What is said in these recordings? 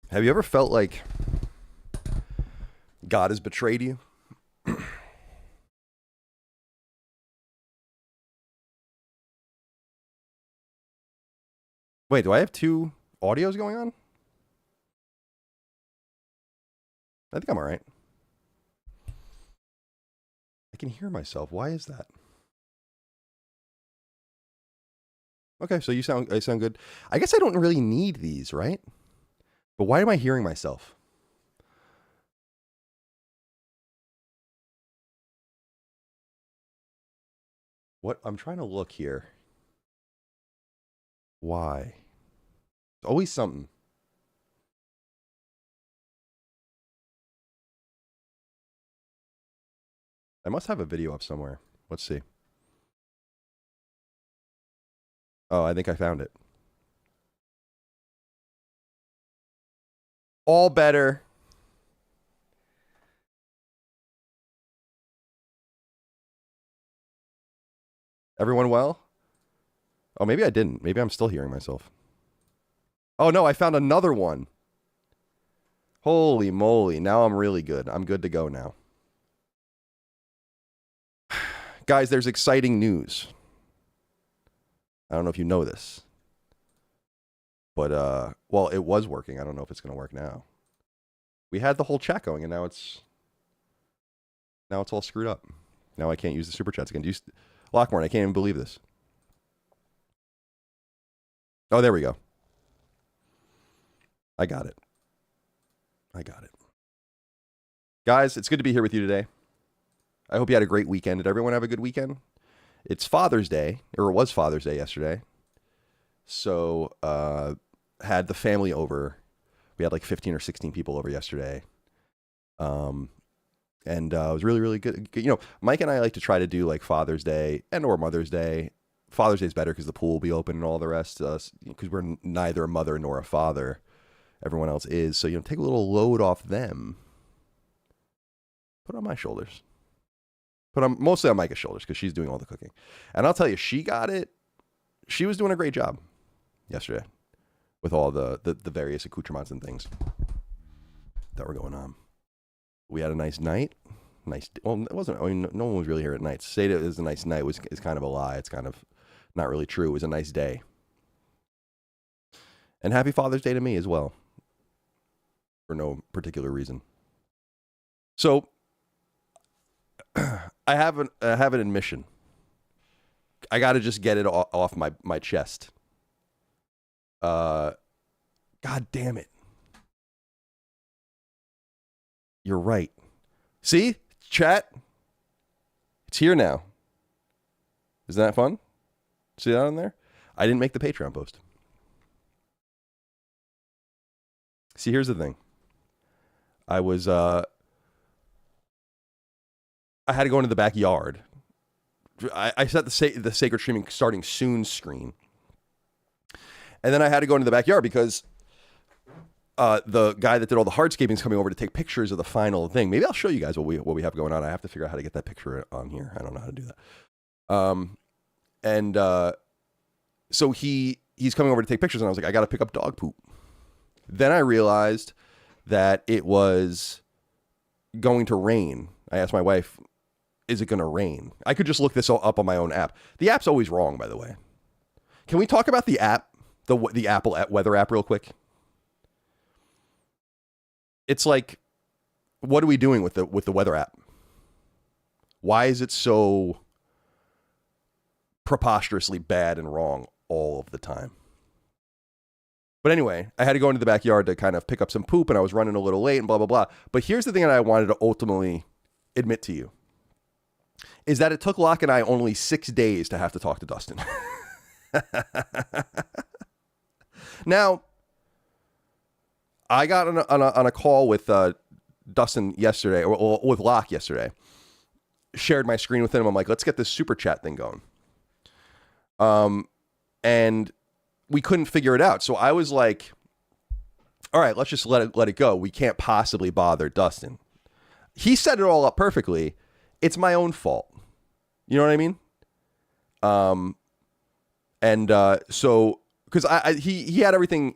Have you ever felt like God has betrayed you? Wait, do I have two audios going on? I think I'm all right. I can hear myself. Why is that? Okay, so I sound good. I guess I don't really need these, right? But why am I hearing myself? What? I'm trying to look here. Why? Always something. I must have a video up somewhere. Let's see. Oh, I think I found it. All better. Everyone well? Oh, maybe I didn't. Maybe I'm still hearing myself. Oh, no, I found another one. Holy moly. Now I'm really good. I'm good to go now. Guys, there's exciting news. I don't know if you know this. But, well, it was working. I don't know if it's going to work now. We had the whole chat going, and now it's all screwed up. Now I can't use the super chats again. Lockmore, I can't even believe this. Oh, there we go. I got it. Guys, it's good to be here with you today. I hope you had a great weekend. Did everyone have a good weekend? It's Father's Day, or it was Father's Day yesterday. So, had the family over. We had like 15 or 16 people over yesterday. And it was really, really good. You know, Mike and I like to try to do like Father's Day and or Mother's Day. Father's Day is better because the pool will be open and all the rest. Because we're neither a mother nor a father. Everyone else is. So, take a little load off them. Put it on my shoulders. Mostly on Micah's shoulders because she's doing all the cooking. And I'll tell you, she got it. She was doing a great job yesterday with all the various accoutrements and things that were going on. We had a nice night. Well, it wasn't. I mean, no one was really here at night. To say that it was a nice night is kind of a lie. It's kind of not really true. It was a nice day. And happy Father's Day to me as well, for no particular reason. So, I have an admission. I got to just get it off my chest. God damn it. You're right. See? Chat? It's here now. Isn't that fun? See that on there? I didn't make the Patreon post. See, here's the thing. I had to go into the backyard. I set the sacred streaming starting soon screen. And then I had to go into the backyard because the guy that did all the hardscaping is coming over to take pictures of the final thing. Maybe I'll show you guys what we have going on. I have to figure out how to get that picture on here. I don't know how to do that. So he's coming over to take pictures, and I was like, I got to pick up dog poop. Then I realized that it was going to rain. I asked my wife, is it going to rain? I could just look this up on my own app. The app's always wrong, by the way. Can we talk about the app, the Apple weather app real quick? It's like, what are we doing with the weather app? Why is it so preposterously bad and wrong all of the time? But anyway, I had to go into the backyard to kind of pick up some poop, and I was running a little late and blah, blah, blah. But here's the thing that I wanted to ultimately admit to you, is that it took Locke and I only 6 days to have to talk to Dustin. Now, I got on a call with Dustin yesterday, or with Locke yesterday. Shared my screen with him. I'm like, let's get this super chat thing going. And we couldn't figure it out. So I was like, all right, let's just let it go. We can't possibly bother Dustin. He set it all up perfectly. It's my own fault. You know what I mean? So, because he had everything.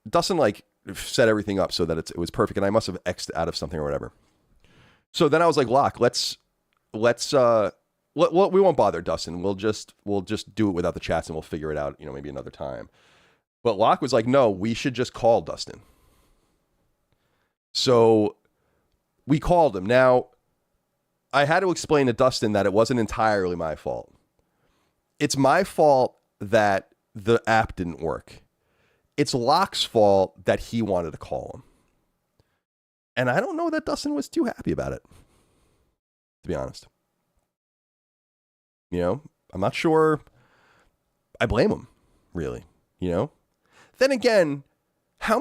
Dustin like set everything up so that it was perfect, and I must have X'd out of something or whatever. So then I was like, Locke, let's we won't bother Dustin. We'll just do it without the chats, and we'll figure it out, maybe another time. But Locke was like, no, we should just call Dustin. So we called him. Now, I had to explain to Dustin that it wasn't entirely my fault. It's my fault that the app didn't work. It's Locke's fault that he wanted to call him. And I don't know that Dustin was too happy about it, to be honest. I'm not sure I blame him, really, Then again, how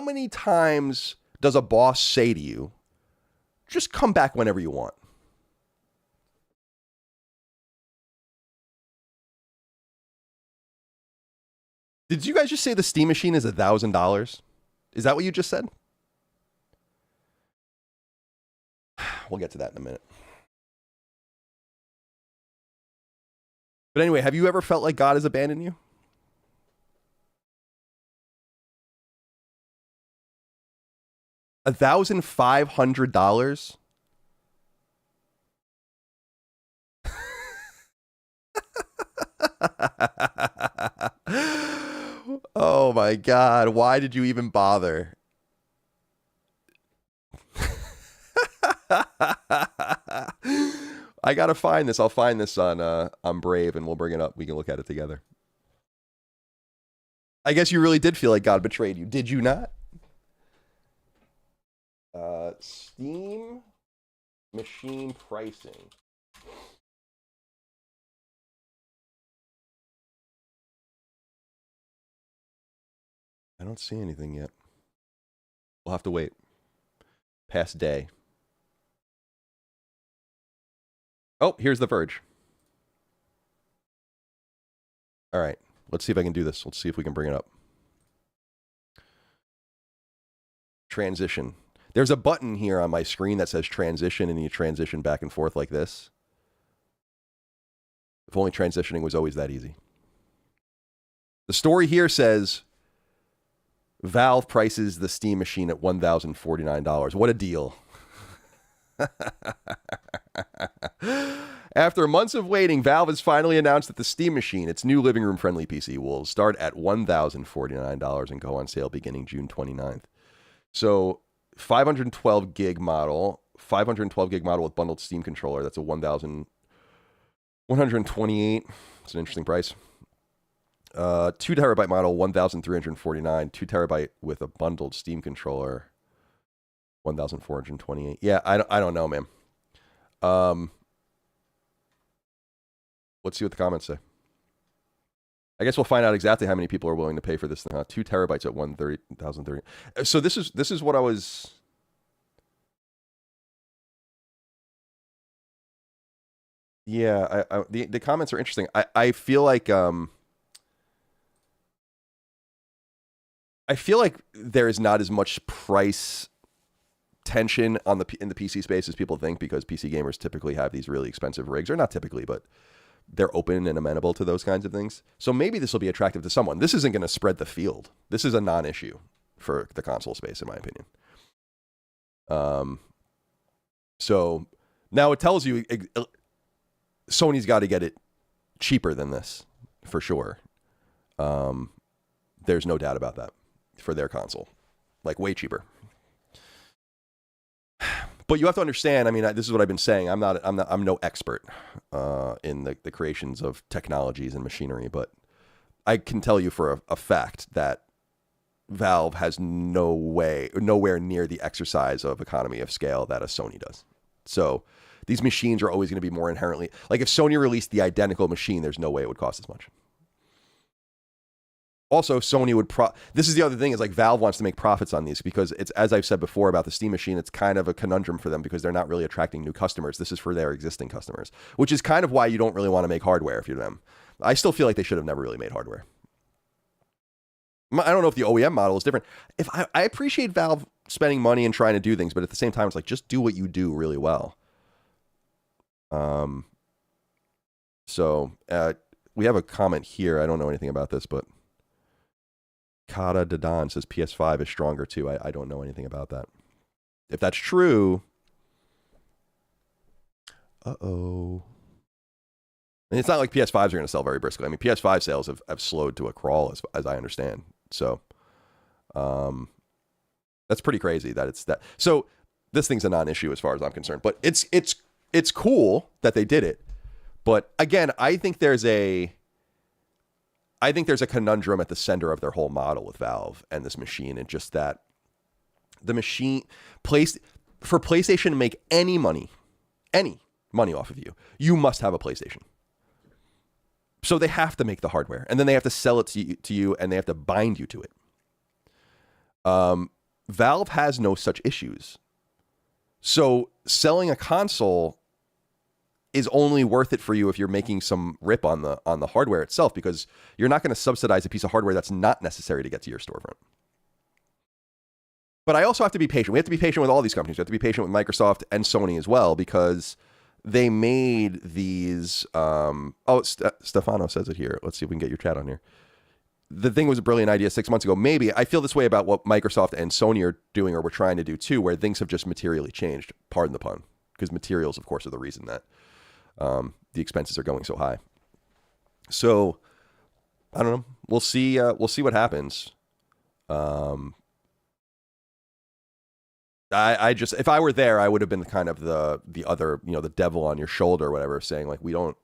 many times does a boss say to you, just come back whenever you want? Did you guys just say the Steam machine is $1,000? Is that what you just said? We'll get to that in a minute. But anyway, have you ever felt like God has abandoned you? $1,500? Oh my God. Why did you even bother? I gotta find this. I'll find this on Brave, and we'll bring it up. We can look at it together. I guess you really did feel like God betrayed you. Did you not? Steam machine pricing. I don't see anything yet. We'll have to wait. Past day. Oh, here's The Verge. All right. Let's see if I can do this. Let's see if we can bring it up. Transition. There's a button here on my screen that says transition, and you transition back and forth like this. If only transitioning was always that easy. The story here says Valve prices the Steam machine at $1,049. What a deal. After months of waiting, Valve has finally announced that the Steam machine, its new living room friendly PC, will start at $1,049 and go on sale beginning June 29th. So 512 gig model with bundled Steam controller. That's a $1,128. It's an interesting price. 2 terabyte model, $1,349. 2 terabyte with a bundled Steam controller, $1,428. Yeah, I don't know, man. Let's see what the comments say. I guess we'll find out exactly how many people are willing to pay for this thing. 2 terabytes at $1,030. So this is what I was. Yeah, the comments are interesting. I feel like there is not as much price tension in the PC space as people think, because PC gamers typically have these really expensive rigs, or not typically, but they're open and amenable to those kinds of things. So maybe this will be attractive to someone. This isn't going to spread the field. This is a non-issue for the console space, in my opinion. So now it tells you Sony's got to get it cheaper than this, for sure. There's no doubt about that for their console, like way cheaper. But you have to understand, I mean, this is what I've been saying. I'm no expert in the creations of technologies and machinery, but I can tell you for a fact that Valve has nowhere near the exercise of economy of scale that a Sony does. So these machines are always going to be more inherently, like if Sony released the identical machine, there's no way it would cost as much. Also, Sony would this is the other thing, is like Valve wants to make profits on these, because it's, as I've said before about the Steam machine, it's kind of a conundrum for them because they're not really attracting new customers. This is for their existing customers, which is kind of why you don't really want to make hardware if you're them. I still feel like they should have never really made hardware. I don't know if the OEM model is different. I appreciate Valve spending money and trying to do things, but at the same time, it's like, just do what you do really well. So we have a comment here. I don't know anything about this, but Kata Dadan says PS5 is stronger too. I don't know anything about that. If that's true, uh-oh. And it's not like PS5s are going to sell very briskly. I mean, PS5 sales have slowed to a crawl, as I understand. So, that's pretty crazy that it's that. So this thing's a non-issue as far as I'm concerned. But it's cool that they did it. But again, I think there's a conundrum at the center of their whole model with Valve and this machine, and just that the machine for PlayStation to make any money off of you, you must have a PlayStation. So they have to make the hardware, and then they have to sell it to you, and they have to bind you to it. Valve has no such issues. So selling a console is only worth it for you if you're making some rip on the hardware itself, because you're not going to subsidize a piece of hardware that's not necessary to get to your storefront. But I also have to be patient. We have to be patient with all these companies. We have to be patient with Microsoft and Sony as well, because they made these... Stefano says it here. Let's see if we can get your chat on here. The thing was a brilliant idea 6 months ago. Maybe. I feel this way about what Microsoft and Sony are doing, or we're trying to do too, where things have just materially changed. Pardon the pun. Because materials, of course, are the reason that the expenses are going so high. So, I don't know. We'll see what happens. I just, if I were there, I would have been kind of the other, the devil on your shoulder or whatever, saying like, we don't,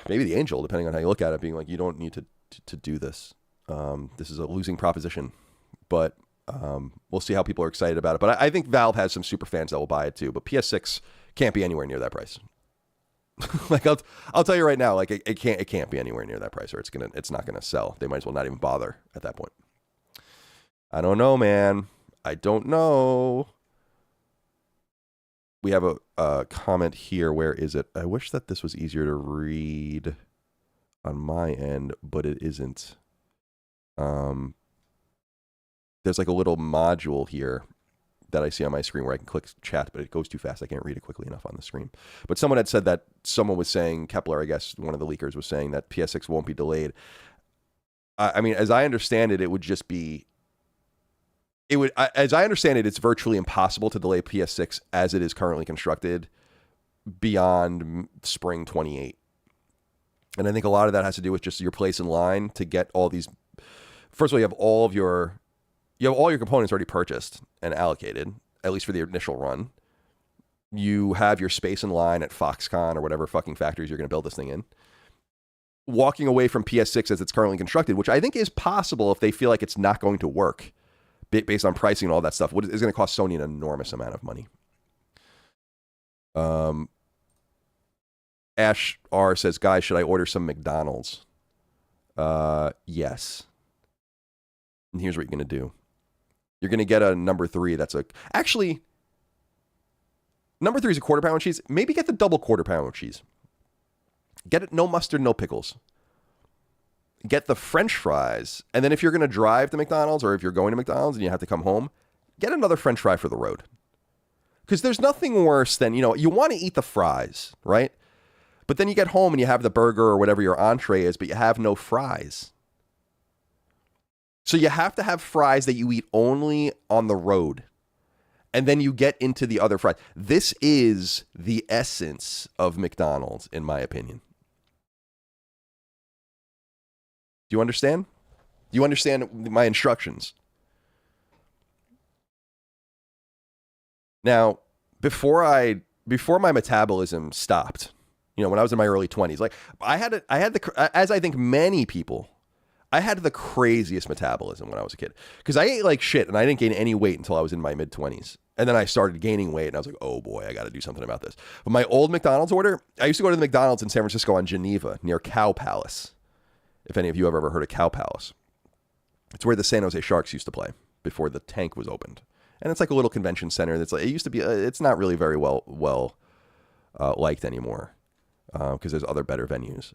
maybe the angel, depending on how you look at it, being like, you don't need to do this. This is a losing proposition. But we'll see how people are excited about it. But I think Valve has some super fans that will buy it too. But PS6 can't be anywhere near that price. Like I'll tell you right now, like it can't be anywhere near that price, or it's not gonna sell. They might as well not even bother at that point. I don't know, man. I don't know. We have a comment here. Where is it? I wish that this was easier to read on my end, but it isn't. There's like a little module here that I see on my screen where I can click chat, but it goes too fast. I can't read it quickly enough on the screen. But someone had said that someone was saying, Kepler, I guess, one of the leakers was saying that PS6 won't be delayed. I mean, as I understand it, it would just be, as I understand it, it's virtually impossible to delay PS6 as it is currently constructed beyond spring 28. And I think a lot of that has to do with just your place in line to get all these. First of all, you have all your components already purchased and allocated, at least for the initial run. You have your space in line at Foxconn or whatever fucking factories you're going to build this thing in. Walking away from PS6 as it's currently constructed, which I think is possible if they feel like it's not going to work based on pricing and all that stuff, is going to cost Sony an enormous amount of money. Ash R says, guys, should I order some McDonald's? Yes. And here's what you're going to do. You're going to get a number 3 that's actually, number 3 is a quarter pound with cheese. Maybe get the double quarter pound with cheese. Get it, no mustard, no pickles. Get the French fries. And then if you're going to drive to McDonald's, or if you're going to McDonald's and you have to come home, get another French fry for the road. Because there's nothing worse than, you want to eat the fries, right? But then you get home and you have the burger or whatever your entree is, but you have no fries. So you have to have fries that you eat only on the road. And then you get into the other fries. This is the essence of McDonald's, in my opinion. Do you understand? Do you understand my instructions? Now, before my metabolism stopped, when I was in my early 20s, like as I think many people, I had the craziest metabolism when I was a kid, because I ate like shit and I didn't gain any weight until I was in my mid-20s. And then I started gaining weight and I was like, oh boy, I got to do something about this. But my old McDonald's order, I used to go to the McDonald's in San Francisco on Geneva near Cow Palace. If any of you have ever heard of Cow Palace. It's where the San Jose Sharks used to play before the tank was opened. And it's like a little convention center. That's like, it used to be, it's not really very well liked anymore because there's other better venues.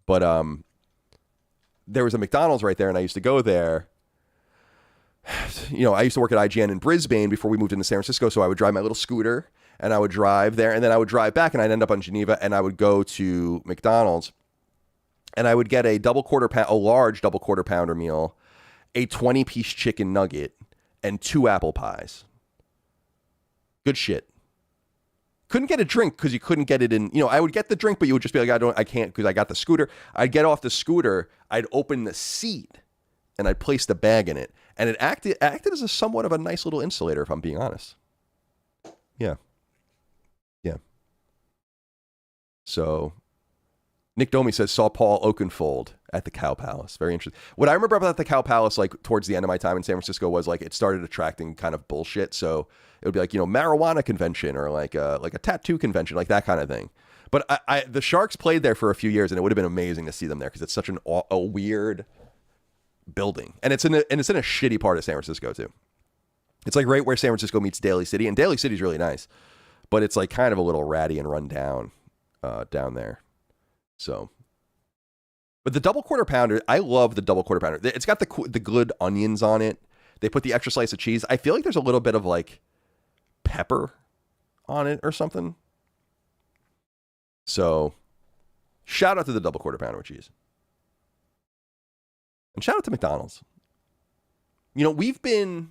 But there was a McDonald's right there, and I used to go there. I used to work at IGN in Brisbane before we moved into San Francisco, so I would drive my little scooter, and I would drive there, and then I would drive back, and I'd end up on Geneva, and I would go to McDonald's, and I would get a large double quarter pounder meal, a 20-piece chicken nugget, and 2 apple pies. Good shit. Couldn't get a drink because you couldn't get it in. I would get the drink, but you would just be like, I can't because I got the scooter. I'd get off the scooter. I'd open the seat and I'd place the bag in it. And it acted as a somewhat of a nice little insulator, if I'm being honest. Yeah. Yeah. So Nick Domi says, saw Paul Oakenfold at the Cow Palace. Very interesting. What I remember about the Cow Palace, like towards the end of my time in San Francisco, was like it started attracting kind of bullshit. So it would be like, marijuana convention or like a tattoo convention, like that kind of thing. But the Sharks played there for a few years, and it would have been amazing to see them there because it's such a weird building, and it's in a shitty part of San Francisco too. It's like right where San Francisco meets Daly City, and Daly City's really nice, but it's like kind of a little ratty and run down down there. So, but the double quarter pounder, I love the double quarter pounder. It's got the good onions on it. They put the extra slice of cheese. I feel like there's a little bit of like pepper on it or something. So, shout out to the double quarter pounder with cheese. And shout out to McDonald's. We've been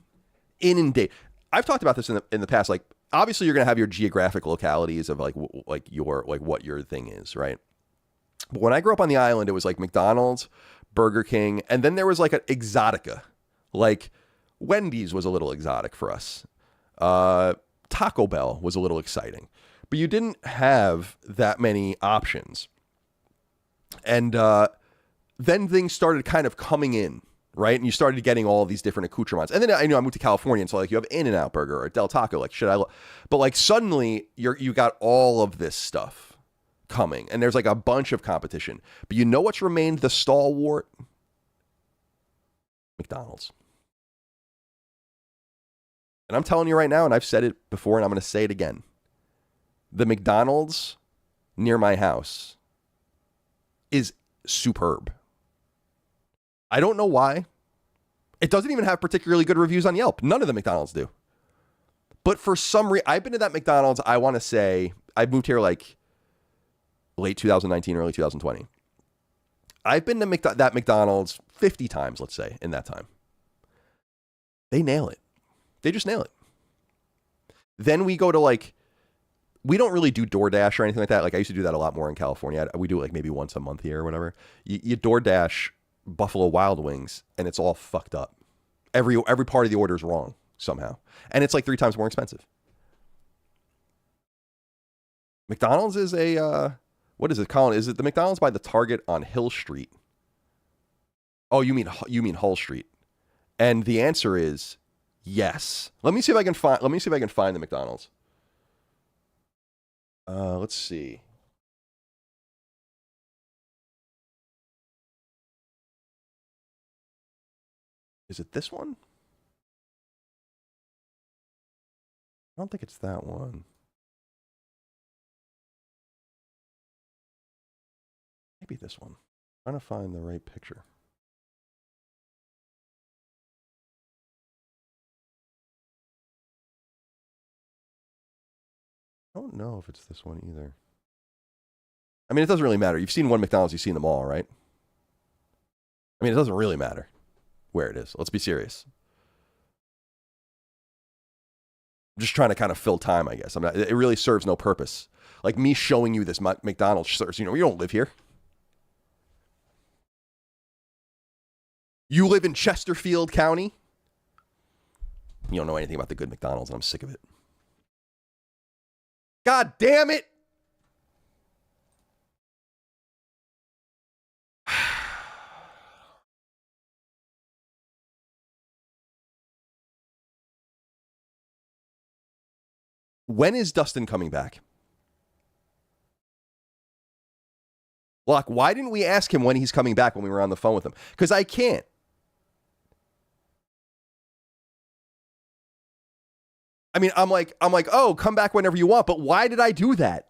inundated. I've talked about this in the past. Like, obviously, you're going to have your geographic localities of like what your thing is, right? But when I grew up on the island, it was like McDonald's, Burger King, and then there was like an exotica. Like Wendy's was a little exotic for us. Taco Bell was a little exciting. But you didn't have that many options. And then things started kind of coming in, right? And you started getting all these different accoutrements. And then I moved to California, and so like you have In-N-Out Burger or Del Taco, like but like suddenly you got all of this stuff coming, and there's like a bunch of competition. But you know what's remained the stalwart? McDonald's. And I'm telling you right now, and I've said it before, and I'm going to say it again. The McDonald's near my house is superb. I don't know why. It doesn't even have particularly good reviews on Yelp. None of the McDonald's do. But for some reason, I've been to that McDonald's, I want to say, I moved here like late 2019, early 2020. I've been to that McDonald's 50 times, let's say, in that time. They nail it. They just nail it. Then we go to like, we don't really do DoorDash or anything like that. Like I used to do that a lot more in California. We do it like maybe once a month here or whatever. You DoorDash Buffalo Wild Wings and it's all fucked up. Every part of the order is wrong somehow. And it's like 3 times more expensive. McDonald's is what is it, Colin? Is it the McDonald's by the Target on Hill Street? Oh, you mean Hull Street. And the answer is yes. Let me see if I can find the McDonald's. Let's see. Is it this one? I don't think it's that one. Maybe this one. I'm trying to find the right picture. I don't know if it's this one either. I mean, it doesn't really matter. You've seen one McDonald's, you've seen them all, right? I mean, it doesn't really matter where it is. Let's be serious. I'm just trying to kind of fill time, I guess. It really serves no purpose. Like me showing you this McDonald's serves, you don't live here. You live in Chesterfield County. You don't know anything about the good McDonald's, and I'm sick of it. God damn it. When is Dustin coming back? Look, why didn't we ask him when he's coming back when we were on the phone with him? Because I can't. I mean, I'm like, oh, come back whenever you want. But why did I do that?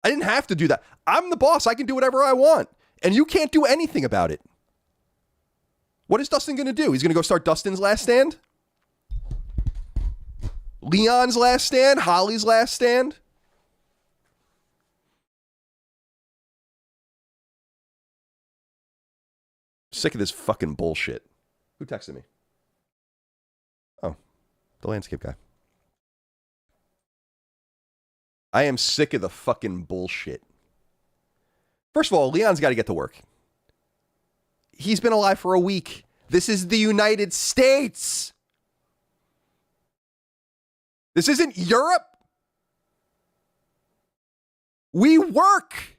I didn't have to do that. I'm the boss. I can do whatever I want. And you can't do anything about it. What is Dustin going to do? He's going to go start Dustin's last stand? Leon's last stand? Holly's last stand? Sick of this fucking bullshit. Who texted me? Oh, the landscape guy. I am sick of the fucking bullshit. First of all, Leon's got to get to work. He's been alive for a week. This is the United States. This isn't Europe. We work.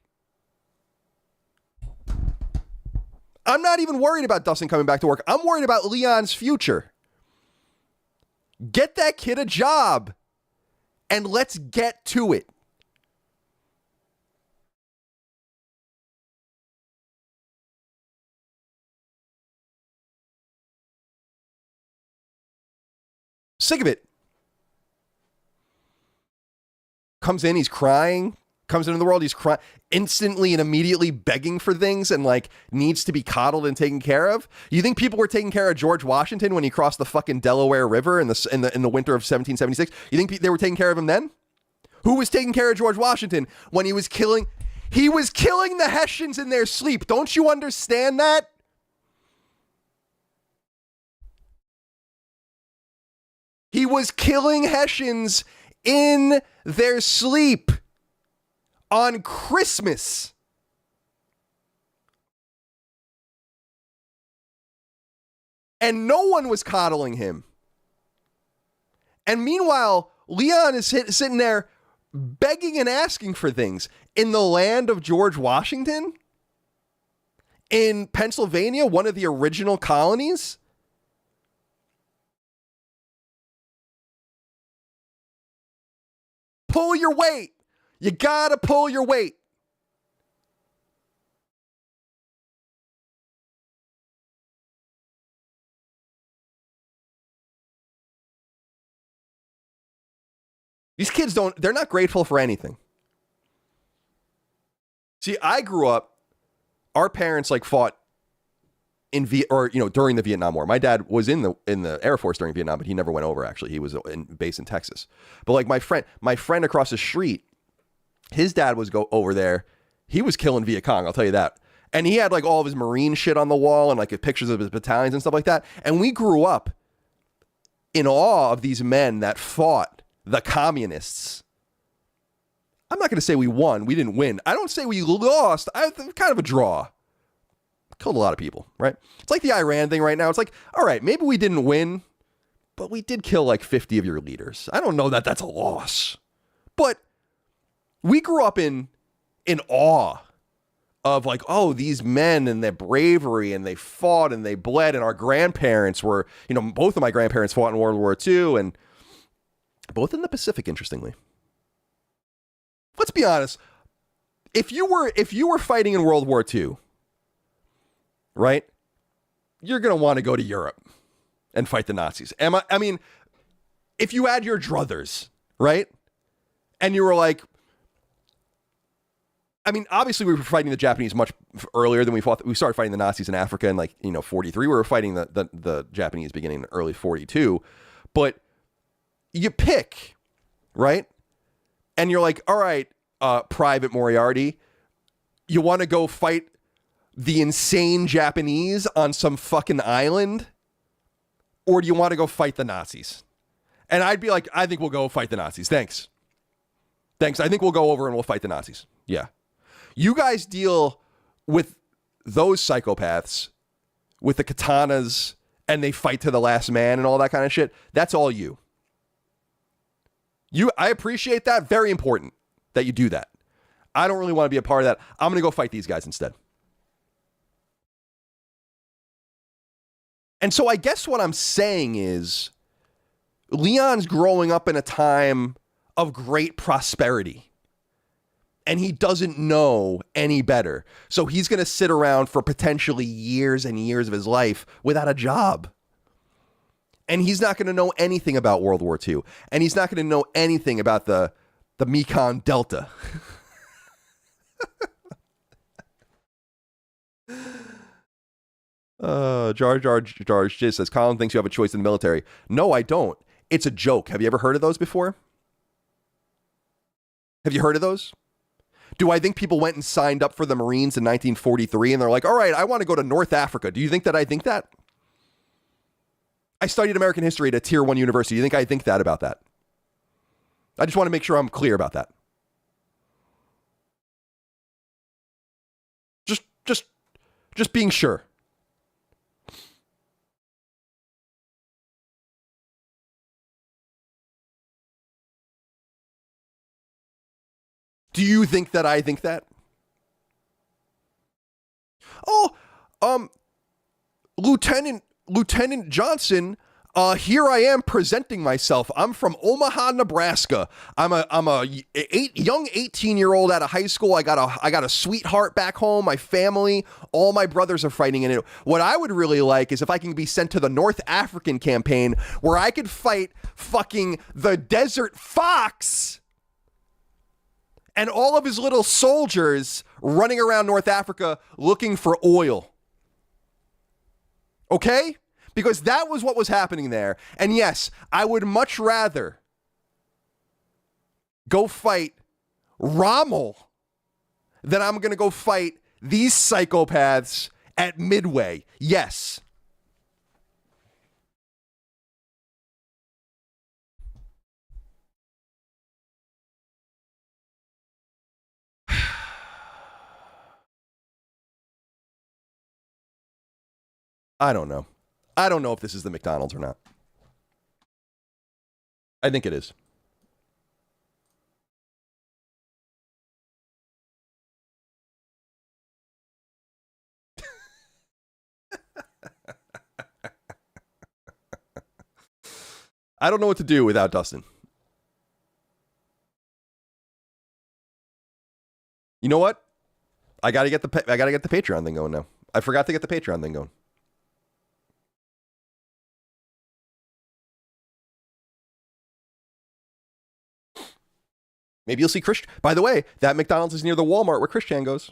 I'm not even worried about Dustin coming back to work. I'm worried about Leon's future. Get that kid a job and let's get to it. Sick of it. Comes in, he's crying. Comes into the world, he's crying instantly and immediately begging for things and like needs to be coddled and taken care of. You think people were taking care of George Washington when he crossed the fucking Delaware River in the winter of 1776? You think they were taking care of him then? Who was taking care of George Washington when he was killing the Hessians in their sleep? Don't you understand that? He was killing Hessians in their sleep on Christmas. And no one was coddling him. And meanwhile, Leon is sitting there begging and asking for things in the land of George Washington, in Pennsylvania, one of the original colonies. Pull your weight. You gotta pull your weight. These kids they're not grateful for anything. See, I grew up, our parents like fought during the Vietnam War. My dad was in the Air Force during Vietnam, but he never went over actually. He was based in Texas. But like my friend across the street, his dad was go over there. He was killing Viet Cong, I'll tell you that. And he had like all of his Marine shit on the wall and like pictures of his battalions and stuff like that. And we grew up in awe of these men that fought the communists. I'm not going to say we won. We didn't win. I don't say we lost. Kind of a draw. Killed a lot of people, right? It's like the Iran thing right now. It's like, all right, maybe we didn't win, but we did kill like 50 of your leaders. I don't know that that's a loss. But we grew up in awe of like, oh, these men and their bravery, and they fought and they bled, and our grandparents were, both of my grandparents fought in World War II, and both in the Pacific, interestingly. Let's be honest. If you were fighting in World War II, right, you're going to want to go to Europe and fight the Nazis. I mean, if you had your druthers, right, and you were like, I mean, obviously we were fighting the Japanese much earlier than we started fighting the Nazis in Africa in 43. We were fighting the Japanese beginning in early 42. But you pick, right? And you're like, all right, Private Moriarty, you want to go fight the insane Japanese on some fucking island? Or do you want to go fight the Nazis? And I'd be like, I think we'll go fight the Nazis. Thanks. I think we'll go over and we'll fight the Nazis. Yeah. You guys deal with those psychopaths with the katanas and they fight to the last man and all that kind of shit. That's all you. I appreciate that. Very important that you do that. I don't really want to be a part of that. I'm going to go fight these guys instead. And so I guess what I'm saying is Leon's growing up in a time of great prosperity. And he doesn't know any better. So he's going to sit around for potentially years and years of his life without a job. And he's not going to know anything about World War II. And he's not going to know anything about the Mekong Delta. George just says, Colin thinks you have a choice in the military. No, I don't. It's a joke. Have you ever heard of those before? Have you heard of those? Do I think people went and signed up for the Marines in 1943 and they're like, all right, I want to go to North Africa? Do you think that I think that? I studied American history at a tier 1 university. Do you think I think that about that? I just want to make sure I'm clear about that. Just being sure. Do you think that I think that? Oh, Lieutenant Johnson, here I am presenting myself. I'm from Omaha, Nebraska. I'm a young 18-year-old out of high school. I got a sweetheart back home. My family, all my brothers are fighting in it. What I would really like is if I can be sent to the North African campaign where I could fight fucking the Desert Fox and all of his little soldiers running around North Africa looking for oil. Okay? Because that was what was happening there. And yes, I would much rather go fight Rommel than I'm going to go fight these psychopaths at Midway. Yes. I don't know. I don't know if this is the McDonald's or not. I think it is. I don't know what to do without Dustin. You know what? I gotta get the Patreon thing going now. I forgot to get the Patreon thing going. Maybe you'll see Christian. By the way, that McDonald's is near the Walmart where Christian goes.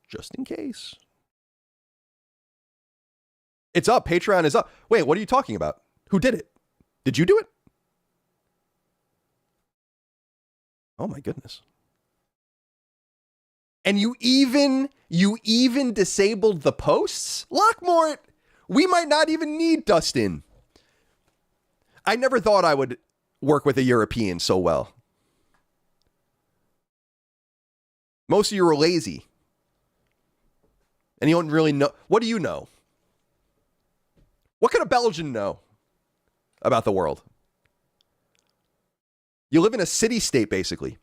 Just in case. It's up. Patreon is up. Wait, what are you talking about? Who did it? Did you do it? Oh my goodness. And you even disabled the posts? Lockmore, we might not even need Dustin. I never thought I would work with a European so well. Most of you are lazy. And you don't really know. What do you know? What can a Belgian know about the world? You live in a city-state, basically.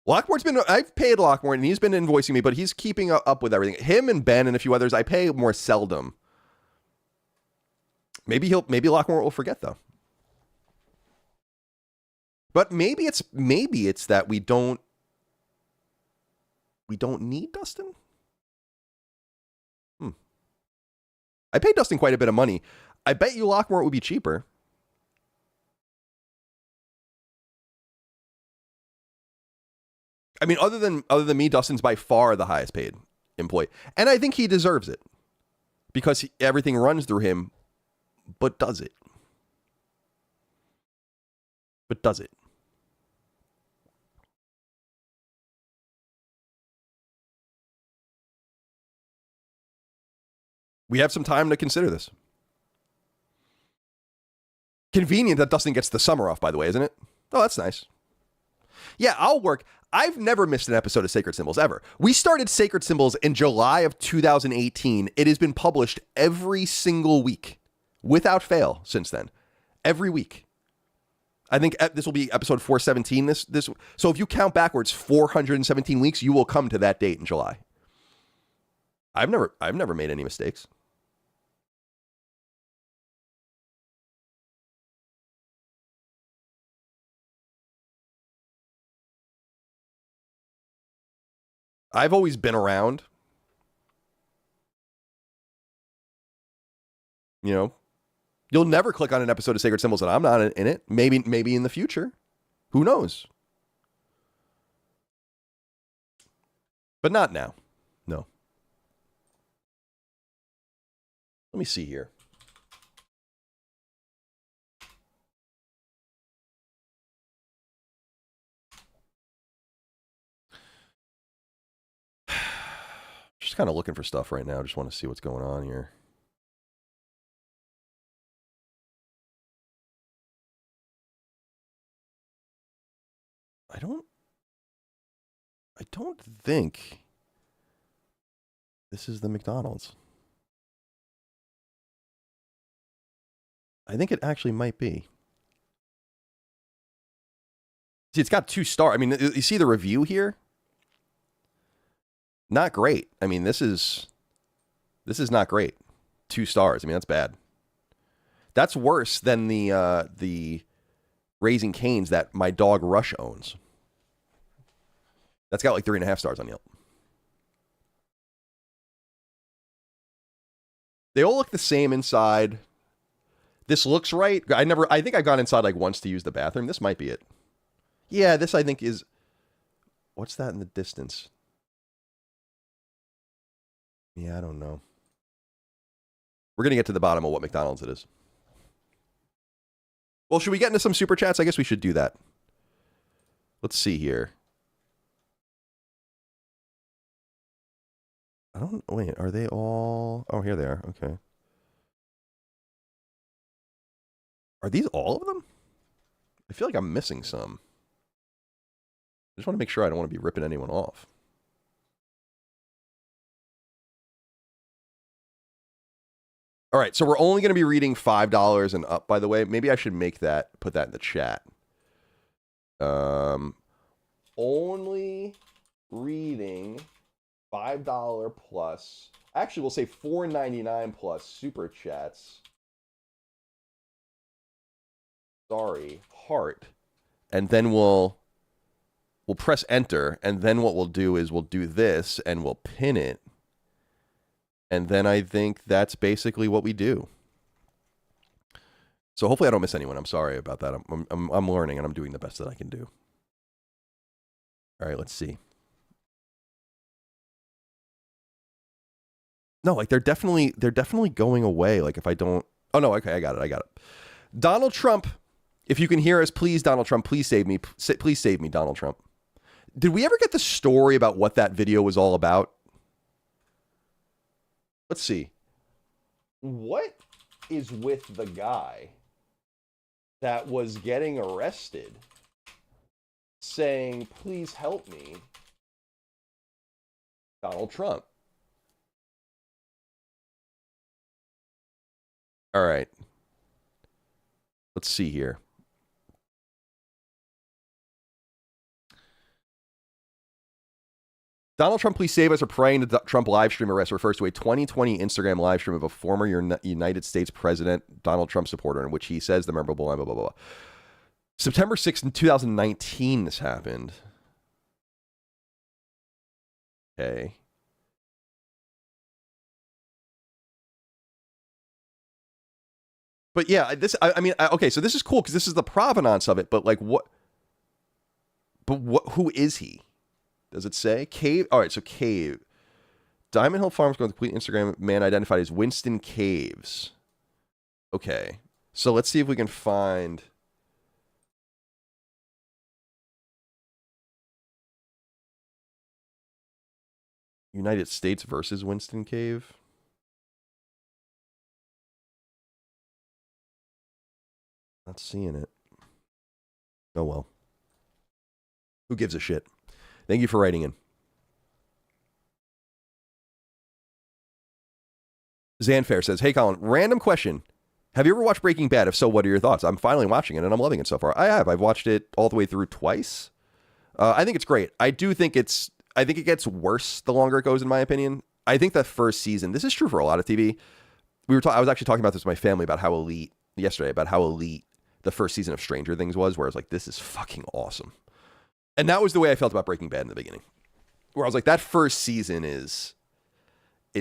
I've paid Lockmore, and he's been invoicing me, but he's keeping up with everything. Him and Ben and a few others, I pay more seldom. Maybe Lockmore will forget, though. But maybe it's that we don't need Dustin. I paid Dustin quite a bit of money. I bet you Lockmore would be cheaper. I mean, other than me, Dustin's by far the highest paid employee. And I think he deserves it. Because everything runs through him, but does it? We have some time to consider this. Convenient that Dustin gets the summer off, by the way, isn't it? Oh, that's nice. Yeah, I'll work. I've never missed an episode of Sacred Symbols, ever. We started Sacred Symbols in July of 2018. It has been published every single week, without fail, since then. Every week. I think this will be episode 417. So if you count backwards 417 weeks, you will come to that date in July. I've never made any mistakes. I've always been around. You know, you'll never click on an episode of Sacred Symbols and I'm not in it. Maybe in the future. Who knows? But not now. No. Let me see here. Just kind of looking for stuff right now. Just want to see what's going on here. I don't think this is the McDonald's. I think it actually might be. See, it's got 2 stars. I mean, you see the review here? Not great. I mean, this is not great. 2 stars. I mean, that's bad. That's worse than the Raising Cane's that my dog Rush owns. That's got like 3.5 stars on Yelp. They all look the same inside. This looks right. I think I've gone inside like once to use the bathroom. This might be it. Yeah, this I think is... What's that in the distance? Yeah, I don't know. We're going to get to the bottom of what McDonald's it is. Well, should we get into some super chats? I guess we should do that. Let's see here. Wait, are they all... Oh, here they are. Okay. Are these all of them? I feel like I'm missing some. I just want to make sure I don't want to be ripping anyone off. All right, so we're only going to be reading $5 and up, by the way. Maybe I should put that in the chat. Only reading $5 plus. Actually, we'll say $4.99 plus super chats. Sorry, heart. And then we'll press enter, and then what we'll do is we'll do this, and we'll pin it. And then I think that's basically what we do. So hopefully I don't miss anyone. I'm sorry about that. I'm learning, and I'm doing the best that I can do. All right, let's see. No, like they're definitely going away. Like if I don't... Oh, no, okay, I got it. Donald Trump, if you can hear us, please, Donald Trump, please save me. Please save me, Donald Trump. Did we ever get the story about what that video was all about? Let's see. What is with the guy that was getting arrested saying, please help me, Donald Trump? All right. Let's see here. Donald Trump, please save us, are praying to Trump live stream arrest refers to a 2020 Instagram live stream of a former United States President, Donald Trump supporter, in which he says the memorable blah, blah, blah, blah. September 6th, in 2019, this happened. Okay. But yeah, okay, so this is cool because this is the provenance of it, but like what? But who is he? Does it say? Cave? All right, so Cave. Diamond Hill Farms going to complete Instagram man identified as Winston Caves. Okay. So let's see if we can find... United States versus Winston Cave. Not seeing it. Oh well. Who gives a shit? Thank you for writing in. Zanfair says, hey, Colin, random question. Have you ever watched Breaking Bad? If so, what are your thoughts? I'm finally watching it, and I'm loving it so far. I have. I've watched it all the way through twice. I think it's great. I think it gets worse the longer it goes, in my opinion. I think the first season, this is true for a lot of TV. I was actually talking about this with my family about how elite the first season of Stranger Things was, where I was like, this is fucking awesome. And that was the way I felt about Breaking Bad in the beginning, where I was like, that first season is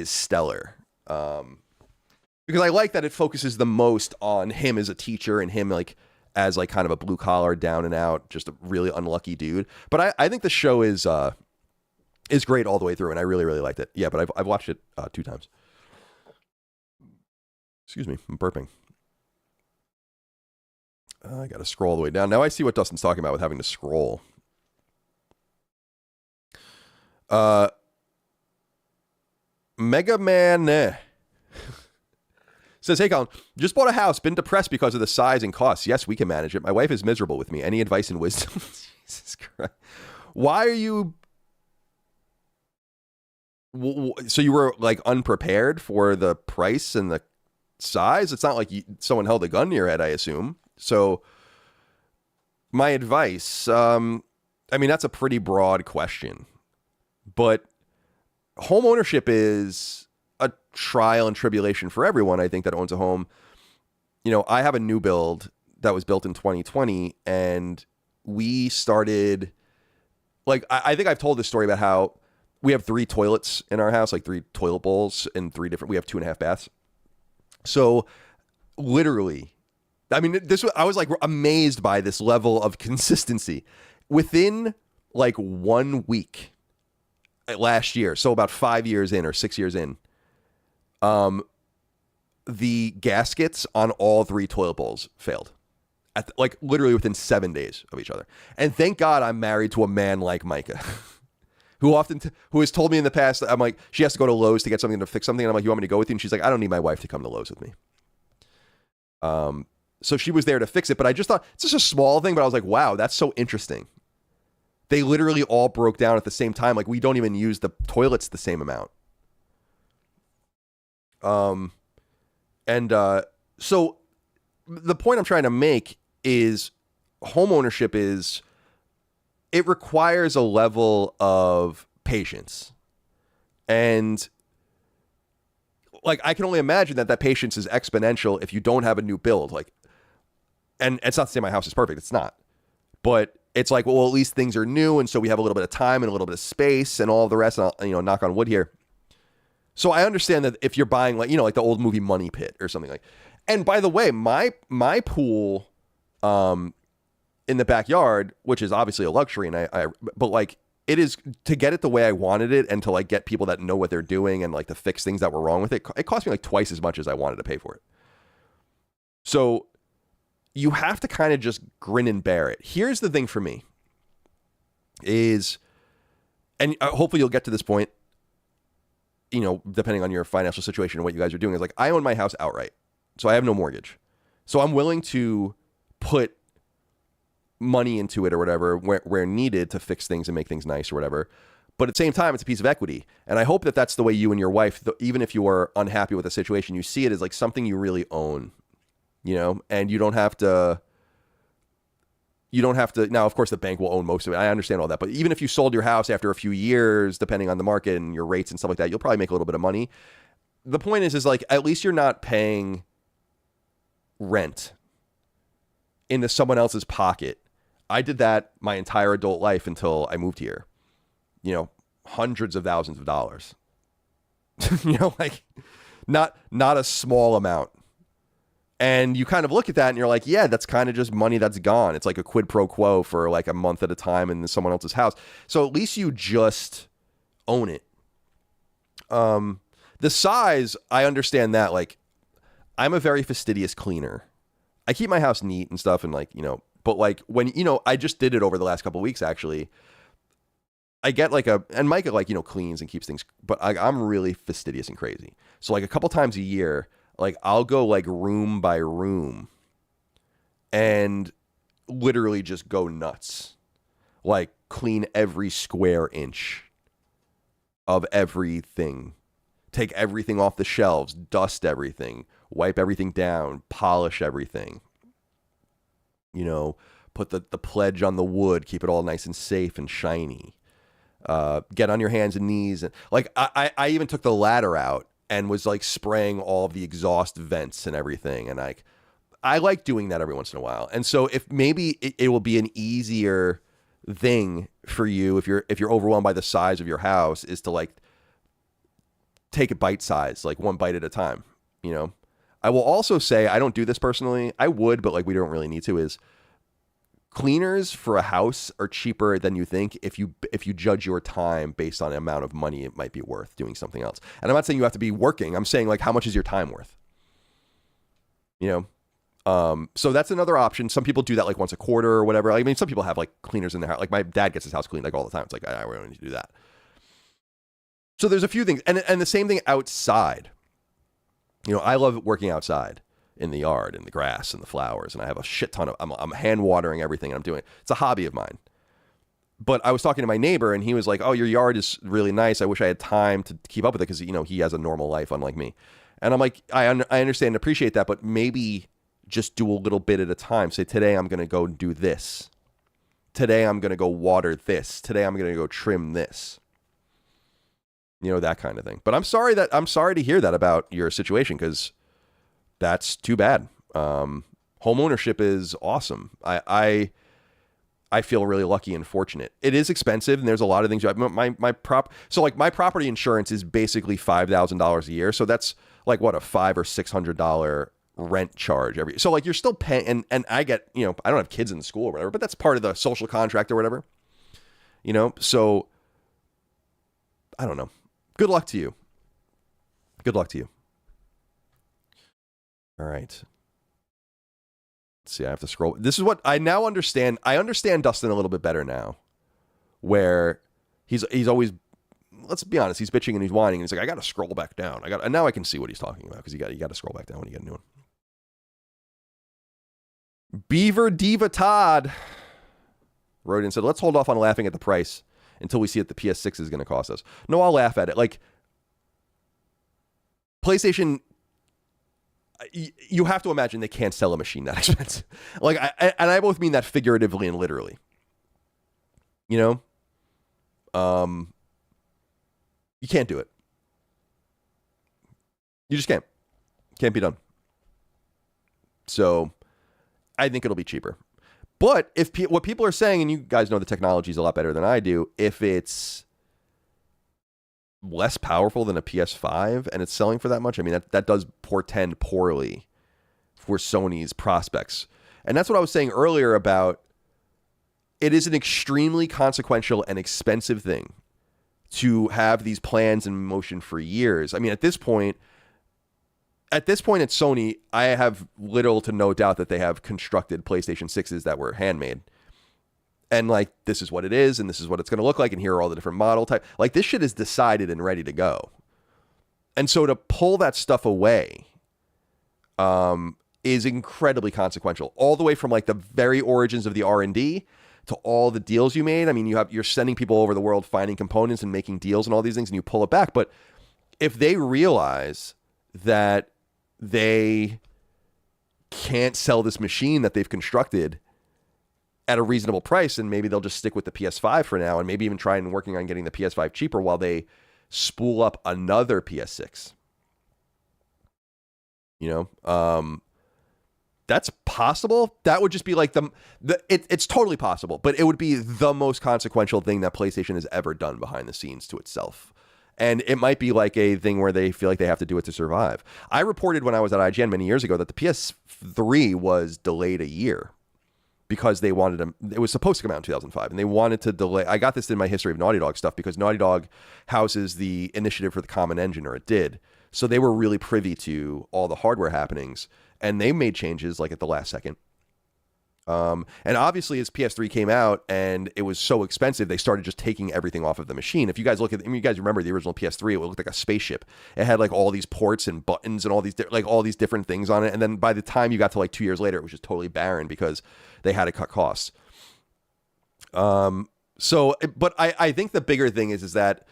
stellar. Because I like that it focuses the most on him as a teacher and him like as like kind of a blue collar, down and out, just a really unlucky dude. But I think the show is great all the way through, and I really, really liked it. Yeah, but I've watched it 2 times. Excuse me, I'm burping. I got to scroll all the way down. Now I see what Dustin's talking about with having to scroll. Mega Man says, hey, Colin, just bought a house. Been depressed because of the size and costs. Yes, we can manage it. My wife is miserable with me. Any advice and wisdom? Jesus Christ. Why are you... So you were like unprepared for the price and the size? It's not like someone held a gun to your head, I assume. So my advice, I mean, that's a pretty broad question, but home ownership is a trial and tribulation for everyone, I think, that owns a home. You know, I have a new build that was built in 2020, and we started, like, I think I've told this story about how we have 3 toilets in our house, like 3 toilet bowls and 3 different, we have 2.5 baths. So literally, I mean, I was like amazed by this level of consistency within like 1 week last year. So about 5 years in or 6 years in, the gaskets on all 3 toilet bowls failed like literally within 7 days of each other. And thank God I'm married to a man like Micah who has told me in the past, I'm like, she has to go to Lowe's to get something to fix something. And I'm like, you want me to go with you? And she's like, I don't need my wife to come to Lowe's with me. So she was there to fix it, but I just thought it's just a small thing, but I was like, wow, that's so interesting. They literally all broke down at the same time. Like, we don't even use the toilets the same amount. So the point I'm trying to make is home ownership it requires a level of patience. And like, I can only imagine that patience is exponential if you don't have a new build. Like, and it's not to say my house is perfect. It's not. But it's like, well, at least things are new. And so we have a little bit of time and a little bit of space and all of the rest. And I'll, knock on wood here. So I understand that if you're buying like, like the old movie Money Pit or something like, and by the way, my pool, in the backyard, which is obviously a luxury. And but like, it is to get it the way I wanted it and to like get people that know what they're doing and like to fix things that were wrong with it. It cost me like twice as much as I wanted to pay for it. So you have to kind of just grin and bear it. Here's the thing for me is, and hopefully you'll get to this point, depending on your financial situation and what you guys are doing, is like, I own my house outright. So I have no mortgage. So I'm willing to put money into it or whatever where needed to fix things and make things nice or whatever. But at the same time, it's a piece of equity. And I hope that that's the way you and your wife, even if you are unhappy with the situation, you see it as like something you really own, and you don't have to, now, of course, the bank will own most of it. I understand all that. But even if you sold your house after a few years, depending on the market and your rates and stuff like that, you'll probably make a little bit of money. The point is like, at least you're not paying rent into someone else's pocket. I did that my entire adult life until I moved here. Hundreds of thousands of dollars. Like not a small amount. And you kind of look at that and you're like, yeah, that's kind of just money that's gone. It's like a quid pro quo for like a month at a time in someone else's house. So at least you just own it. The size, I understand that. Like, I'm a very fastidious cleaner. I keep my house neat and stuff and like, but like when, I just did it over the last couple of weeks, actually. I get like and Micah like, cleans and keeps things, but I'm really fastidious and crazy. So like a couple times a year, like I'll go like room by room and literally just go nuts. Like clean every square inch of everything. Take everything off the shelves, dust everything, wipe everything down, polish everything. Put the pledge on the wood, keep it all nice and safe and shiny. Get on your hands and knees. And like, I even took the ladder out and was like spraying all of the exhaust vents and everything. And I like doing that every once in a while. And so if maybe it will be an easier thing for you, if you're overwhelmed by the size of your house, is to like take a bite size, like one bite at a time. I will also say, I don't do this personally. I would, but like we don't really need to, is cleaners for a house are cheaper than you think if you judge your time based on the amount of money it might be worth doing something else. And I'm not saying you have to be working. I'm saying like, how much is your time worth? You know, so that's another option. Some people do that like once a quarter or whatever. I mean, some people have like cleaners in their house. Like my dad gets his house cleaned like all the time. It's like, I don't need to do that. So there's a few things. And the same thing outside. You know, I love working outside in the yard, in the grass and the flowers. And I have a shit ton of, I'm hand watering everything and I'm doing it. It's a hobby of mine. But I was talking to my neighbor and he was like, oh, your yard is really nice. I wish I had time to keep up with it because, you know, he has a normal life unlike me. And I'm like, I understand and appreciate that, but maybe just do a little bit at a time. Say, today I'm going to go do this. Today I'm going to go water this. Today I'm going to go trim this. You know, that kind of thing. But I'm sorry to hear that about your situation because that's too bad. Home ownership is awesome. I feel really lucky and fortunate. It is expensive, and there's a lot of things. My property insurance is basically $5,000 a year. So that's like what, a $500 or $600 rent charge every. So like you're still paying, and I get, you know, I don't have kids in school or whatever, but that's part of the social contract or whatever. You know, so I don't know. Good luck to you. Good luck to you. All right. Let's see, I have to scroll. This is what I now understand. I understand Dustin a little bit better now, where he's always, let's be honest, he's bitching and he's whining, and he's like, I got to scroll back down. And now I can see what he's talking about because you got to scroll back down when you get a new one. Beaver Diva Todd wrote in and said, let's hold off on laughing at the price until we see what the PS6 is going to cost us. No, I'll laugh at it. Like, PlayStation, you have to imagine they can't sell a machine that expensive. Like, I both mean that figuratively and literally. You know? You can't do it. You just can't. Can't be done. So, I think it'll be cheaper. But if what people are saying, and you guys know the technology is a lot better than I do, if it's less powerful than a PS5 and it's selling for that much, I mean, that does portend poorly for Sony's prospects. And that's what I was saying earlier about it is an extremely consequential and expensive thing to have these plans in motion for years. I mean, at this point at Sony, I have little to no doubt that they have constructed PlayStation 6s that were handmade. And like, this is what it is, and this is what it's going to look like, and here are all the different model type. Like, this shit is decided and ready to go. And so to pull that stuff away is incredibly consequential. All the way from like the very origins of the R&D to all the deals you made. I mean, you're sending people over the world finding components and making deals and all these things, and you pull it back. But if they realize that they can't sell this machine that they've constructed at a reasonable price, and maybe they'll just stick with the PS5 for now, and maybe even try and working on getting the PS5 cheaper while they spool up another PS6. You know, that's possible. That would just be like it's totally possible, but it would be the most consequential thing that PlayStation has ever done behind the scenes to itself. And it might be like a thing where they feel like they have to do it to survive. I reported when I was at IGN many years ago that the PS3 was delayed a year because they wanted to, it was supposed to come out in 2005 and they wanted to delay. I got this in my history of Naughty Dog stuff because Naughty Dog houses the initiative for the Common Engine, or it did. So they were really privy to all the hardware happenings, and they made changes like at the last second. And obviously as PS3 came out and it was so expensive, they started just taking everything off of the machine. If you guys you guys remember the original PS3, it looked like a spaceship. It had like all these ports and buttons and all these different things on it. And then by the time you got to like 2 years later, it was just totally barren because they had to cut costs. But I think the bigger thing is that,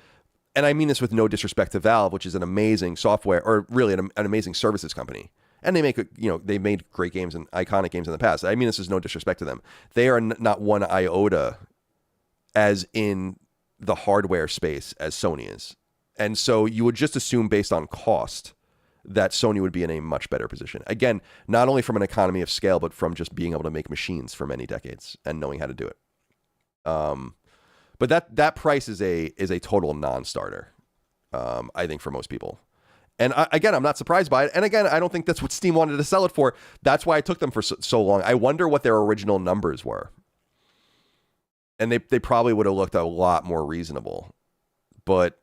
and I mean this with no disrespect to Valve, which is an amazing software, or really an amazing services company. And they make, they've made great games and iconic games in the past. I mean, this is no disrespect to them. They are not one iota as in the hardware space as Sony is. And so you would just assume based on cost that Sony would be in a much better position. Again, not only from an economy of scale, but from just being able to make machines for many decades and knowing how to do it. But that price is a total non-starter, I think, for most people. And again, I'm not surprised by it. And again, I don't think that's what Steam wanted to sell it for. That's why it took them for so long. I wonder what their original numbers were. And they probably would have looked a lot more reasonable. But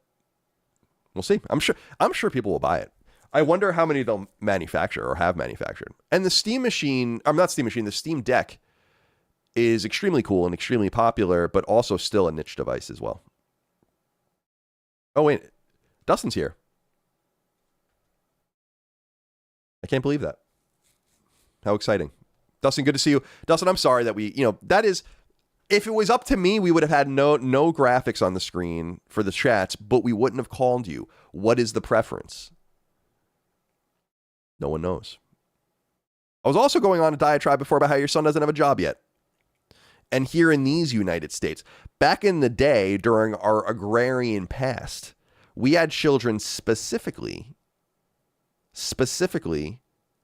we'll see. I'm sure people will buy it. I wonder how many they'll manufacture or have manufactured. And the Steam machine, I'm not Steam machine, the Steam Deck is extremely cool and extremely popular, but also still a niche device as well. Oh, wait. Dustin's here. I can't believe that. How exciting. Dustin, good to see you. Dustin, I'm sorry that that is, if it was up to me, we would have had no graphics on the screen for the chats, but we wouldn't have called you. What is the preference? No one knows. I was also going on a diatribe before about how your son doesn't have a job yet. And here in these United States, back in the day during our agrarian past, we had children specifically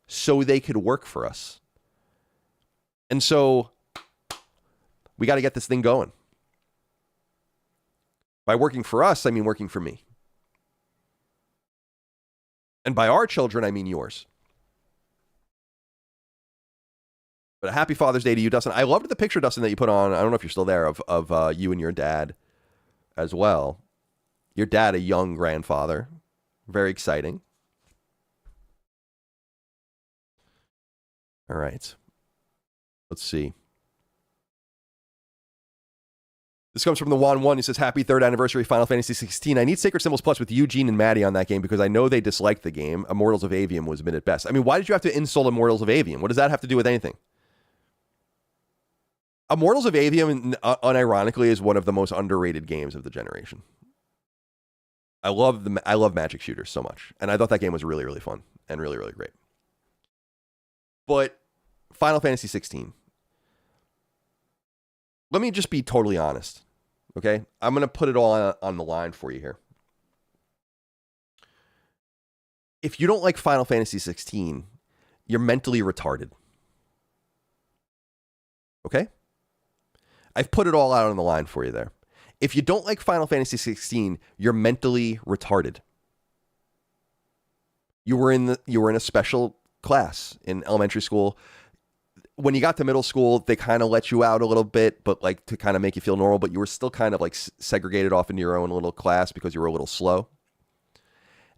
so they could work for us. And so we got to get this thing going. By working for us, I mean working for me. And by our children, I mean yours. But a happy Father's Day to you, Dustin. I loved the picture, Dustin, that you put on. I don't know if you're still there, of you and your dad as well. Your dad, a young grandfather. Very exciting. All right. Let's see. This comes from the Juan 1. He says, happy 3rd anniversary Final Fantasy 16. I need Sacred Symbols Plus with Eugene and Maddie on that game because I know they disliked the game. Immortals of Avium was mid at best. I mean, why did you have to insult Immortals of Avium? What does that have to do with anything? Immortals of Avium, unironically, is one of the most underrated games of the generation. I love magic shooters so much. And I thought that game was really, really fun and really, really great. But Final Fantasy 16. Let me just be totally honest. Okay? I'm going to put it all on the line for you here. If you don't like Final Fantasy 16, you're mentally retarded. Okay? I've put it all out on the line for you there. If you don't like Final Fantasy 16, you're mentally retarded. You were in a special class in elementary school. When you got to middle school, they kind of let you out a little bit, but like to kind of make you feel normal, but you were still kind of like segregated off into your own little class because you were a little slow.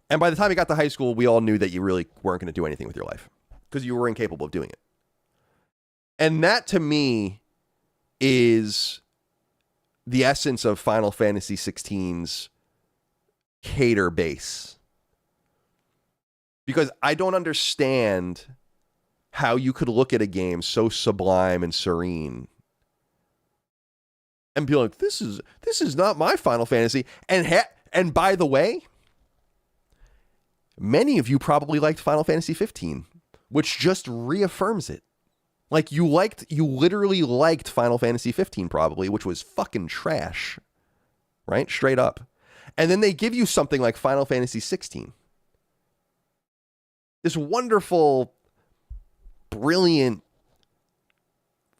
And by the time you got to high school, we all knew that you really weren't going to do anything with your life because you were incapable of doing it. And that to me is the essence of Final Fantasy 16's hater base. Because I don't understand how you could look at a game so sublime and serene and be like, this is not my Final Fantasy. And by the way, many of you probably liked Final Fantasy 15, which just reaffirms it. Like you literally liked Final Fantasy 15 probably, which was fucking trash, right? Straight up. And then they give you something like Final Fantasy 16. This wonderful, brilliant,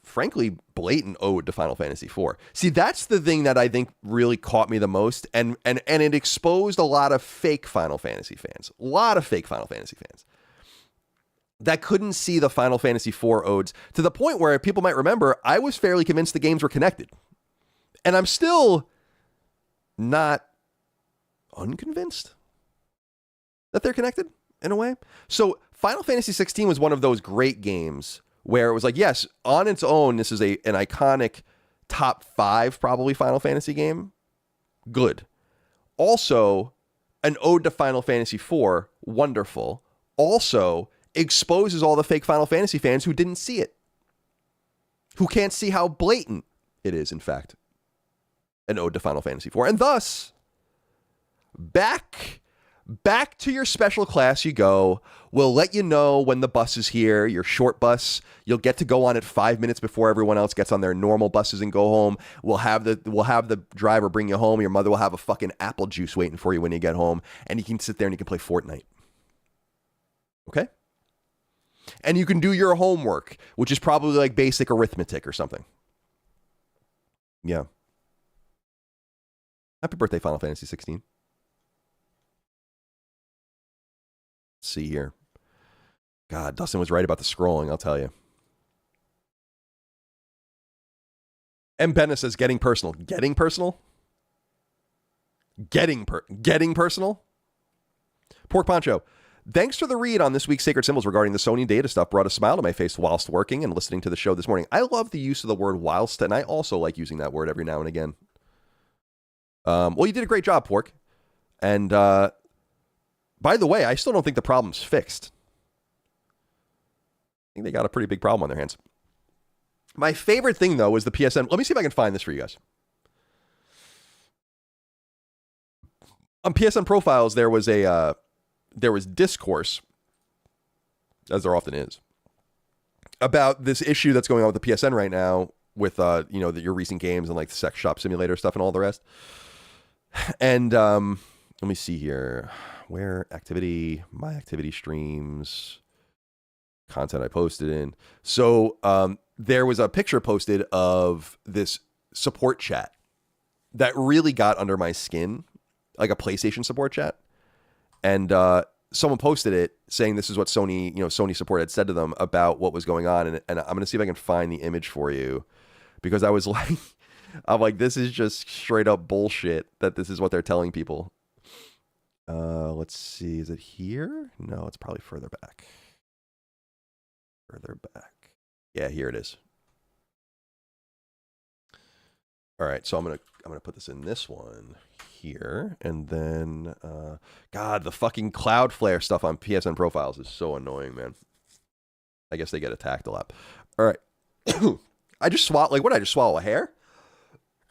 frankly, blatant ode to Final Fantasy 4. See, that's the thing that I think really caught me the most, and it exposed a lot of fake Final Fantasy fans. A lot of fake Final Fantasy fans that couldn't see the Final Fantasy 4 odes, to the point where people might remember, I was fairly convinced the games were connected. And I'm still not unconvinced that they're connected in a way. So Final Fantasy 16 was one of those great games where it was like, yes, on its own, this is an iconic top 5 probably Final Fantasy game. Good. Also, an ode to Final Fantasy 4. Wonderful. Also, exposes all the fake Final Fantasy fans who didn't see it. Who can't see how blatant it is, in fact. An ode to Final Fantasy 4. And thus, back to your special class you go. We'll let you know when the bus is here, your short bus. You'll get to go on it 5 minutes before everyone else gets on their normal buses and go home. We'll have the driver bring you home. Your mother will have a fucking apple juice waiting for you when you get home. And you can sit there and you can play Fortnite. Okay? And you can do your homework, which is probably like basic arithmetic or something. Yeah. Happy birthday, Final Fantasy 16. Let's see here. God, Dustin was right about the scrolling, I'll tell you. M. Benna says, getting personal. Getting personal? Getting personal? Pork Poncho. Thanks for the read on this week's Sacred Symbols regarding the Sony data stuff. Brought a smile to my face whilst working and listening to the show this morning. I love the use of the word whilst, and I also like using that word every now and again. Well, you did a great job, Pork. And by the way, I still don't think the problem's fixed. I think they got a pretty big problem on their hands. My favorite thing, though, is the PSN. Let me see if I can find this for you guys. On PSN profiles, there was discourse, as there often is, about this issue that's going on with the PSN right now with your recent games and like the sex shop simulator stuff and all the rest. And let me see here. Where activity, my activity streams, content I posted in. So there was a picture posted of this support chat that really got under my skin, like a PlayStation support chat. And someone posted it saying this is what Sony support had said to them about what was going on. And I'm going to see if I can find the image for you, because I was like, I'm like, this is just straight up bullshit that this is what they're telling people. Let's see. Is it here? No, it's probably further back. Further back. Yeah, here it is. All right, so I'm gonna put this in this one here, and then God, the fucking Cloudflare stuff on PSN profiles is so annoying, man. I guess they get attacked a lot. All right, I just swallowed. Like, what did I just swallow? A hair?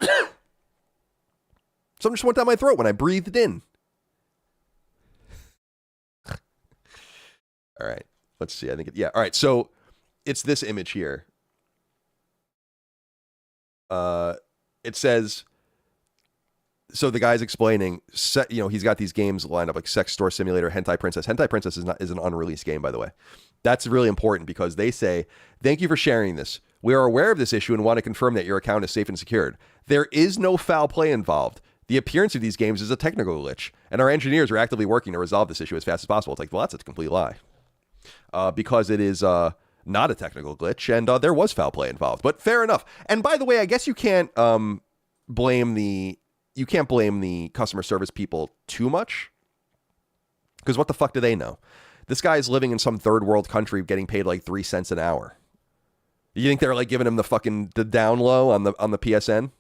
Something just went down my throat when I breathed in. All right, let's see. I think yeah. All right, so it's this image here. It says, so the guy's explaining, he's got these games lined up like Sex Store Simulator, Hentai Princess. Hentai Princess is an unreleased game, by the way. That's really important because they say, thank you for sharing this. We are aware of this issue and want to confirm that your account is safe and secured. There is no foul play involved. The appearance of these games is a technical glitch, and our engineers are actively working to resolve this issue as fast as possible. It's like, well, that's a complete lie. Because it is not a technical glitch, and there was foul play involved. But fair enough. And by the way, I guess you can't blame the customer service people too much, because what the fuck do they know? This guy's living in some third world country getting paid like 3 cents an hour. You think they're like giving him the down low on the PSN?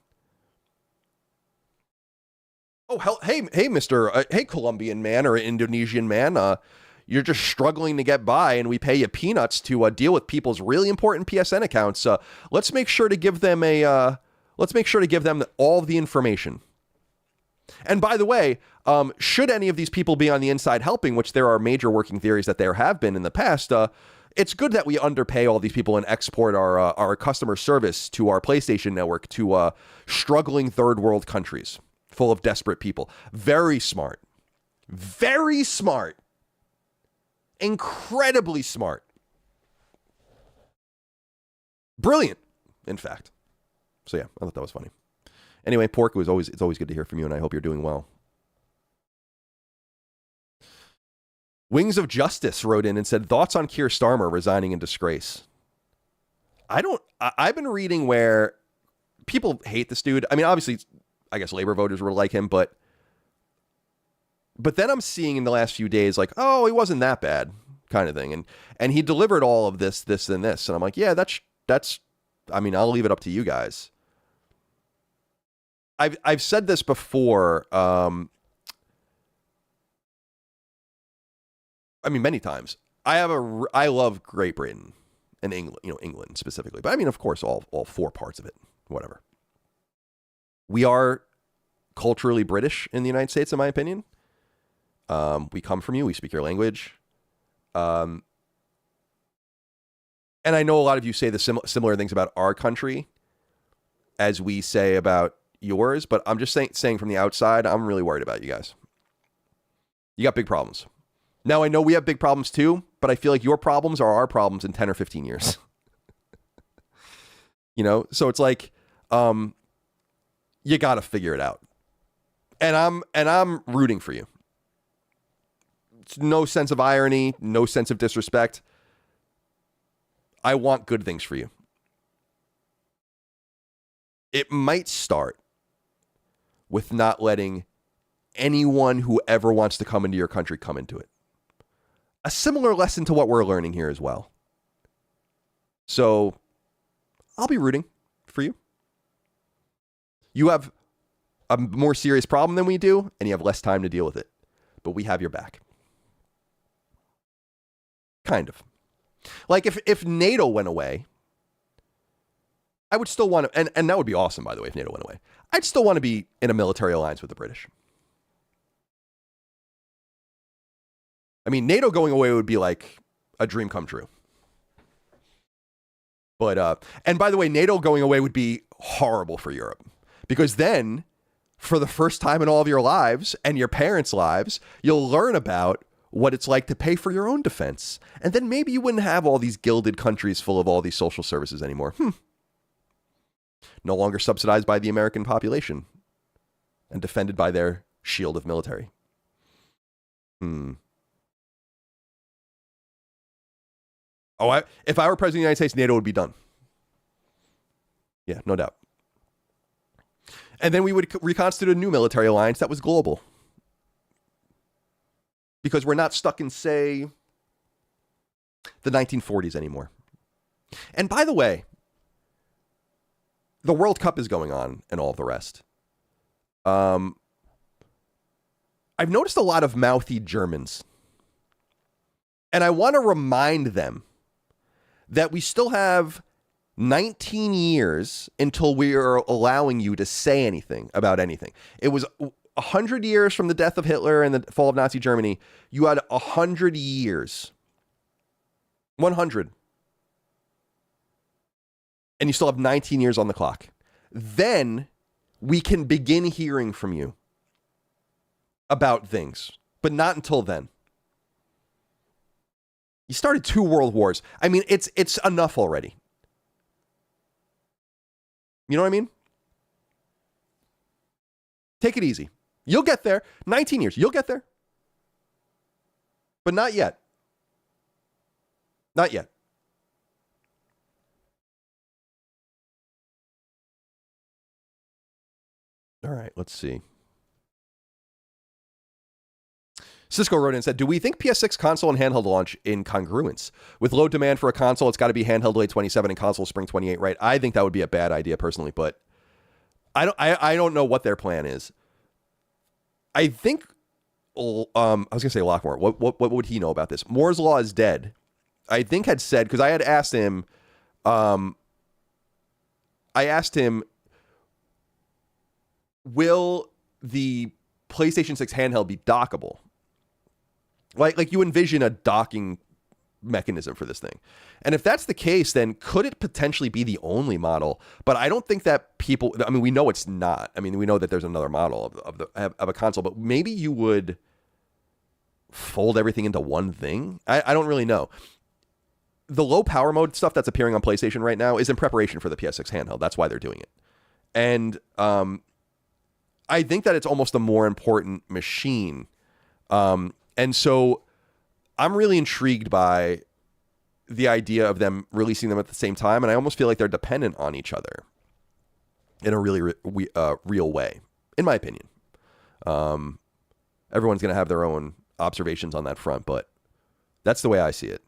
Oh hell, hey Mister, hey Colombian man or Indonesian man, you're just struggling to get by, and we pay you peanuts to deal with people's really important PSN accounts. Let's make sure to give them all the information. And by the way, should any of these people be on the inside helping, which there are major working theories that there have been in the past, it's good that we underpay all these people and export our customer service to our PlayStation network to struggling third world countries full of desperate people. Very smart. Very smart. Incredibly smart. Brilliant, in fact. So yeah, I thought that was funny. Anyway, Pork, it's always good to hear from you, and I hope you're doing well. Wings of Justice wrote in and said, thoughts on Keir Starmer resigning in disgrace. I've been reading where people hate this dude. I mean, obviously, I guess Labour voters were like him, but then I'm seeing in the last few days, like, oh, he wasn't that bad, kind of thing. And he delivered all of this, and this. And I'm like, yeah, that's, I mean, I'll leave it up to you guys. I've said this before, I mean, many times. I love Great Britain and England, England specifically. But I mean, of course, all 4 parts of it, whatever. We are culturally British in the United States, in my opinion. We come from you. We speak your language. And I know a lot of you say the similar things about our country as we say about yours, but I'm just saying from the outside, I'm really worried about you guys. You got big problems. Now, I know we have big problems too, but I feel like your problems are our problems in 10 or 15 years. So it's like, you got to figure it out. And I'm rooting for you. It's no sense of irony, no sense of disrespect. I want good things for you. It might start with not letting anyone who ever wants to come into your country come into it. a similar lesson to what we're learning here as well. So I'll be rooting for you. You have a more serious problem than we do, and you have less time to deal with it. But we have your back. Kind of. Like if NATO went away, I would still want to, and that would be awesome, by the way, if NATO went away. I'd still want to be in a military alliance with the British. I mean, NATO going away would be like a dream come true. But, and by the way, NATO going away would be horrible for Europe. Because then, for the first time in all of your lives and your parents' lives, you'll learn about what it's like to pay for your own defense. And then maybe you wouldn't have all these gilded countries full of all these social services anymore. No longer subsidized by the American population and defended by their shield of military. Oh, if I were president of the United States, NATO would be done. Yeah, no doubt. And then we would reconstitute a new military alliance that was global. Because we're not stuck in, say, the 1940s anymore. And by the way, the World Cup is going on and all the rest. I've noticed a lot of mouthy Germans. And I want to remind them that we still have 19 years until we are allowing you to say anything about anything. It was 100 years from the death of Hitler and the fall of Nazi Germany. You had 100 years. 100. And you still have 19 years on the clock. Then we can begin hearing from you about things, but not until then. You started 2 world wars. I mean, it's enough already. You know what I mean? Take it easy. You'll get there. 19 years. You'll get there. But not yet. Not yet. All right, let's see. Cisco wrote in and said, do we think PS6 console and handheld launch in congruence? With low demand for a console, it's got to be handheld late 27 and console spring 28, right? I think that would be a bad idea personally, but I don't know what their plan is. I think, I was going to say Lockmore. What would he know about this? Moore's Law is dead. I think had said, because I had asked him, will the PlayStation 6 handheld be dockable? Like you envision a docking mechanism for this thing. And if that's the case, then could it potentially be the only model? But I don't think that people, I mean, we know it's not. I mean, we know that there's another model of a console, but maybe you would fold everything into one thing. I don't really know. The low power mode stuff that's appearing on PlayStation right now is in preparation for the PS6 handheld. That's why they're doing it. And I think that it's almost a more important machine. And so I'm really intrigued by the idea of them releasing them at the same time. And I almost feel like they're dependent on each other in a really real way, in my opinion. Everyone's going to have their own observations on that front, but that's the way I see it.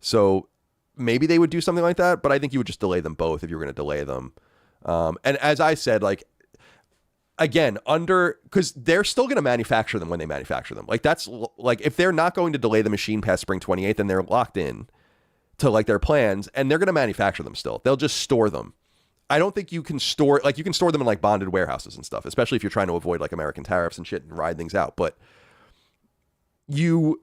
So maybe they would do something like that, but I think you would just delay them both if you were going to delay them. And as I said, like, again, because they're still going to manufacture them when they manufacture them. Like, that's like, if they're not going to delay the machine past spring 28, then they're locked in to like their plans, and they're going to manufacture them still. They'll just store them. I don't think you can store, like, you can store them in like bonded warehouses and stuff, especially if you're trying to avoid like American tariffs and shit and ride things out. But you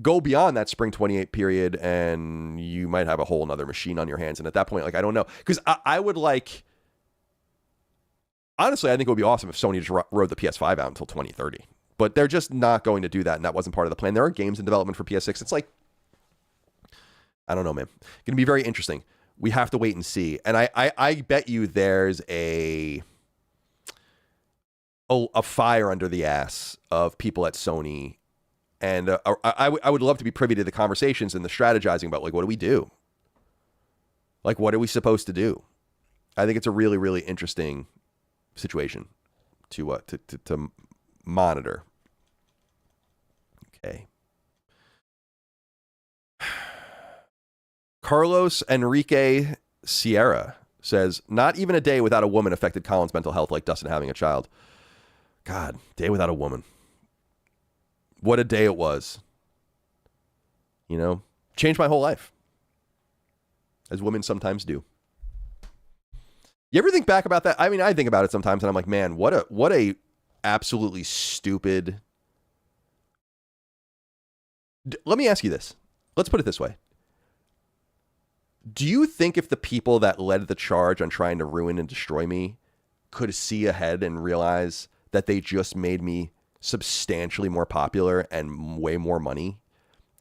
go beyond that spring 28 period and you might have a whole nother machine on your hands. And at that point, like, I don't know, because I would like, honestly, I think it would be awesome if Sony just rode the PS5 out until 2030. But they're just not going to do that, and that wasn't part of the plan. There are games in development for PS6. It's like, I don't know, man. It's going to be very interesting. We have to wait and see. And I bet you there's a fire under the ass of people at Sony. And I would love to be privy to the conversations and the strategizing about, like, what do we do? Like, what are we supposed to do? I think it's a really, really interesting situation to monitor. Okay. Carlos Enrique Sierra says, not even a day without a woman affected Colin's mental health like Dustin having a child. God, day without a woman. What a day it was. You know, changed my whole life. As women sometimes do. You ever think back about that? I mean, I think about it sometimes and I'm like, man, what a absolutely stupid. Let me ask you this. Let's put it this way. Do you think if the people that led the charge on trying to ruin and destroy me could see ahead and realize that they just made me substantially more popular and way more money?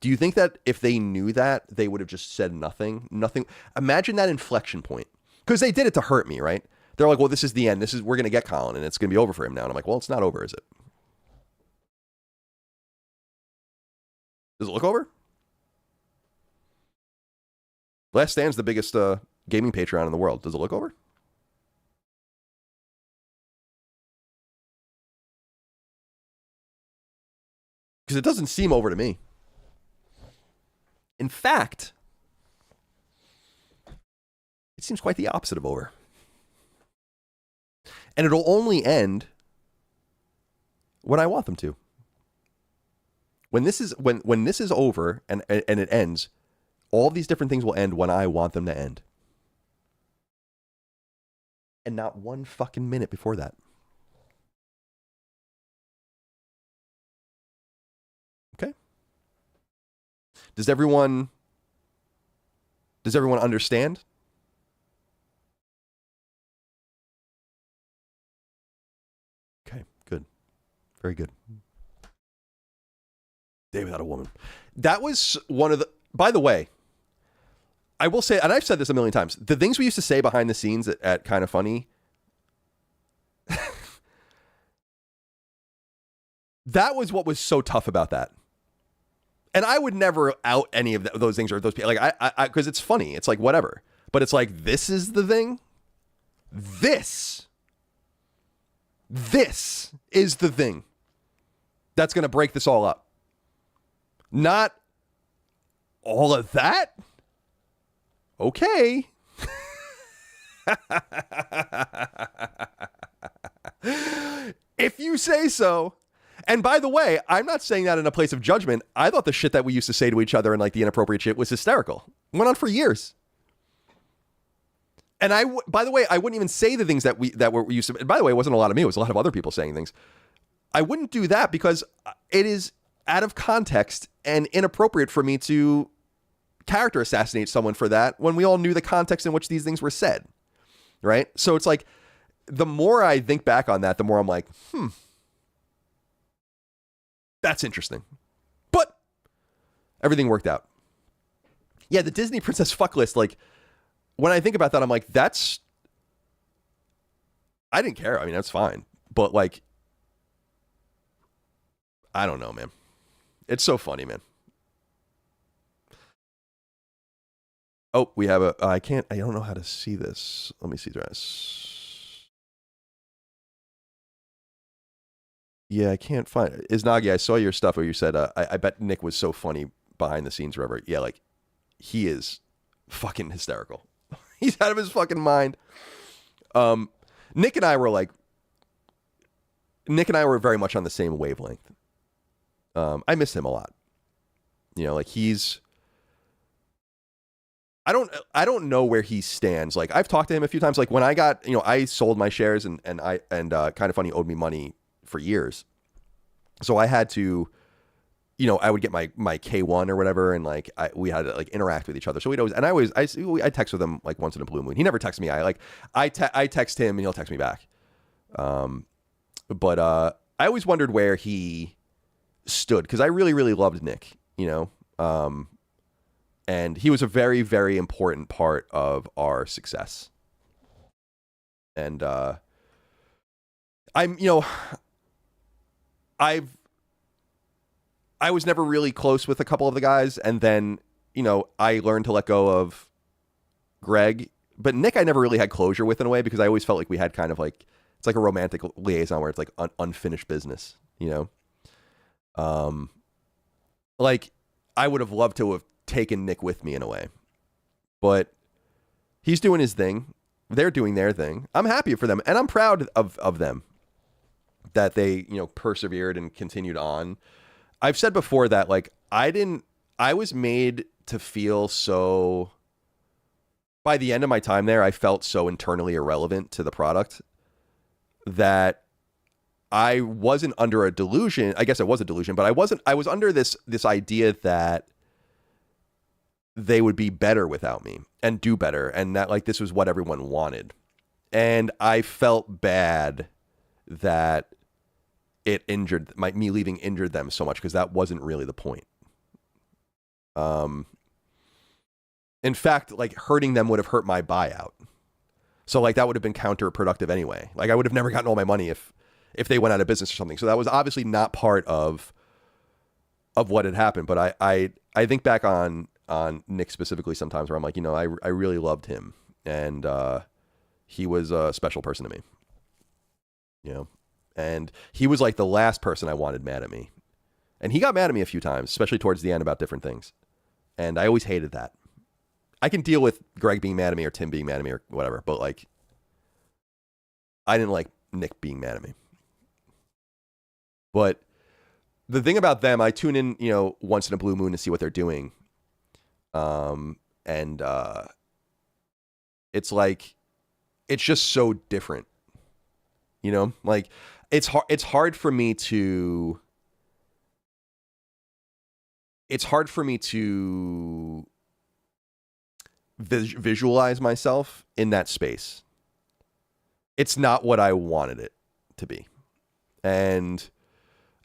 Do you think that if they knew that, they would have just said nothing? Nothing. Imagine that inflection point. Because they did it to hurt me, right? They're like, well, this is the end. We're going to get Colin and it's going to be over for him now. And I'm like, well, it's not over, is it? Does it look over? Last Stand's the biggest gaming Patreon in the world. Does it look over? Because it doesn't seem over to me. In fact, it seems quite the opposite of over. And it'll only end when I want them to. When this is when this is over and it ends, all these different things will end when I want them to end. And not one fucking minute before that. Okay? Does everyone understand? Okay, good. Very good. Day without a woman. That was one of the... By the way, I will say, and I've said this a million times, the things we used to say behind the scenes at Kind of Funny, that was what was so tough about that. And I would never out any of those things or those people. Like, I because it's funny. It's like, whatever. But it's like, this is the thing. This is the thing that's going to break this all up. Not all of that. Okay. If you say so. And by the way, I'm not saying that in a place of judgment. I thought the shit that we used to say to each other and like the inappropriate shit was hysterical. It went on for years. And by the way, I wouldn't even say the things that we used to. And by the way, it wasn't a lot of me. It was a lot of other people saying things. I wouldn't do that because it is out of context and inappropriate for me to character assassinate someone for that when we all knew the context in which these things were said. Right? So it's like, the more I think back on that, the more I'm like, that's interesting. But everything worked out. Yeah, the Disney Princess fuck list, like, when I think about that, I'm like, I didn't care. I mean, that's fine. But, like, I don't know, man. It's so funny, man. Oh, we have I don't know how to see this. Let me see this. Yeah, I can't find it. Iznagi, I saw your stuff where you said, I bet Nick was so funny behind the scenes, whatever. Yeah, like, he is fucking hysterical. He's out of his fucking mind. Nick and I were very much on the same wavelength. I miss him a lot. You know, like, I don't know where he stands. Like, I've talked to him a few times. Like, when I got, I sold my shares and Kind of Funny owed me money for years. So I had to, I would get my K1 or whatever, and like we had to like interact with each other. So we'd always, and I text with him like once in a blue moon. He never texts me. I text him and he'll text me back. But I always wondered where he stood because I really, really loved Nick, and he was a very, very important part of our success. And I was never really close with a couple of the guys, and then, I learned to let go of Greg. But Nick, I never really had closure with in a way because I always felt like we had kind of like, it's like a romantic liaison where it's like unfinished business, Like, I would have loved to have taken Nick with me in a way. But he's doing his thing. They're doing their thing. I'm happy for them, and I'm proud of them that they, persevered and continued on. I've said before that, like, I was made to feel so, by the end of my time there, I felt so internally irrelevant to the product that I wasn't under a delusion. I guess it was a delusion, but I was under this idea that they would be better without me and do better, and that, like, this was what everyone wanted. And I felt bad that it injured me leaving injured them so much, because that wasn't really the point. In fact, like, hurting them would have hurt my buyout. So, like, that would have been counterproductive anyway. Like, I would have never gotten all my money if they went out of business or something. So that was obviously not part of what had happened. But I think back on Nick specifically sometimes, where I'm like, I really loved him, and he was a special person to me. And he was like the last person I wanted mad at me. And he got mad at me a few times, especially towards the end, about different things. And I always hated that. I can deal with Greg being mad at me or Tim being mad at me or whatever, but, like, I didn't like Nick being mad at me. But the thing about them, I tune in, once in a blue moon to see what they're doing. And it's like, it's just so different, like, it's hard for me to visualize myself in that space. It's not what I wanted it to be. And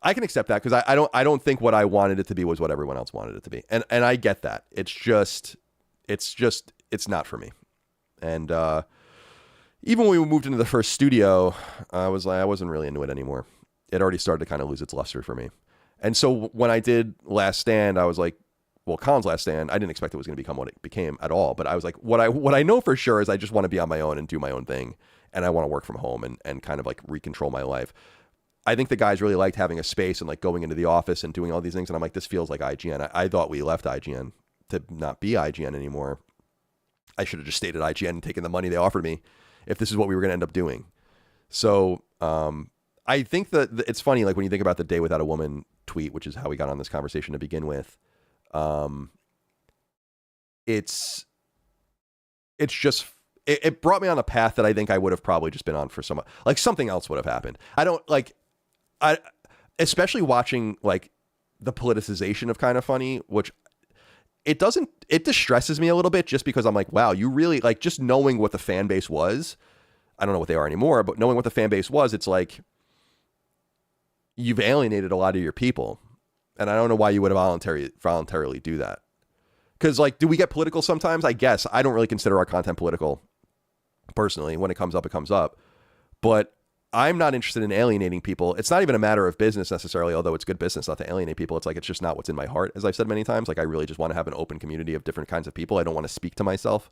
I can accept that, because I don't think what I wanted it to be was what everyone else wanted it to be. And I get that. It's not for me. And even when we moved into the first studio, I wasn't really into it anymore. It already started to kind of lose its luster for me. And so when I did Last Stand, I was like, well, Colin's Last Stand, I didn't expect it was going to become what it became at all. But I was like, what I know for sure is I just want to be on my own and do my own thing. And I want to work from home and kind of, like, recontrol my life. I think the guys really liked having a space and, like, going into the office and doing all these things. And I'm like, this feels like IGN. I thought we left IGN to not be IGN anymore. I should have just stayed at IGN and taken the money they offered me if this is what we were going to end up doing. So I think that it's funny, like, when you think about the Day Without a Woman tweet, which is how we got on this conversation to begin with. It's just, it brought me on a path that I think I would have probably just been on for something else would have happened. Especially watching, like, the politicization of Kind of Funny, which it distresses me a little bit, just because I'm like, wow, you really, like, just knowing what the fan base was. I don't know what they are anymore, but knowing what the fan base was, it's like, you've alienated a lot of your people. And I don't know why you would voluntarily do that. Because, like, do we get political sometimes? I guess. I don't really consider our content political, personally. When it comes up, it comes up. But I'm not interested in alienating people. It's not even a matter of business necessarily, although it's good business not to alienate people. It's like, it's just not what's in my heart, as I've said many times. Like, I really just want to have an open community of different kinds of people. I don't want to speak to myself.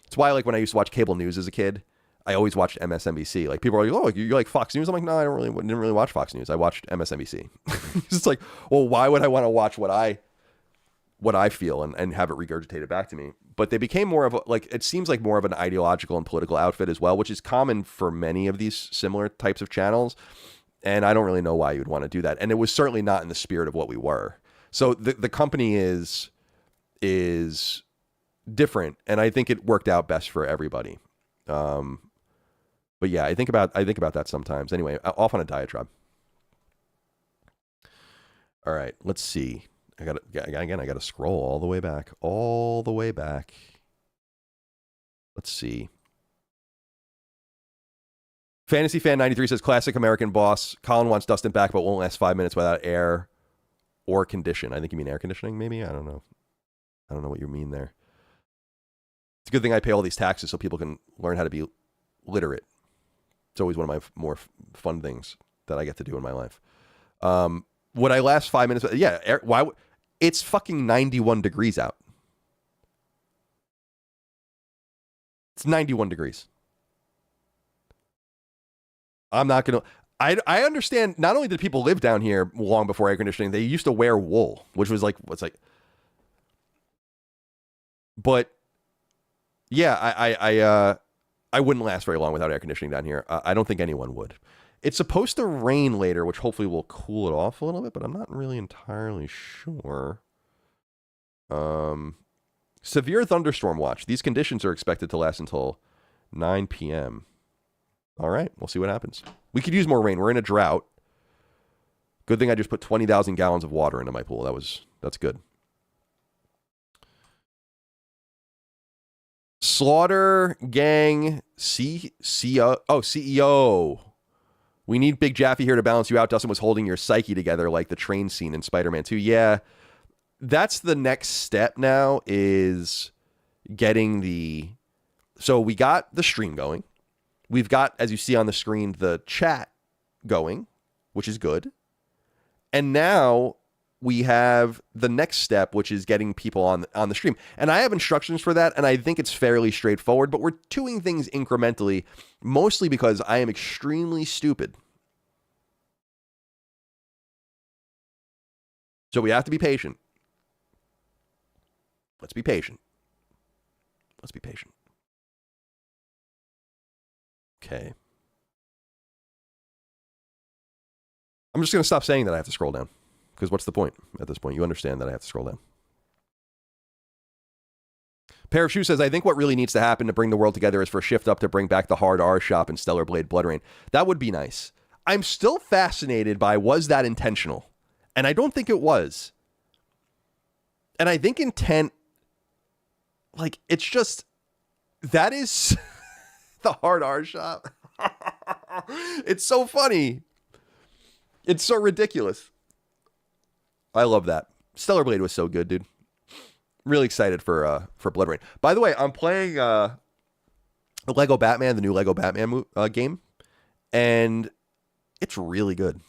It's why, like, when I used to watch cable news as a kid, I always watched MSNBC. Like, people are like, oh, you like Fox News? I'm like, no, I didn't really watch Fox News. I watched MSNBC. It's like, well, why would I want to watch what I feel and have it regurgitated back to me? But they became more of it seems like more of an ideological and political outfit as well, which is common for many of these similar types of channels. And I don't really know why you would want to do that. And it was certainly not in the spirit of what we were. So the company is different, and I think it worked out best for everybody. But yeah, I think about that sometimes. Anyway, off on a diatribe. All right, let's see. I got to scroll all the way back. Let's see. Fantasy Fan 93 says, classic American boss. Colin wants Dustin back, but won't last 5 minutes without air or condition. I think you mean air conditioning, maybe? I don't know what you mean there. It's a good thing I pay all these taxes so people can learn how to be literate. It's always one of my more fun things that I get to do in my life. Would I last 5 minutes? Yeah. Why? It's fucking 91 degrees out. It's 91 degrees. I'm not going to... I understand, not only did people live down here long before air conditioning, they used to wear wool, which was like, what's like... But Yeah, I wouldn't last very long without air conditioning down here. I don't think anyone would. It's supposed to rain later, which hopefully will cool it off a little bit, but I'm not really entirely sure. Severe thunderstorm watch. These conditions are expected to last until 9 p.m. All right, we'll see what happens. We could use more rain. We're in a drought. Good thing I just put 20,000 gallons of water into my pool. That's good. Slaughter Gang CEO. We need Big Jaffe here to balance you out. Dustin was holding your psyche together like the train scene in Spider-Man 2. Yeah, that's the next step now, is getting the... So we got the stream going. We've got, as you see on the screen, the chat going, which is good. And now we have the next step, which is getting people on the stream. And I have instructions for that, and I think it's fairly straightforward, but we're doing things incrementally, mostly because I am extremely stupid. So we have to be patient. Let's be patient. Let's be patient. Okay. I'm just going to stop saying that I have to scroll down. Because what's the point at this point? You understand that I have to scroll down. Pair of Shoes says, I think what really needs to happen to bring the world together is for Shift Up to bring back the Hard R shop and Stellar Blade Blood Rain. That would be nice. I'm still fascinated by, was that intentional? And I don't think it was. And I think intent, like, it's just, that is the Hard R shop. It's so funny. It's so ridiculous. I love that. Stellar Blade was so good, dude. Really excited for Blood Rain. By the way, I'm playing Lego Batman, the new Lego Batman game, and it's really good.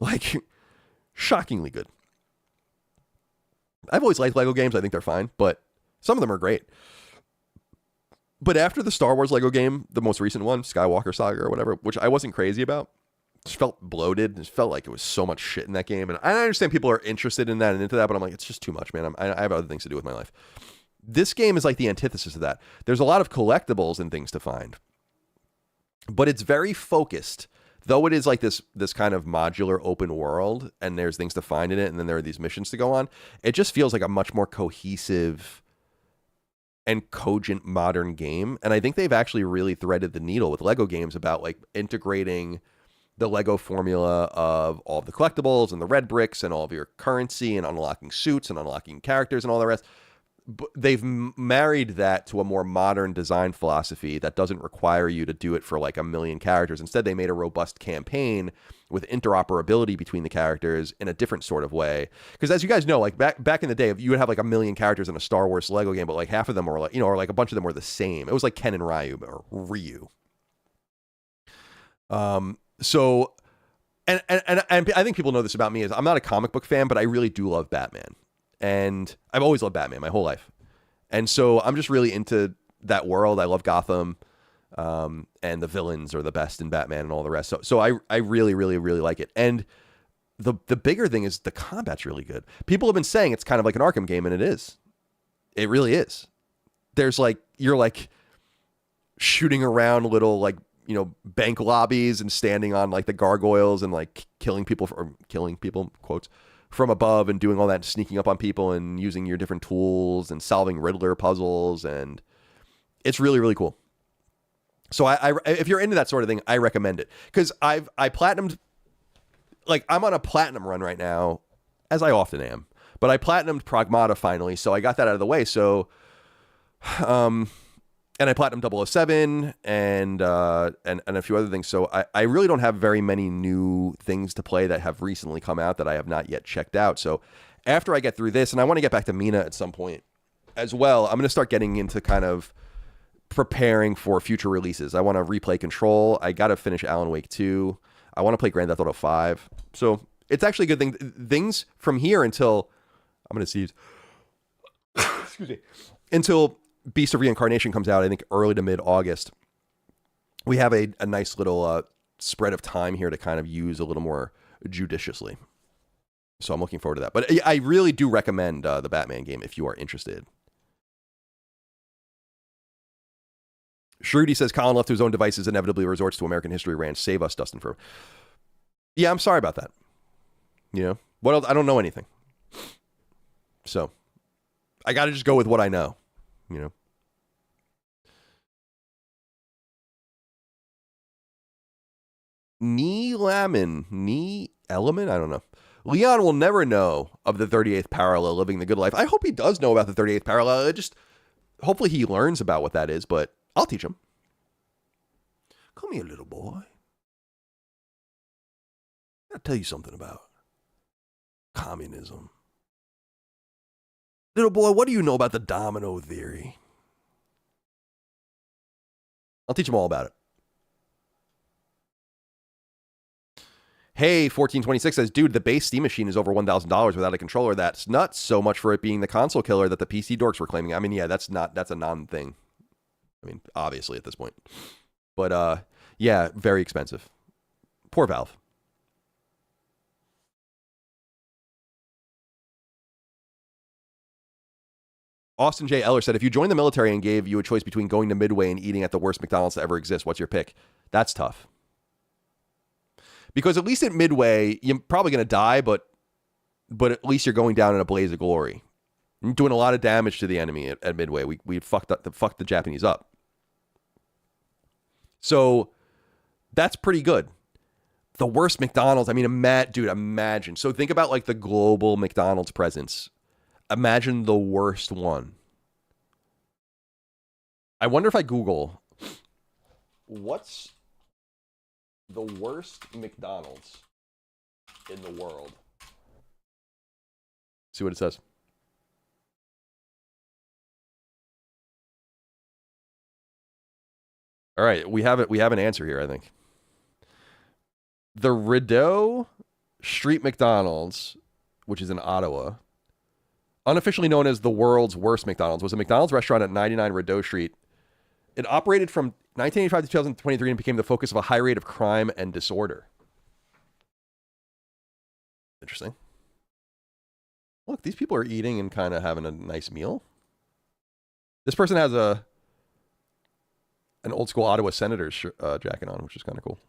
Like, shockingly good. I've always liked Lego games. I think they're fine, but some of them are great. But after the Star Wars Lego game, the most recent one, Skywalker Saga or whatever, which I wasn't crazy about, just felt bloated. It felt like it was so much shit in that game. And I understand people are interested in that and into that, but I'm like, it's just too much, man. I have other things to do with my life. This game is like the antithesis of that. There's a lot of collectibles and things to find, but it's very focused. Though it is like this kind of modular open world, and there's things to find in it, and then there are these missions to go on, it just feels like a much more cohesive and cogent modern game. And I think they've actually really threaded the needle with Lego games about like integrating the Lego formula of all of the collectibles and the red bricks and all of your currency and unlocking suits and unlocking characters and all the rest. But they've married that to a more modern design philosophy that doesn't require you to do it for like a million characters. Instead, they made a robust campaign with interoperability between the characters in a different sort of way. Because as you guys know, like back in the day, you would have like a million characters in a Star Wars Lego game, but like half of them were like, or like a bunch of them were the same. It was like Ken and Ryu or Ryu. So, and I think people know this about me, is I'm not a comic book fan, but I really do love Batman. And I've always loved Batman my whole life. And so I'm just really into that world. I love Gotham, and the villains are the best in Batman and all the rest. So I really, really, really like it. And the bigger thing is the combat's really good. People have been saying it's kind of like an Arkham game, and it is. It really is. There's like, you're like shooting around little like, bank lobbies and standing on like the gargoyles and like killing people quotes from above and doing all that, sneaking up on people and using your different tools and solving Riddler puzzles. And it's really, really cool. So I if you're into that sort of thing, I recommend it, because I platinumed, like I'm on a platinum run right now, as I often am, but I platinumed Pragmata finally. So I got that out of the way. So, and I platinumed 007 and a few other things. So I really don't have very many new things to play that have recently come out that I have not yet checked out. So after I get through this, and I want to get back to Mina at some point as well, I'm going to start getting into kind of preparing for future releases. I want to replay Control. I got to finish Alan Wake 2. I want to play Grand Theft Auto 5. So it's actually a good thing. Things from here until, I'm going to sneeze. Excuse me. Until Beast of Reincarnation comes out, I think early to mid-August, we have a nice little spread of time here to kind of use a little more judiciously. So I'm looking forward to that. But I really do recommend the Batman game if you are interested. Shruti says Colin left to his own devices inevitably resorts to American History Ranch. Save us, Dustin Fur. Yeah, I'm sorry about that. You know, what else? I don't know anything. So I got to just go with what I know, you know. Element? I don't know. Leon will never know of the 38th parallel, living the good life. I hope he does know about the 38th parallel. Hopefully he learns about what that is, but I'll teach him. Come here, little boy. I'll tell you something about communism. Little boy, what do you know about the domino theory? I'll teach him all about it. Hey, 1426 says, dude, the base Steam machine is over $1,000 without a controller. That's nuts. So much for it being the console killer that the PC dorks were claiming. I mean, yeah, that's a non-thing. I mean, obviously at this point. But, yeah, very expensive. Poor Valve. Austin J. Eller said, if you joined the military and gave you a choice between going to Midway and eating at the worst McDonald's to ever exist, what's your pick? That's tough. Because at least at Midway, you're probably going to die, but at least you're going down in a blaze of glory. You're doing a lot of damage to the enemy at Midway. We fucked the Japanese up. So that's pretty good. The worst McDonald's, I mean, imagine. So think about like the global McDonald's presence. Imagine the worst one. I wonder if I Google, what's the worst McDonald's in the world? See what it says. All right, we have it. We have an answer here, I think. The Rideau Street McDonald's, which is in Ottawa, unofficially known as the world's worst McDonald's, was a McDonald's restaurant at 99 Rideau Street. It operated from 1985 to 2023 and became the focus of a high rate of crime and disorder. Interesting. Look, these people are eating and kind of having a nice meal. This person has an old school Ottawa Senators jacket on, which is kind of cool.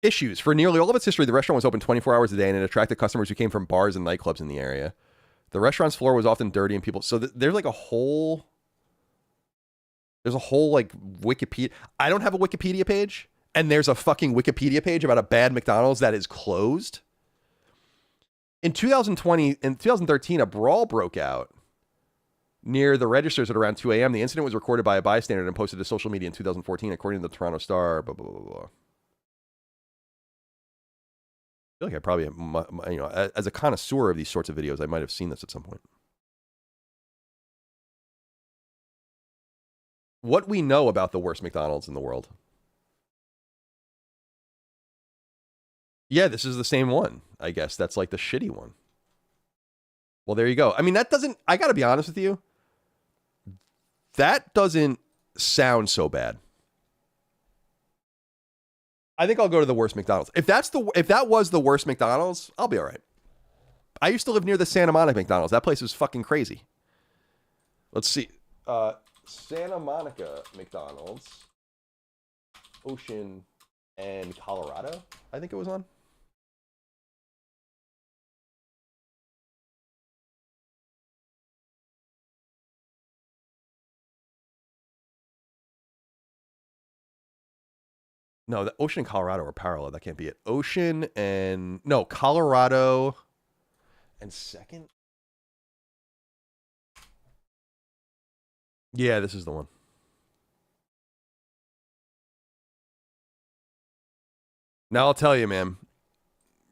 Issues. For nearly all of its history, the restaurant was open 24 hours a day and it attracted customers who came from bars and nightclubs in the area. The restaurant's floor was often dirty and people... So there's like a whole... There's a whole like Wikipedia... I don't have a Wikipedia page, and there's a fucking Wikipedia page about a bad McDonald's that is closed. In 2013, a brawl broke out near the registers at around 2 a.m. The incident was recorded by a bystander and posted to social media in 2014, according to the Toronto Star, blah, blah, blah, blah. I feel like I probably, you know, as a connoisseur of these sorts of videos, I might have seen this at some point. What we know about the worst McDonald's in the world. Yeah, this is the same one, I guess. That's like the shitty one. Well, there you go. I mean, that doesn't, I gotta be honest with you, that doesn't sound so bad. I think I'll go to the worst McDonald's. If that was the worst McDonald's, I'll be all right. I used to live near the Santa Monica McDonald's. That place was fucking crazy. Let's see. Santa Monica McDonald's, Ocean and Colorado, I think it was on. No, the Ocean and Colorado are parallel. That can't be it. Ocean and... No, Colorado and second? Yeah, this is the one. Now I'll tell you, man.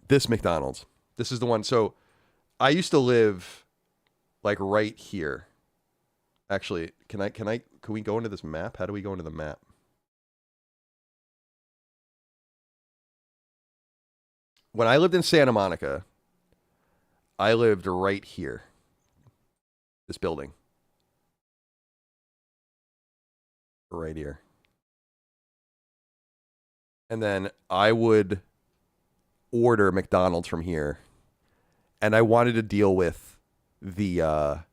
This McDonald's. This is the one. So, I used to live, like, right here. Actually, can we go into this map? How do we go into the map? When I lived in Santa Monica, I lived right here. This building. Right here. And then I would order McDonald's from here. And I wanted to deal with the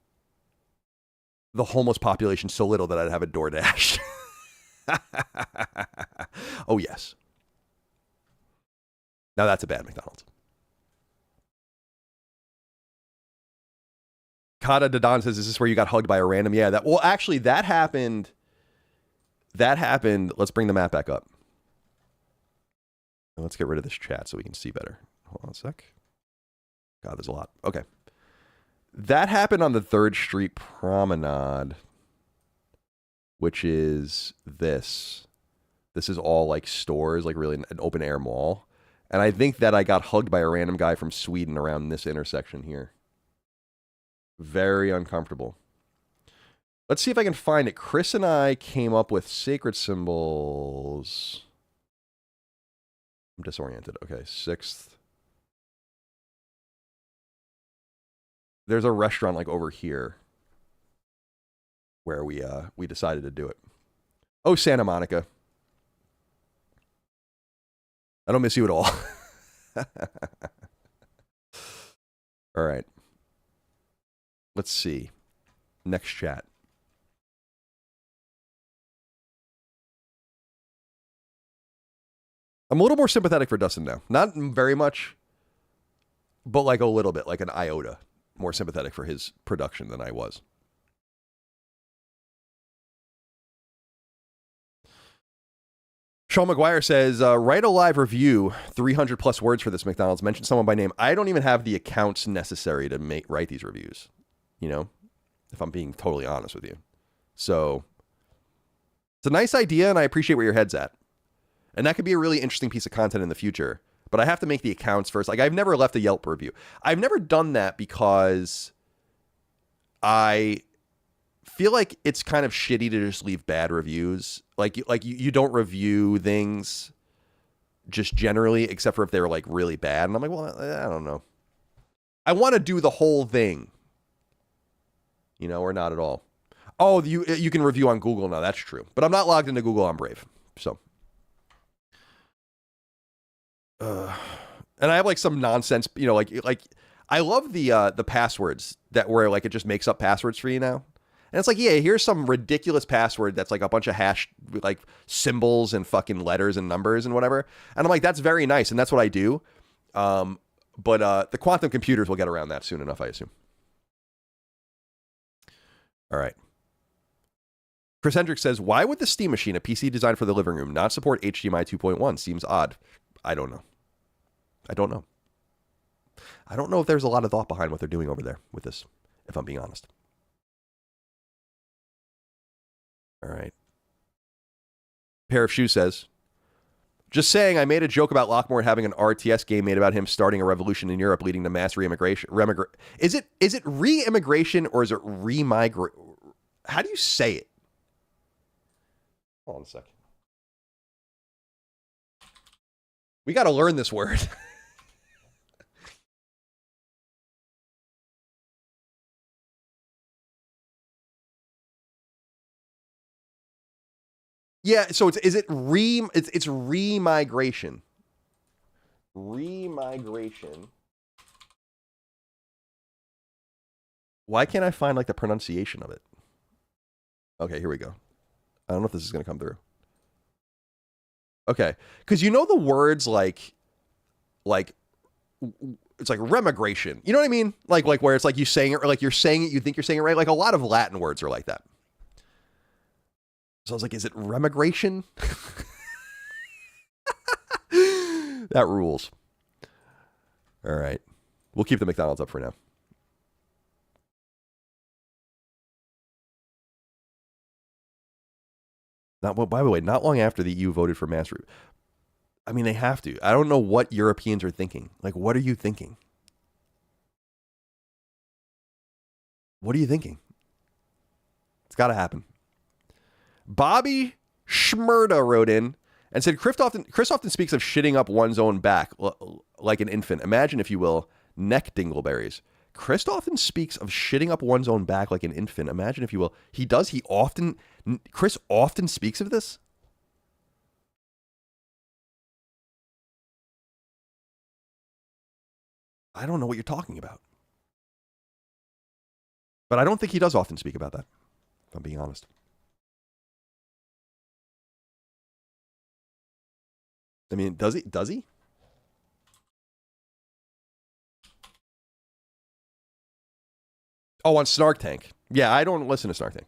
homeless population so little that I'd have a DoorDash. Oh, yes. Now that's a bad McDonald's. Kata Dadan says, is this where you got hugged by a random? Yeah, that, well, actually, that happened. That happened. Let's bring the map back up. Let's get rid of this chat so we can see better. Hold on a sec. God, there's a lot. Okay. That happened on the 3rd Street Promenade, which is this. This is all like stores, like really an open air mall. And I think that I got hugged by a random guy from Sweden around this intersection here. Very uncomfortable. Let's see if I can find it. Chris and I came up with sacred symbols. I'm disoriented. Okay, 6th. There's a restaurant like over here where we decided to do it. Oh, Santa Monica. I don't miss you at all. All right. Let's see. Next chat. I'm a little more sympathetic for Dustin now. Not very much, but like a little bit, like an iota. More sympathetic for his production than I was. Sean McGuire says, write a live review, 300 plus words for this McDonald's. Mention someone by name. I don't even have the accounts necessary to write these reviews, you know, if I'm being totally honest with you. So it's a nice idea, and I appreciate where your head's at. And that could be a really interesting piece of content in the future. But I have to make the accounts first. Like, I've never left a Yelp review. I've never done that because I feel like it's kind of shitty to just leave bad reviews. Like you don't review things just generally, except for if they're like really bad. And I'm like, well, I don't know. I want to do the whole thing, you know, or not at all. Oh, you can review on Google now. That's true. But I'm not logged into Google on Brave. So. And I have like some nonsense, you know, like I love the passwords that where like it just makes up passwords for you now. And it's like, yeah, here's some ridiculous password that's like a bunch of hash like symbols and fucking letters and numbers and whatever. And I'm like, that's very nice, and that's what I do. But the quantum computers will get around that soon enough, I assume. All right. Chris Hendricks says, why would the Steam Machine, a PC designed for the living room, not support HDMI 2.1? Seems odd. I don't know. I don't know if there's a lot of thought behind what they're doing over there with this, if I'm being honest. All right. Pair of Shoes says, just saying, I made a joke about Lockmore having an RTS game made about him starting a revolution in Europe leading to mass re-immigration. Is it re-immigration or is it re-migrate? How do you say it? Hold on a second. We got to learn this word. Yeah, so it's re-migration. Re-migration. Why can't I find like the pronunciation of it? Okay, here we go. I don't know if this is going to come through. Okay, because you know the words like it's like remigration. You know what I mean? Like where it's like you saying it or like you're saying it, you think you're saying it right. Like a lot of Latin words are like that. So I was like, is it remigration? That rules. All right. We'll keep the McDonald's up for now. By the way, not long after the EU voted for mass. I mean, they have to. I don't know what Europeans are thinking. Like, what are you thinking? What are you thinking? It's got to happen. Bobby Schmurda wrote in and said, Chris often speaks of shitting up one's own back like an infant. Imagine, if you will, neck dingleberries. Chris often speaks of shitting up one's own back like an infant. Imagine, if you will. Chris often speaks of this? I don't know what you're talking about. But I don't think he does often speak about that, if I'm being honest. I mean, does he? Does he? Oh, on Snark Tank. Yeah, I don't listen to Snark Tank.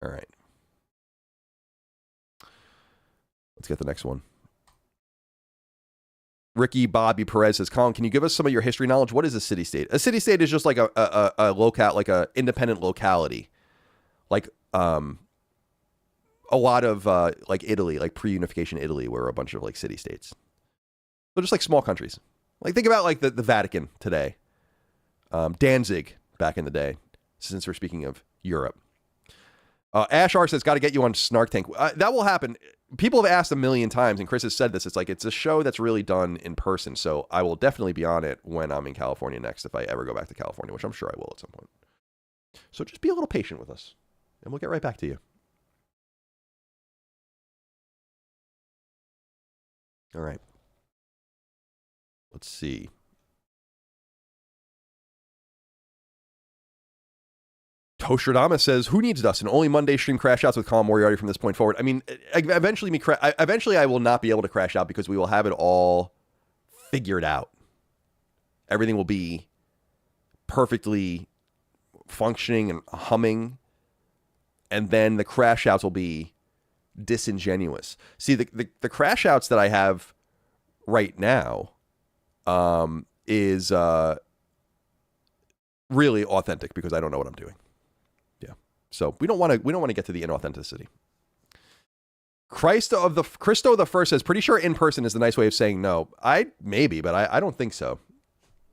All right. Let's get the next one. Ricky Bobby Perez says, Colin, can you give us some of your history knowledge? What is a city-state? A city-state is just like a locale, like a independent locality. Like a lot of like Italy, like pre-unification Italy, were a bunch of like city-states. They're just like small countries. Like think about like the Vatican today. Danzig back in the day, since we're speaking of Europe. Ash R says, got to get you on Snark Tank. That will happen. People have asked a million times, and Chris has said this. It's like, it's a show that's really done in person. So I will definitely be on it when I'm in California next, if I ever go back to California, which I'm sure I will at some point. So just be a little patient with us, and we'll get right back to you. All right. Let's see. Toshradama says, who needs Dustin? Only Monday stream crash outs with Colin Moriarty from this point forward. I mean, eventually I will not be able to crash out because we will have it all figured out. Everything will be perfectly functioning and humming. And then the crash outs will be disingenuous. See, the crash outs that I have right now is really authentic because I don't know what I'm doing. So we don't want to get to the inauthenticity. Christo the First says, pretty sure in person is the nice way of saying no. Maybe, but I don't think so.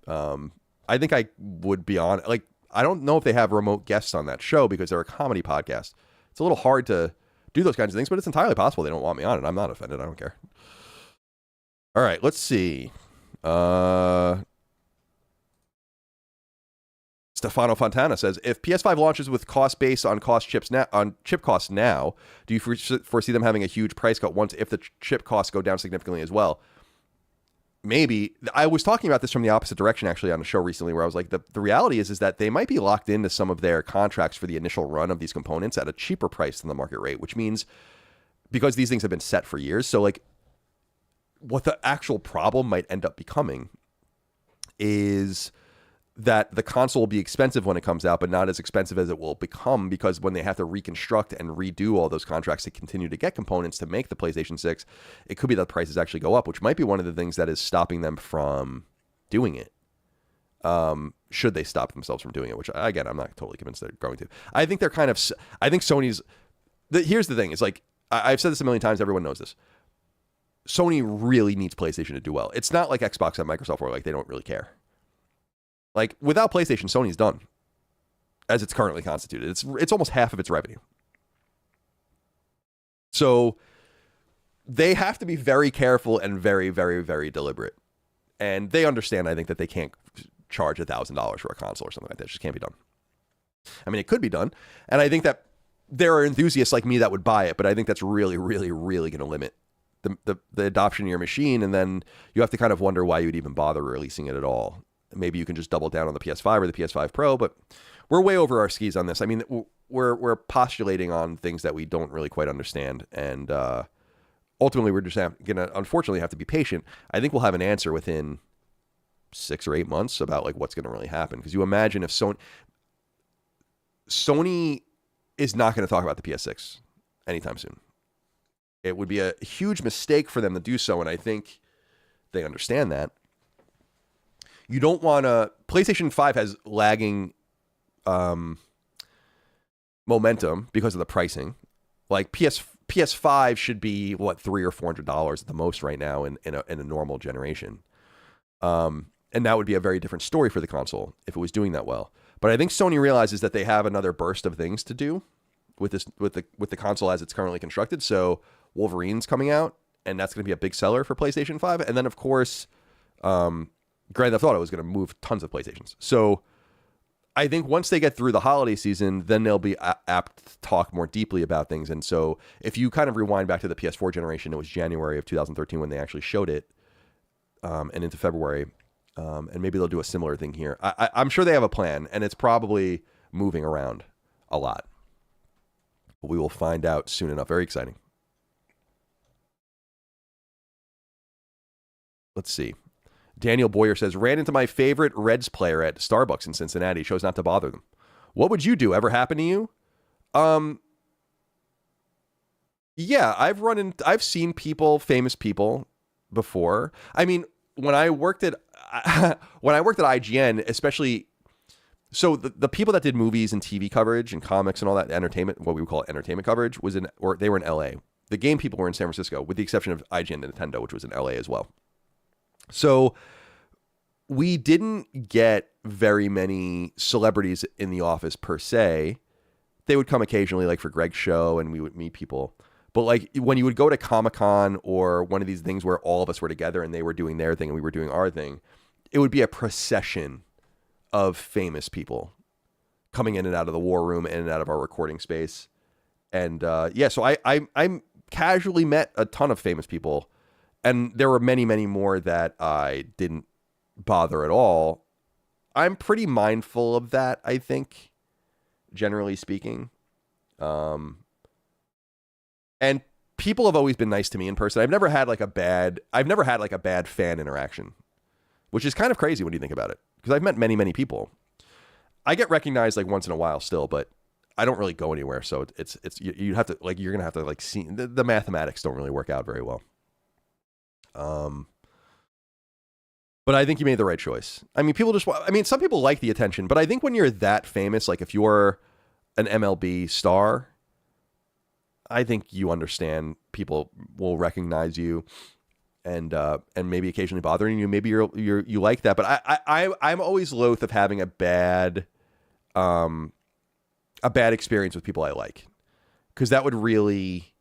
I think I would be on, like, I don't know if they have remote guests on that show because they're a comedy podcast. It's a little hard to do those kinds of things, but it's entirely possible they don't want me on it. I'm not offended. I don't care. All right, let's see. Stefano Fontana says, if PS5 launches with cost based on chip costs now, do you foresee them having a huge price cut once if the chip costs go down significantly as well? Maybe. I was talking about this from the opposite direction actually on a show recently where I was like, the reality is that they might be locked into some of their contracts for the initial run of these components at a cheaper price than the market rate, which means because these things have been set for years. So like what the actual problem might end up becoming is that the console will be expensive when it comes out, but not as expensive as it will become because when they have to reconstruct and redo all those contracts to continue to get components to make the PlayStation 6, it could be that prices actually go up, which might be one of the things that is stopping them from doing it. Should they stop themselves from doing it, which again, I'm not totally convinced they're going to. I think they're kind of, I think Sony's, here's the thing. It's like, I've said this a million times. Everyone knows this. Sony really needs PlayStation to do well. It's not like Xbox and Microsoft where like they don't really care. Like, without PlayStation, Sony's done as it's currently constituted. It's almost half of its revenue. So they have to be very careful and very, very, very deliberate. And they understand, I think, that they can't charge $1,000 for a console or something like that. It just can't be done. I mean, it could be done. And I think that there are enthusiasts like me that would buy it, but I think that's really, really, really going to limit the adoption of your machine. And then you have to kind of wonder why you'd even bother releasing it at all. Maybe you can just double down on the PS5 or the PS5 Pro, but we're way over our skis on this. I mean, we're postulating on things that we don't really quite understand, and ultimately we're just going to unfortunately have to be patient. I think we'll have an answer within 6 or 8 months about like what's going to really happen. Because you imagine if Sony is not going to talk about the PS6 anytime soon. It would be a huge mistake for them to do so, and I think they understand that. You don't want to... PlayStation 5 has lagging momentum because of the pricing. Like PS5 should be, what, $300 or $400 at the most right now in a normal generation. And that would be a very different story for the console if it was doing that well. But I think Sony realizes that they have another burst of things to do with the console as it's currently constructed. So Wolverine's coming out, and that's going to be a big seller for PlayStation 5. And then, of course... Grand Theft Auto is going to move tons of PlayStations. So I think once they get through the holiday season, then they'll be apt to talk more deeply about things. And so if you kind of rewind back to the PS4 generation, it was January of 2013 when they actually showed it, and into February. And maybe they'll do a similar thing here. I'm sure they have a plan, and it's probably moving around a lot. But we will find out soon enough. Very exciting. Let's see. Daniel Boyer says, ran into my favorite Reds player at Starbucks in Cincinnati. Chose not to bother them. What would you do? Ever happen to you? Yeah, I've seen people, famous people before. I mean, when I worked at IGN, especially, so the people that did movies and TV coverage and comics and all that entertainment, what we would call entertainment coverage, they were in LA. The game people were in San Francisco, with the exception of IGN and Nintendo, which was in LA as well. So we didn't get very many celebrities in the office per se. They would come occasionally, like for Greg's show, and we would meet people. But like when you would go to Comic-Con or one of these things where all of us were together and they were doing their thing and we were doing our thing, it would be a procession of famous people coming in and out of the war room, in and out of our recording space. And so I casually met a ton of famous people, and there were many, many more that I didn't bother at all. I'm pretty mindful of that, I think, generally speaking. And people have always been nice to me in person. I've never had like a bad fan interaction, which is kind of crazy when you think about it, because I've met many, many people. I get recognized like once in a while still, but I don't really go anywhere. So you have to like, you're going to have to like see the mathematics don't really work out very well. But I think you made the right choice. I mean, some people like the attention, but I think when you're that famous, like if you're an MLB star, I think you understand people will recognize you and maybe occasionally bothering you. Maybe you like that, but I'm always loath of having a bad experience with people I like, because that would really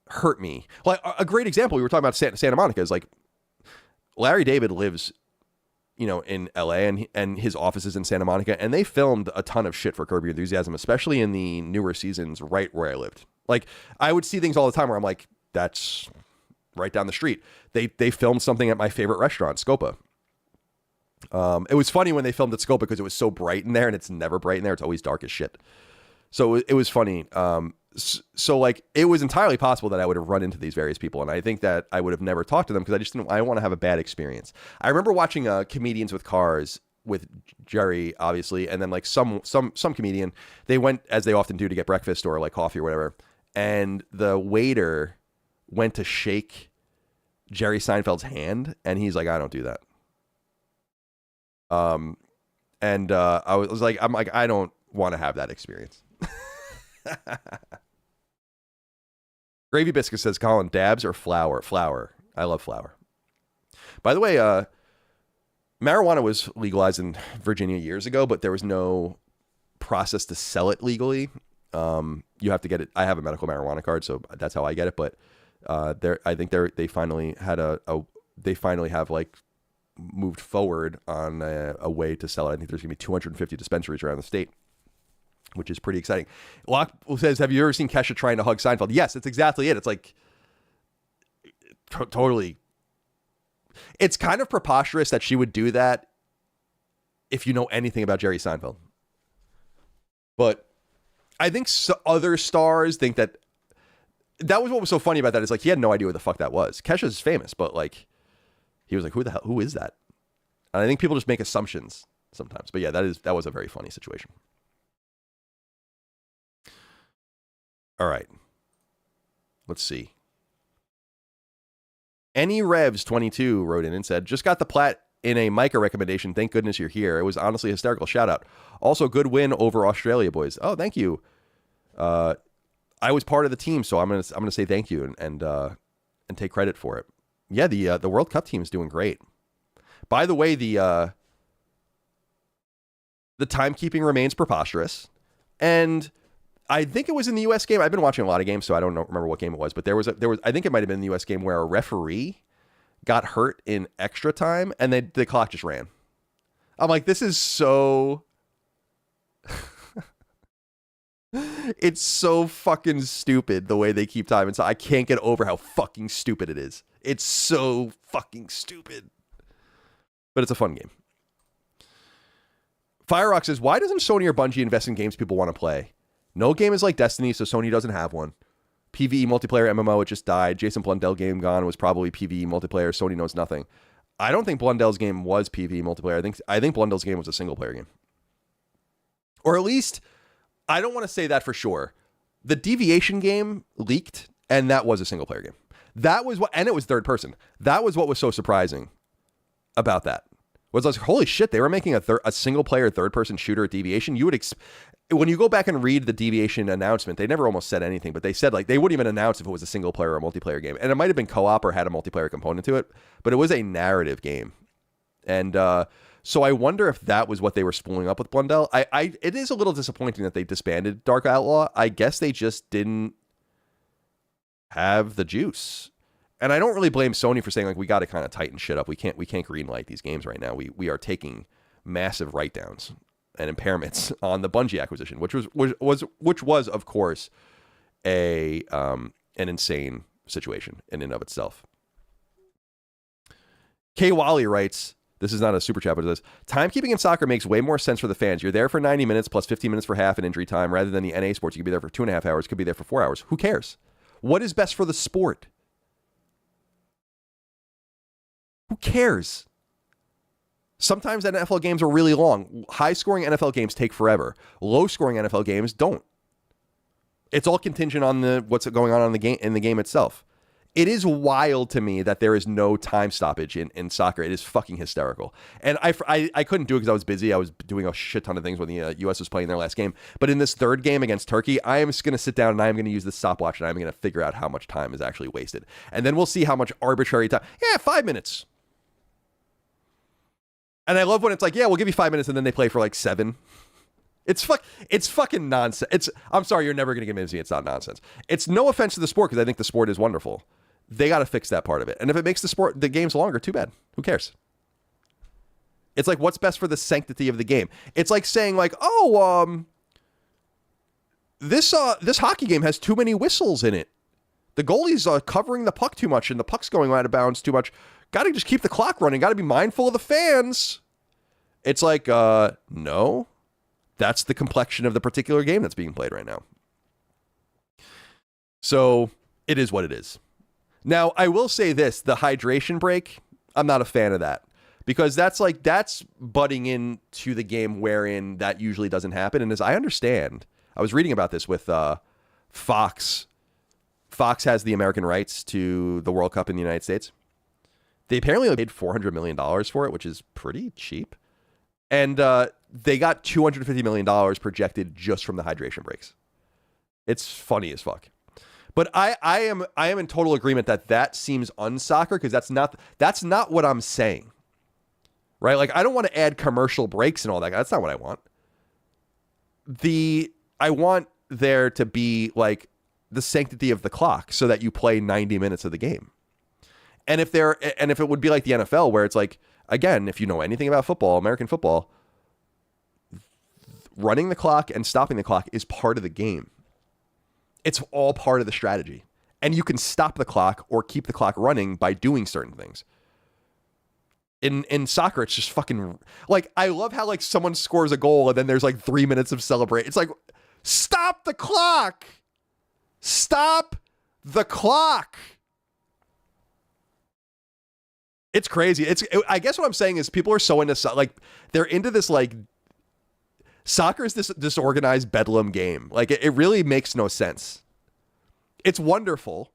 hurt me. Like a great example, we were talking about Santa Monica, is like Larry David lives, in LA, and his office is in Santa Monica, and they filmed a ton of shit for Curb Your Enthusiasm, especially in the newer seasons, right where I lived. Like I would see things all the time where I'm like, that's right down the street. They filmed something at my favorite restaurant, Scopa. It was funny when they filmed at Scopa because it was so bright in there, and it's never bright in there. It's always dark as shit. So it was funny. So like it was entirely possible that I would have run into these various people, and I think that I would have never talked to them because I just didn't want to have a bad experience. I remember watching Comedians with Cars with Jerry, obviously, and then like some comedian, they went, as they often do, to get breakfast or like coffee or whatever, and the waiter went to shake Jerry Seinfeld's hand, and he's like, I don't do that. I was like, I don't want to have that experience. Gravy Biscuit says, Colin, dabs or flower? Flower. I love flower. By the way, marijuana was legalized in Virginia years ago, but there was no process to sell it legally. You have to get it. I have a medical marijuana card, so that's how I get it. But I think they finally had they finally have like moved forward on a way to sell it. I think there's gonna be 250 dispensaries around the state, which is pretty exciting. Locke says, have you ever seen Kesha trying to hug Seinfeld? Yes, it's exactly it. It's like totally. It's kind of preposterous that she would do that if you know anything about Jerry Seinfeld. But I think other stars think that was what was so funny about that, is like he had no idea what the fuck that was. Kesha's famous, but like he was like, who is that? And I think people just make assumptions sometimes. But yeah, that was a very funny situation. All right. Let's see. Any Revs 22 wrote in and said, just got the plat in a Micah recommendation. Thank goodness you're here. It was honestly a hysterical. Shout out. Also, good win over Australia, boys. Oh, thank you. I was part of the team, so I'm gonna say thank you and take credit for it. Yeah, the World Cup team is doing great. By the way, the timekeeping remains preposterous, and I think it was in the U.S. game. I've been watching a lot of games, so I don't remember what game it was, but there was I think it might have been the U.S. game where a referee got hurt in extra time, and the clock just ran. I'm like, this is so. It's so fucking stupid the way they keep time, and so I can't get over how fucking stupid it is. It's so fucking stupid, but it's a fun game. Firerock says, why doesn't Sony or Bungie invest in games people want to play? No game is like Destiny, so Sony doesn't have one. PvE multiplayer MMO, it just died. Jason Blundell game gone was probably PvE multiplayer. Sony knows nothing. I don't think Blundell's game was PvE multiplayer. I think Blundell's game was a single player game. Or at least, I don't want to say that for sure. The Deviation game leaked, and that was a single player game. That was what, and it was third person. That was what was so surprising about that. Was like, holy shit, they were making a single player third person shooter at Deviation. You would when you go back and read the Deviation announcement, they never almost said anything, but they said like they wouldn't even announce if it was a single player or a multiplayer game. And it might have been co-op or had a multiplayer component to it, but it was a narrative game. And so I wonder if that was what they were spooling up with Blundell. It is a little disappointing that they disbanded Dark Outlaw. I guess they just didn't have the juice. And I don't really blame Sony for saying like we got to kind of tighten shit up. We can't greenlight these games right now. We are taking massive write-downs and impairments on the Bungie acquisition, which was of course an insane situation in and of itself. K. Wally writes, this is not a super chat, but it says, timekeeping in soccer makes way more sense for the fans. You're there for 90 minutes plus 15 minutes for half and injury time, rather than the NA sports. You could be there for 2.5 hours, could be there for 4 hours. Who cares? What is best for the sport? Who cares? Sometimes NFL games are really long. High-scoring NFL games take forever. Low-scoring NFL games don't. It's all contingent on what's going on in the game itself. It is wild to me that there is no time stoppage in soccer. It is fucking hysterical. And I couldn't do it because I was busy. I was doing a shit ton of things when the U.S. was playing their last game. But in this third game against Turkey, I am just going to sit down and I am going to use the stopwatch and I'm going to figure out how much time is actually wasted. And then we'll see how much arbitrary time. Yeah, 5 minutes. And I love when it's like, yeah, we'll give you 5 minutes and then they play for like 7. It's fucking nonsense. I'm sorry, you're never going to convince me it's not nonsense. It's no offense to the sport because I think the sport is wonderful. They got to fix that part of it. And if it makes the games longer, too bad. Who cares? It's like, what's best for the sanctity of the game? It's like saying like, this hockey game has too many whistles in it. The goalie's covering the puck too much and the puck's going out of bounds too much. Got to just keep the clock running. Got to be mindful of the fans. It's like, no. That's the complexion of the particular game that's being played right now. So it is what it is. Now, I will say this, the hydration break, I'm not a fan of that. Because that's butting into the game wherein that usually doesn't happen. And as I understand, I was reading about this with Fox. Fox has the American rights to the World Cup in the United States. They apparently paid $400 million for it, which is pretty cheap. And they got $250 million projected just from the hydration breaks. It's funny as fuck. But I am in total agreement that seems unsoccer because that's not what I'm saying. Right? Like, I don't want to add commercial breaks and all that. That's not what I want. I want there to be like the sanctity of the clock so that you play 90 minutes of the game. And if it would be like the NFL where it's like, again, if you know anything about football, American football, running the clock and stopping the clock is part of the game. It's all part of the strategy. And you can stop the clock or keep the clock running by doing certain things. In soccer, it's just fucking like, I love how like someone scores a goal and then there's like 3 minutes of celebrate. It's like, stop the clock. Stop the clock. It's crazy. I guess what I'm saying is people are so into like they're into this like soccer is this disorganized bedlam game. Like it really makes no sense. It's wonderful.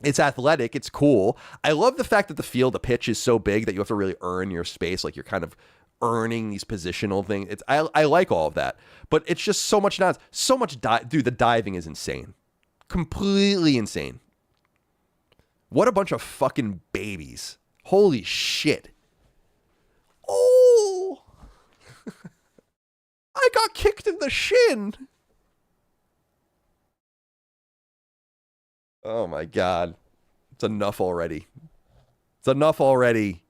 It's athletic. It's cool. I love the fact that the pitch is so big that you have to really earn your space. Like you're kind of earning these positional things. I like all of that, but it's just so much dude, the diving is insane. Completely insane. What a bunch of fucking babies. Holy shit. Oh. I got kicked in the shin. Oh my God. It's enough already. It's enough already.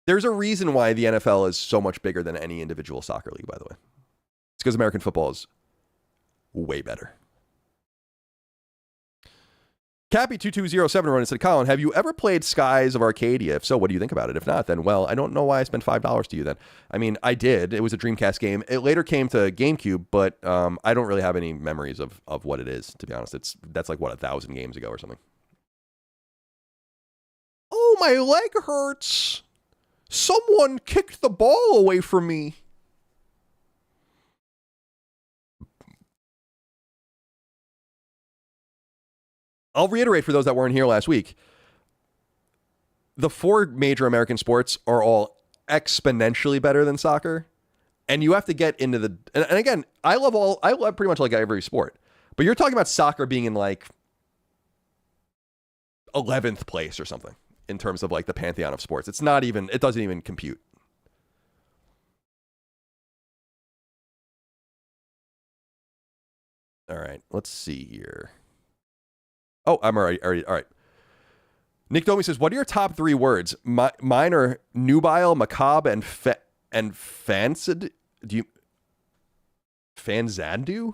There's a reason why the NFL is so much bigger than any individual soccer league, by the way. It's because American football is way better. Cappy2207 wrote and said, Colin, have you ever played Skies of Arcadia? If so, what do you think about it? If not, then, well, I don't know why I spent $5 to you then. I mean, I did. It was a Dreamcast game. It later came to GameCube, but I don't really have any memories of what it is, to be honest. That's like, what, 1,000 games ago or something. Oh, my leg hurts. Someone kicked the ball away from me. I'll reiterate for those that weren't here last week. The 4 major American sports are all exponentially better than soccer. And you have to get into the... And again, I love pretty much like every sport. But you're talking about soccer being in like 11th place or something in terms of like the pantheon of sports. It doesn't even compute. All right, let's see here. Oh, I'm already all right. Nick Domi says, what are your top 3 words? Mine are nubile, macabre, and fancid. Fanzandu?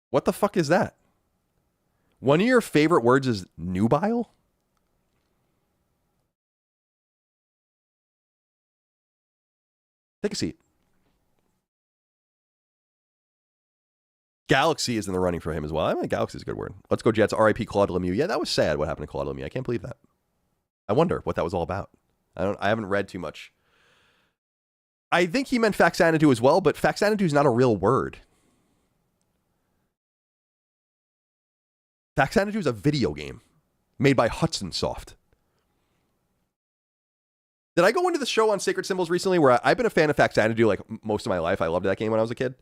What the fuck is that? One of your favorite words is nubile? Take a seat. Galaxy is in the running for him as well. I mean, Galaxy is a good word. Let's go Jets. R.I.P. Claude Lemieux. Yeah, that was sad what happened to Claude Lemieux. I can't believe that. I wonder what that was all about. I haven't read too much. I think he meant Faxanadu as well, but Faxanadu is not a real word. Faxanadu is a video game made by Hudson Soft. Did I go into the show on Sacred Symbols recently where I've been a fan of Faxanadu like most of my life? I loved that game when I was a kid.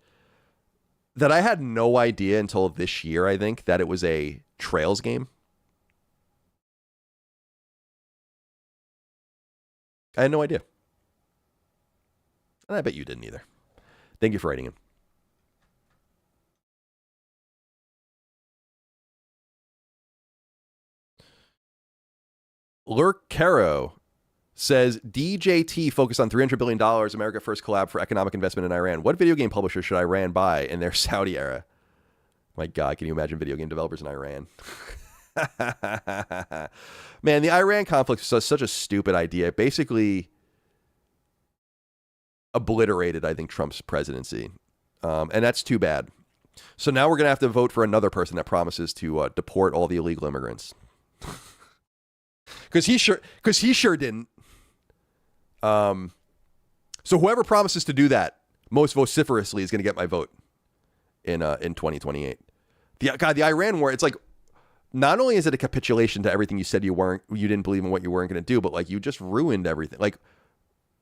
That I had no idea until this year, I think, that it was a Trails game. I had no idea. And I bet you didn't either. Thank you for writing in. Lurk Caro says, DJT focused on $300 billion, America First collab for economic investment in Iran. What video game publisher should Iran buy in their Saudi era? My God, can you imagine video game developers in Iran? Man, the Iran conflict is such a stupid idea. It basically obliterated, I think, Trump's presidency. And that's too bad. So now we're going to have to vote for another person that promises to deport all the illegal immigrants. Because he sure didn't. So whoever promises to do that most vociferously is going to get my vote in 2028. The Iran war, it's like, not only is it a capitulation to everything you said you didn't believe in what you weren't going to do, but like you just ruined everything. Like,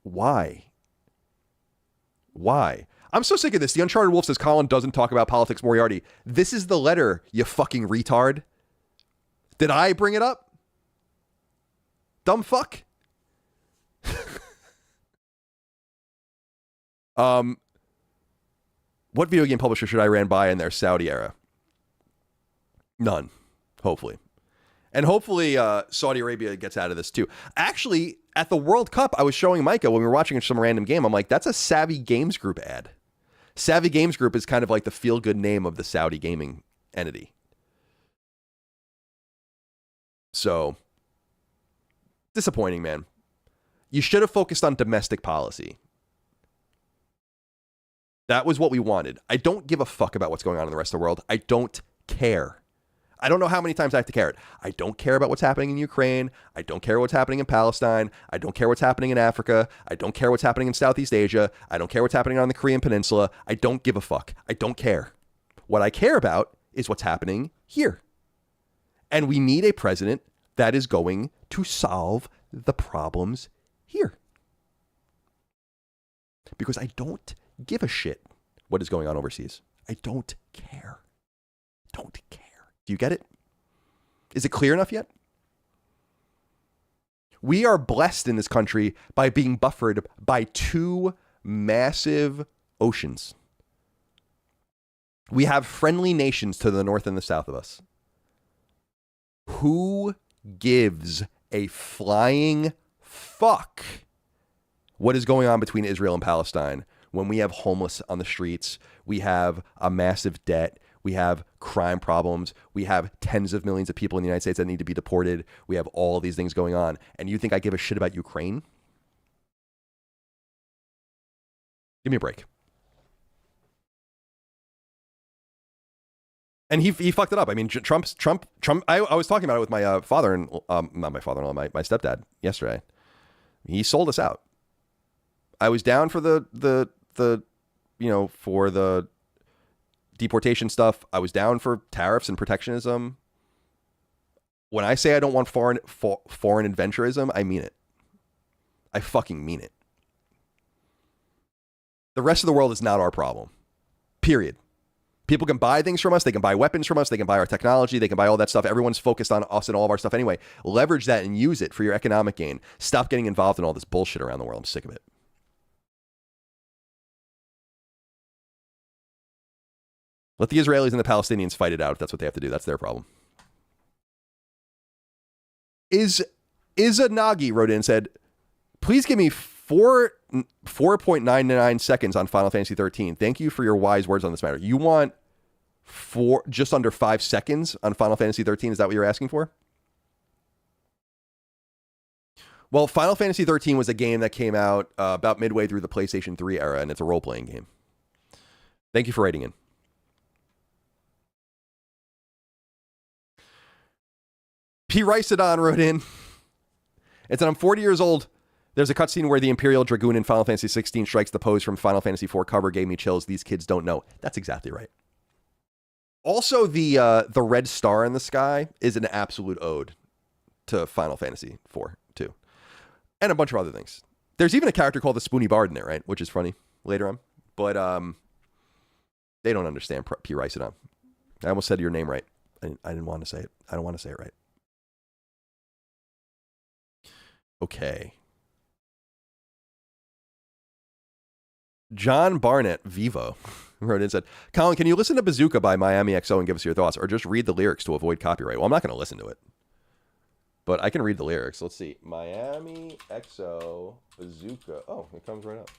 why? I'm so sick of this. The Uncharted Wolf says Colin doesn't talk about politics. Moriarty. This is the letter, you fucking retard. Did I bring it up? Dumb fuck. What video game publisher should Iran buy in their Saudi era? None. Hopefully. And hopefully Saudi Arabia gets out of this too. Actually, at the World Cup, I was showing Micah when we were watching some random game. I'm like, that's a Savvy Games Group ad. Savvy Games Group is kind of like the feel-good name of the Saudi gaming entity. So, disappointing, man. You should have focused on domestic policy. That was what we wanted. I don't give a fuck about what's going on in the rest of the world. I don't care. I don't know how many times I have to care it. I don't care about what's happening in Ukraine. I don't care what's happening in Palestine. I don't care what's happening in Africa. I don't care what's happening in Southeast Asia. I don't care what's happening on the Korean Peninsula. I don't give a fuck. I don't care. What I care about is what's happening here. And we need a president that is going to solve the problems here. Because I don't give a shit what is going on overseas. I don't care. Don't care. Do you get it? Is it clear enough yet? We are blessed in this country by being buffered by 2 massive oceans. We have friendly nations to the north and the south of us. Who gives a flying fuck what is going on between Israel and Palestine when we have homeless on the streets, we have a massive debt, we have crime problems, we have tens of millions of people in the United States that need to be deported, we have all these things going on, and you think I give a shit about Ukraine? Give me a break. And he fucked it up. I mean, Trump. I was talking about it with my father and not my father-in-law, my stepdad yesterday. He sold us out. I was down for the for the deportation stuff. I was down for tariffs and protectionism. When I say I don't want foreign adventurism, I mean it. I fucking mean it. The rest of the world is not our problem. Period. People can buy things from us. They can buy weapons from us. They can buy our technology. They can buy all that stuff. Everyone's focused on us and all of our stuff anyway. Leverage that and use it for your economic gain. Stop getting involved in all this bullshit around the world. I'm sick of it. Let the Israelis and the Palestinians fight it out if that's what they have to do. That's their problem. Is a Nagi wrote in and said, please give me 4.99 seconds on Final Fantasy 13. Thank you for your wise words on this matter. You want just under 5 seconds on Final Fantasy 13? Is that what you're asking for? Well, Final Fantasy 13 was a game that came out about midway through the PlayStation 3 era, and it's a role-playing game. Thank you for writing in. P. Riceadon wrote in and said, I'm 40 years old. There's a cutscene where the Imperial Dragoon in Final Fantasy 16 strikes the pose from Final Fantasy 4 cover. Gave me chills. These kids don't know. That's exactly right. Also, the red star in the sky is an absolute ode to Final Fantasy 4, too. And a bunch of other things. There's even a character called the Spoony Bard in there, right? Which is funny later on. But they don't understand P. Riceadon. I almost said your name right. I didn't want to say it. I don't want to say it right. Okay. John Barnett, Vivo, wrote in and said, Colin, can you listen to Bazooka by Miami XO and give us your thoughts, or just read the lyrics to avoid copyright? Well, I'm not going to listen to it, but I can read the lyrics. Let's see. Miami XO Bazooka. Oh, it comes right up.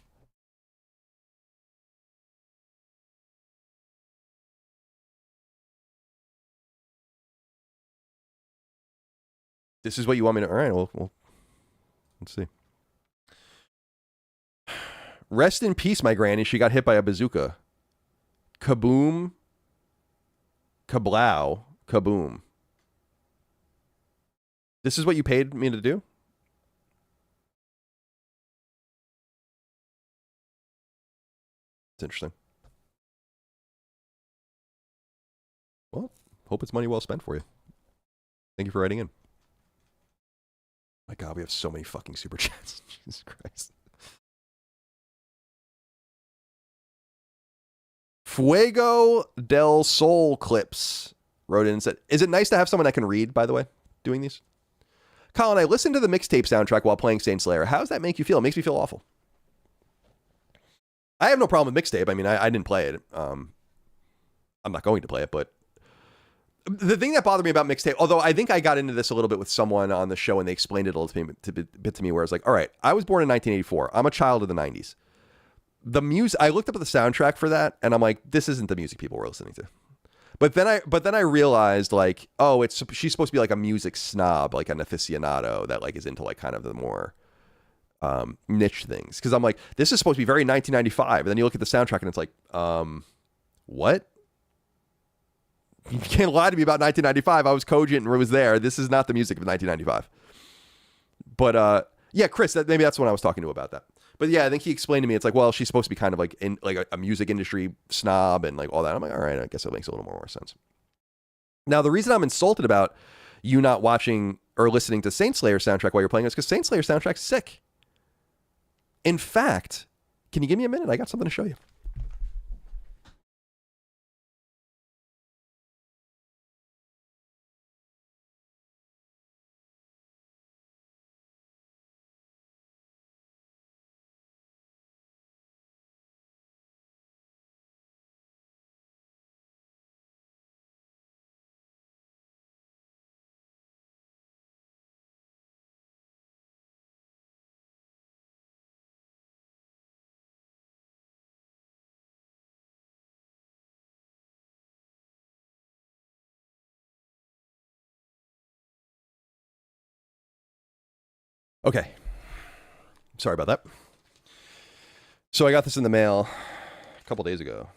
This is what you want me to... All right, well let's see. Rest in peace, my granny. She got hit by a bazooka. Kaboom. Kablow. Kaboom. This is what you paid me to do? It's interesting. Well, hope it's money well spent for you. Thank you for writing in. My God, we have so many fucking super chats. Jesus Christ. Fuego del Sol Clips wrote in and said, is it nice to have someone that can read, by the way, doing these? Colin, I listened to the mixtape soundtrack while playing Saint Slayer. How does that make you feel? It makes me feel awful. I have no problem with mixtape. I mean, I didn't play it. I'm not going to play it, but the thing that bothered me about mixtape, although I think I got into this a little bit with someone on the show and they explained it a little bit to me, where I was like, all right, I was born in 1984. I'm a child of the 90s. The music, I looked up at the soundtrack for that and I'm like, this isn't the music people were listening to. But then I realized, like, oh, she's supposed to be like a music snob, like an aficionado that like is into like kind of the more niche things. Because I'm like, this is supposed to be very 1995. And then you look at the soundtrack and it's like, what? You can't lie to me about 1995. I was cogent and was there. This is not the music of 1995. But yeah, Chris, maybe that's when I was talking to about that. But yeah, I think he explained to me, it's like, well, she's supposed to be kind of like in like a music industry snob and like all that. I'm like, all right, I guess it makes a little more sense. Now, the reason I'm insulted about you not watching or listening to Saint Slayer soundtrack while you're playing is because Saint Slayer soundtrack's sick. In fact, can you give me a minute? I got something to show you. Okay. Sorry about that. So I got this in the mail a couple days ago.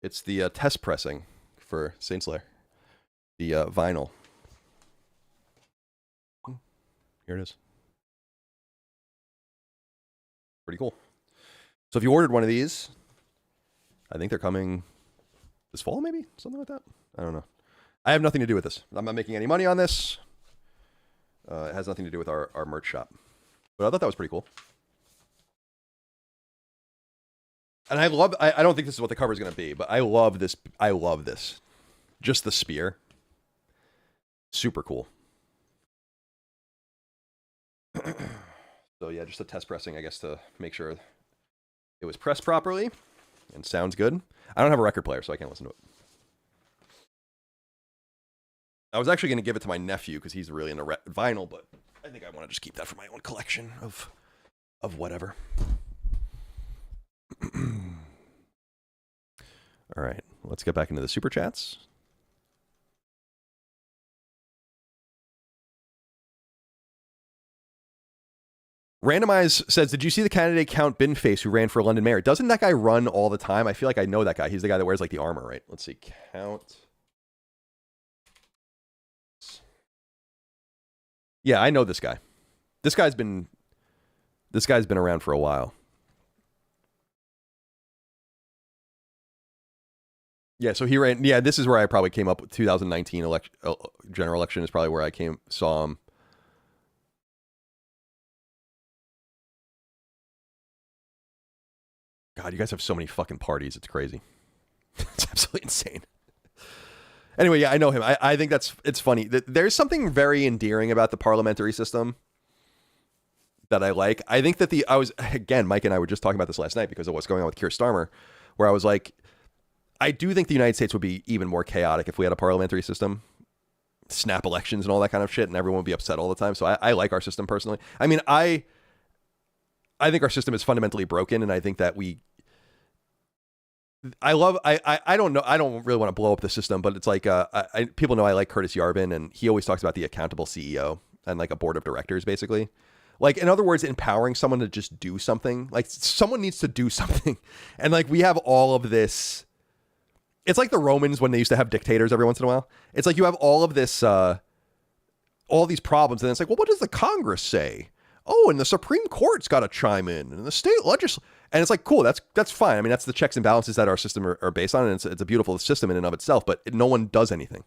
It's the test pressing for Saint Slayer. The vinyl. Here it is. Pretty cool. So if you ordered one of these, I think they're coming this fall, maybe? Something like that. I don't know. I have nothing to do with this. I'm not making any money on this. It has nothing to do with our merch shop. But I thought that was pretty cool. And I don't think this is what the cover is going to be, but I love this. I love this. Just the spear. Super cool. So yeah, just a test pressing, I guess, to make sure it was pressed properly and sounds good. I don't have a record player, so I can't listen to it. I was actually going to give it to my nephew because he's really into vinyl, but I think I want to just keep that for my own collection of whatever. All right, let's get back into the super chats. Randomize says, did you see the candidate Count Binface who ran for London mayor? Doesn't that guy run all the time? I feel like I know that guy. He's the guy that wears like the armor, right? Let's see. Count. Yeah, I know this guy. This guy's been around for a while. Yeah, so he ran. Yeah, this is where I probably came up with 2019 general election is probably where I saw him. God, you guys have so many fucking parties. It's crazy. It's absolutely insane. Anyway, yeah, I know him. I think it's funny. There's something very endearing about the parliamentary system that I like. I think that Mike and I were just talking about this last night because of what's going on with Keir Starmer, where I was like, I do think the United States would be even more chaotic if we had a parliamentary system, snap elections and all that kind of shit, and everyone would be upset all the time. So I like our system personally. I mean, I think our system is fundamentally broken, and I think that I don't know. I don't really want to blow up the system, but it's like people know I like Curtis Yarvin, and he always talks about the accountable CEO and like a board of directors, basically. Like, in other words, empowering someone to just do something. Like, someone needs to do something. And like, we have all of this. It's like the Romans when they used to have dictators every once in a while. It's like you have all of this, all these problems, and it's like, well, what does the Congress say? Oh, and the Supreme Court's got to chime in, and the state legislature. And it's like, cool, that's fine. I mean, that's the checks and balances that our system are based on, and it's a beautiful system in and of itself, but no one does anything.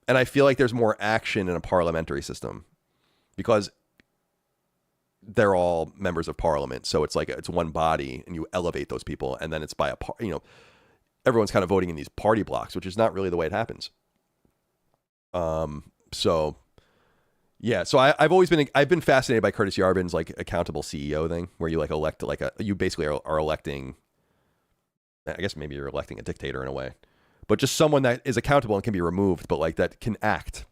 And I feel like there's more action in a parliamentary system because they're all members of parliament. So it's like, it's one body, and you elevate those people, and then it's by everyone's kind of voting in these party blocks, which is not really the way it happens. So... yeah, so I've been fascinated by Curtis Yarvin's like accountable CEO thing, where you like elect you basically are electing. I guess maybe you're electing a dictator in a way, but just someone that is accountable and can be removed, but like that can act.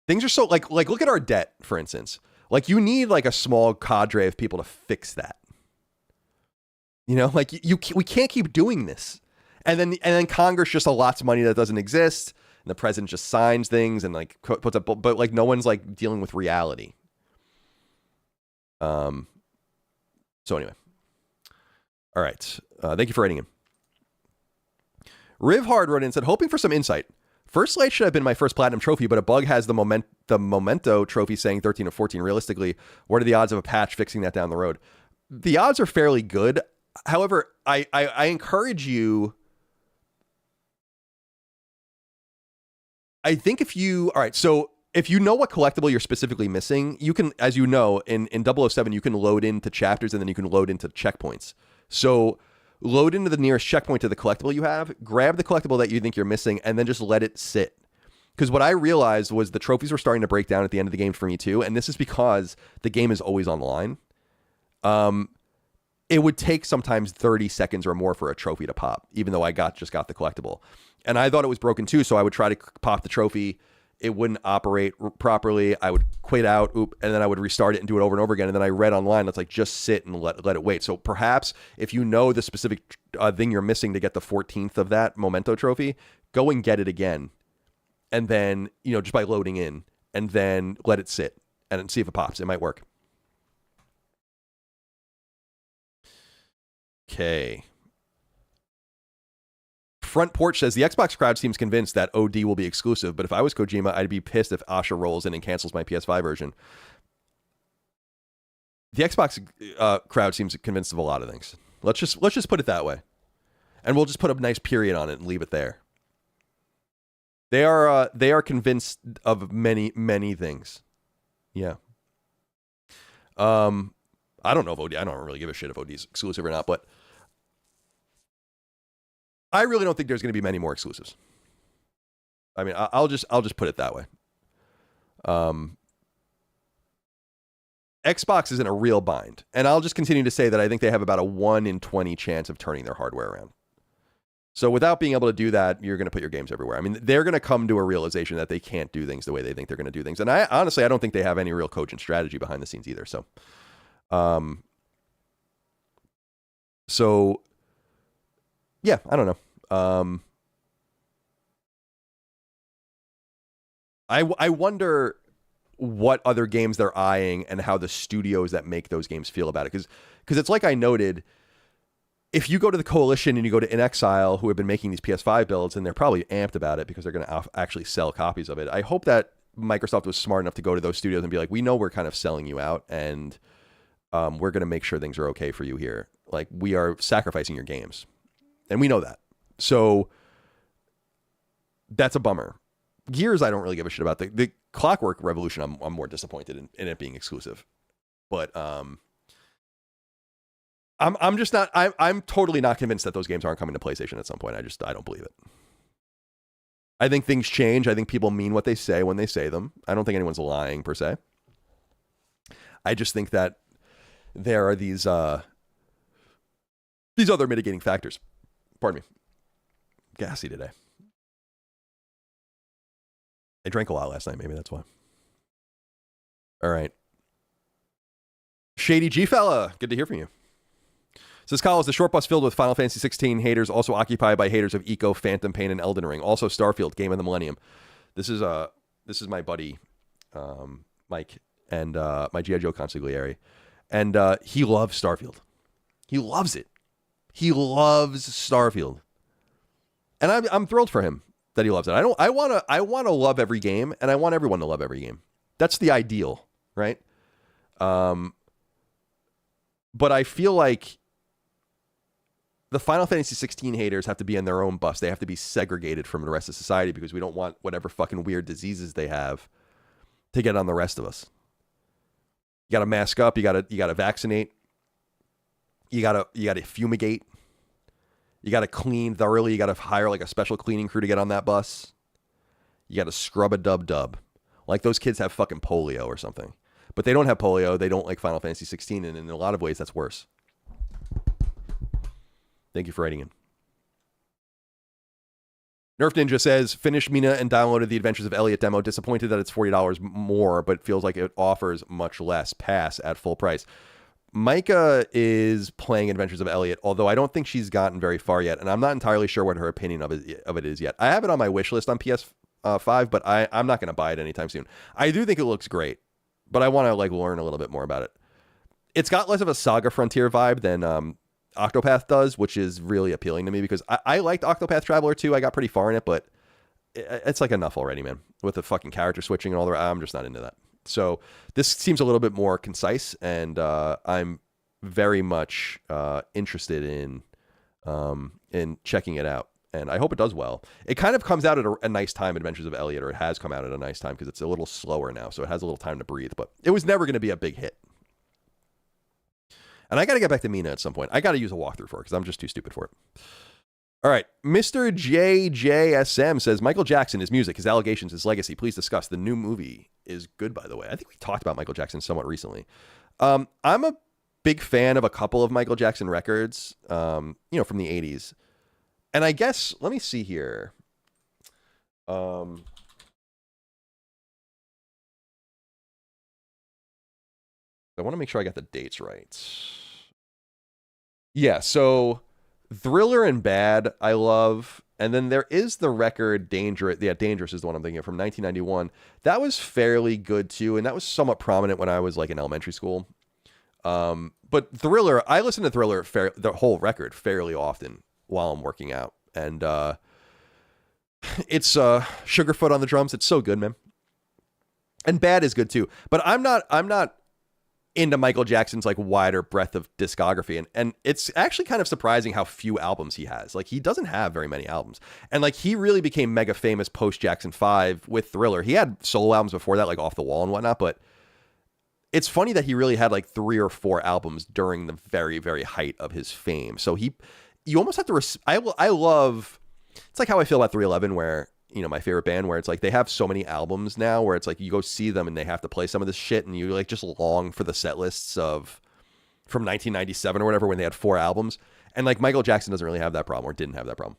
Things are so like look at our debt, for instance. Like, you need like a small cadre of people to fix that. You know, like we can't keep doing this, and then Congress just allots money that doesn't exist. And the president just signs things and like puts up, but like no one's like dealing with reality. So anyway, all right. Thank you for writing in. Riv Hard wrote in and said, hoping for some insight. First Light should have been my first platinum trophy, but a bug has the Memento trophy saying 13 of 14. Realistically, what are the odds of a patch fixing that down the road? The odds are fairly good. However, I encourage you. I think if you know what collectible you're specifically missing, you can, as you know, in 007, you can load into chapters and then you can load into checkpoints. So load into the nearest checkpoint to the collectible you have, grab the collectible that you think you're missing, and then just let it sit. Because what I realized was the trophies were starting to break down at the end of the game for me too, and this is because the game is always online. It would take sometimes 30 seconds or more for a trophy to pop, even though I just got the collectible. And I thought it was broken too, so I would try to pop the trophy. It wouldn't operate properly. I would quit out, and then I would restart it and do it over and over again. And then I read online, it's like, just sit and let it wait. So perhaps if you know the specific thing you're missing to get the 14th of that Memento trophy, go and get it again. and then, just by loading in, and then let it sit and see if it pops. It might work. Okay. Front Porch says the Xbox crowd seems convinced that OD will be exclusive, but if I was Kojima, I'd be pissed if Asha rolls in and cancels my PS5 version. The Xbox crowd seems convinced of a lot of things. Let's just put it that way, and we'll just put a nice period on it and leave it there. They are convinced of many things. Yeah. I don't know if OD. I don't really give a shit if OD's exclusive or not, but I really don't think there's going to be many more exclusives. I mean, I'll just put it that way. Xbox is in a real bind, and I'll just continue to say that I think they have about a 1 in 20 chance of turning their hardware around. So without being able to do that, you're going to put your games everywhere. I mean, they're going to come to a realization that they can't do things the way they think they're going to do things. And I honestly don't think they have any real cogent strategy behind the scenes either. So, yeah, I don't know. I wonder what other games they're eyeing and how the studios that make those games feel about it. Because it's like I noted, if you go to the Coalition and you go to In Exile, who have been making these PS5 builds, and they're probably amped about it because they're going to actually sell copies of it. I hope that Microsoft was smart enough to go to those studios and be like, we know we're kind of selling you out, and we're going to make sure things are okay for you here. Like, we are sacrificing your games. And we know that. So that's a bummer. Gears, I don't really give a shit about. The Clockwork Revolution, I'm more disappointed in it being exclusive. But I'm just not. I'm totally not convinced that those games aren't coming to PlayStation at some point. I don't believe it. I think things change. I think people mean what they say when they say them. I don't think anyone's lying per se. I just think that there are these other mitigating factors. Pardon me. Gassy today. I drank a lot last night. Maybe that's why. All right. Shady G fella, good to hear from you. Says Kyle, is the short bus filled with Final Fantasy 16 haters, also occupied by haters of Eco, Phantom Pain, and Elden Ring. Also Starfield, Game of the Millennium. This is my buddy Mike and my G.I. Joe consigliere, and he loves Starfield. He loves it. He loves Starfield, and I'm thrilled for him that he loves it. I want to love every game, and I want everyone to love every game. That's the ideal, right? But I feel like the Final Fantasy 16 haters have to be in their own bus. They have to be segregated from the rest of society because we don't want whatever fucking weird diseases they have to get on the rest of us. You got to mask up. You got to vaccinate. You got to fumigate. You got to clean thoroughly. You got to hire like a special cleaning crew to get on that bus. You got to scrub a dub. Like those kids have fucking polio or something. But they don't have polio. They don't like Final Fantasy 16. And in a lot of ways, that's worse. Thank you for writing in. Nerf Ninja says, finished Mina and downloaded the Adventures of Elliot demo. Disappointed that it's $40 more, but feels like it offers much less. Pass at full price. Micah is playing Adventures of Elliot, although I don't think she's gotten very far yet, and I'm not entirely sure what her opinion of it is yet. I have it on my wish list on PS5, but I'm not going to buy it anytime soon. I do think it looks great, but I want to learn a little bit more about it. It's got less of a Saga Frontier vibe than Octopath does, which is really appealing to me because I liked Octopath Traveler 2. I got pretty far in it, but it's like enough already, man. With the fucking character switching and all the I'm just not into that. So this seems a little bit more concise, and I'm very much interested in checking it out, and I hope it does well. It kind of comes out at a nice time, Adventures of Elliot, or it has come out at a nice time because it's a little slower now, so it has a little time to breathe, but it was never going to be a big hit. And I got to get back to Mina at some point. I got to use a walkthrough for it because I'm just too stupid for it. All right. Mr. JJSM says, Michael Jackson, his music, his allegations, his legacy. Please discuss. The new movie is good, by the way. I think we talked about Michael Jackson somewhat recently. I'm a big fan of a couple of Michael Jackson records, from the 80s. And I guess, let me see here. I want to make sure I got the dates right. Yeah, so Thriller and Bad I love, And then there is the record Dangerous. Yeah, Dangerous is the one I'm thinking of from 1991. That was fairly good too, and that was somewhat prominent when I was like in elementary school. But Thriller, I listen to Thriller the whole record fairly often while I'm working out, and it's Sugarfoot on the drums. It's so good, man. And Bad is good too. But I'm not into Michael Jackson's like wider breadth of discography, and it's actually kind of surprising how few albums he has. Like, he doesn't have very many albums, and like he really became mega famous post Jackson 5 with Thriller. He had solo albums before that, like Off the Wall and whatnot, but it's funny that he really had like 3 or 4 albums during the very, very height of his fame. So you almost have to I love, it's like how I feel about 311, where, you know, my favorite band, where it's like they have so many albums now where it's like you go see them and they have to play some of this shit, and you like just long for the set lists of from 1997 or whatever when they had 4 albums. And like Michael Jackson doesn't really have that problem, or didn't have that problem.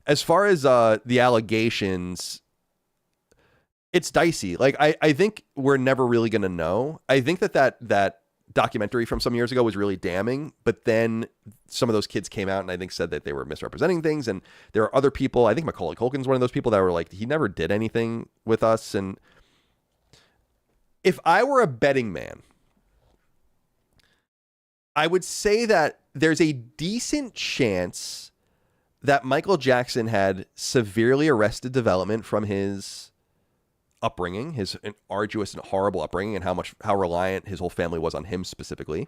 As far as the allegations, it's dicey. Like I think we're never really gonna know. I think that documentary from some years ago was really damning, but then some of those kids came out and I think said that they were misrepresenting things, and there are other people, I think Macaulay Culkin's one of those people, that were like, he never did anything with us. And if I were a betting man, I would say that there's a decent chance that Michael Jackson had severely arrested development from his upbringing, his arduous and horrible upbringing, and how reliant his whole family was on him specifically.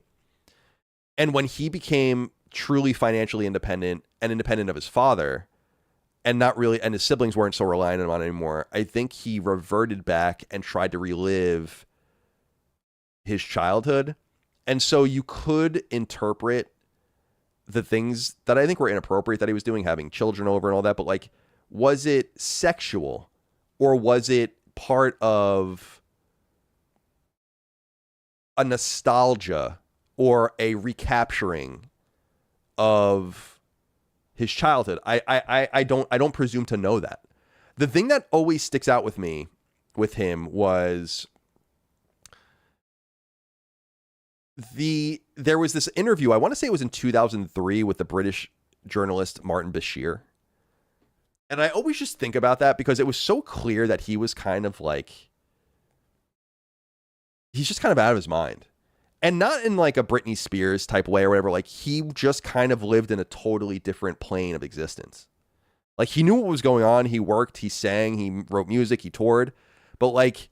And when he became truly financially independent and independent of his father, and his siblings weren't so reliant on him anymore, I think he reverted back and tried to relive his childhood. And so you could interpret the things that I think were inappropriate that he was doing, having children over and all that, but like, was it sexual, or was it part of a nostalgia or a recapturing of his childhood? I don't presume to know that. The thing that always sticks out with me with him was there was this interview, I want to say it was in 2003, with the British journalist Martin Bashir. And I always just think about that because it was so clear that he was kind of like, he's just kind of out of his mind. And not in like a Britney Spears type way or whatever. Like, he just kind of lived in a totally different plane of existence. Like, he knew what was going on. He worked, he sang, he wrote music, he toured. But like,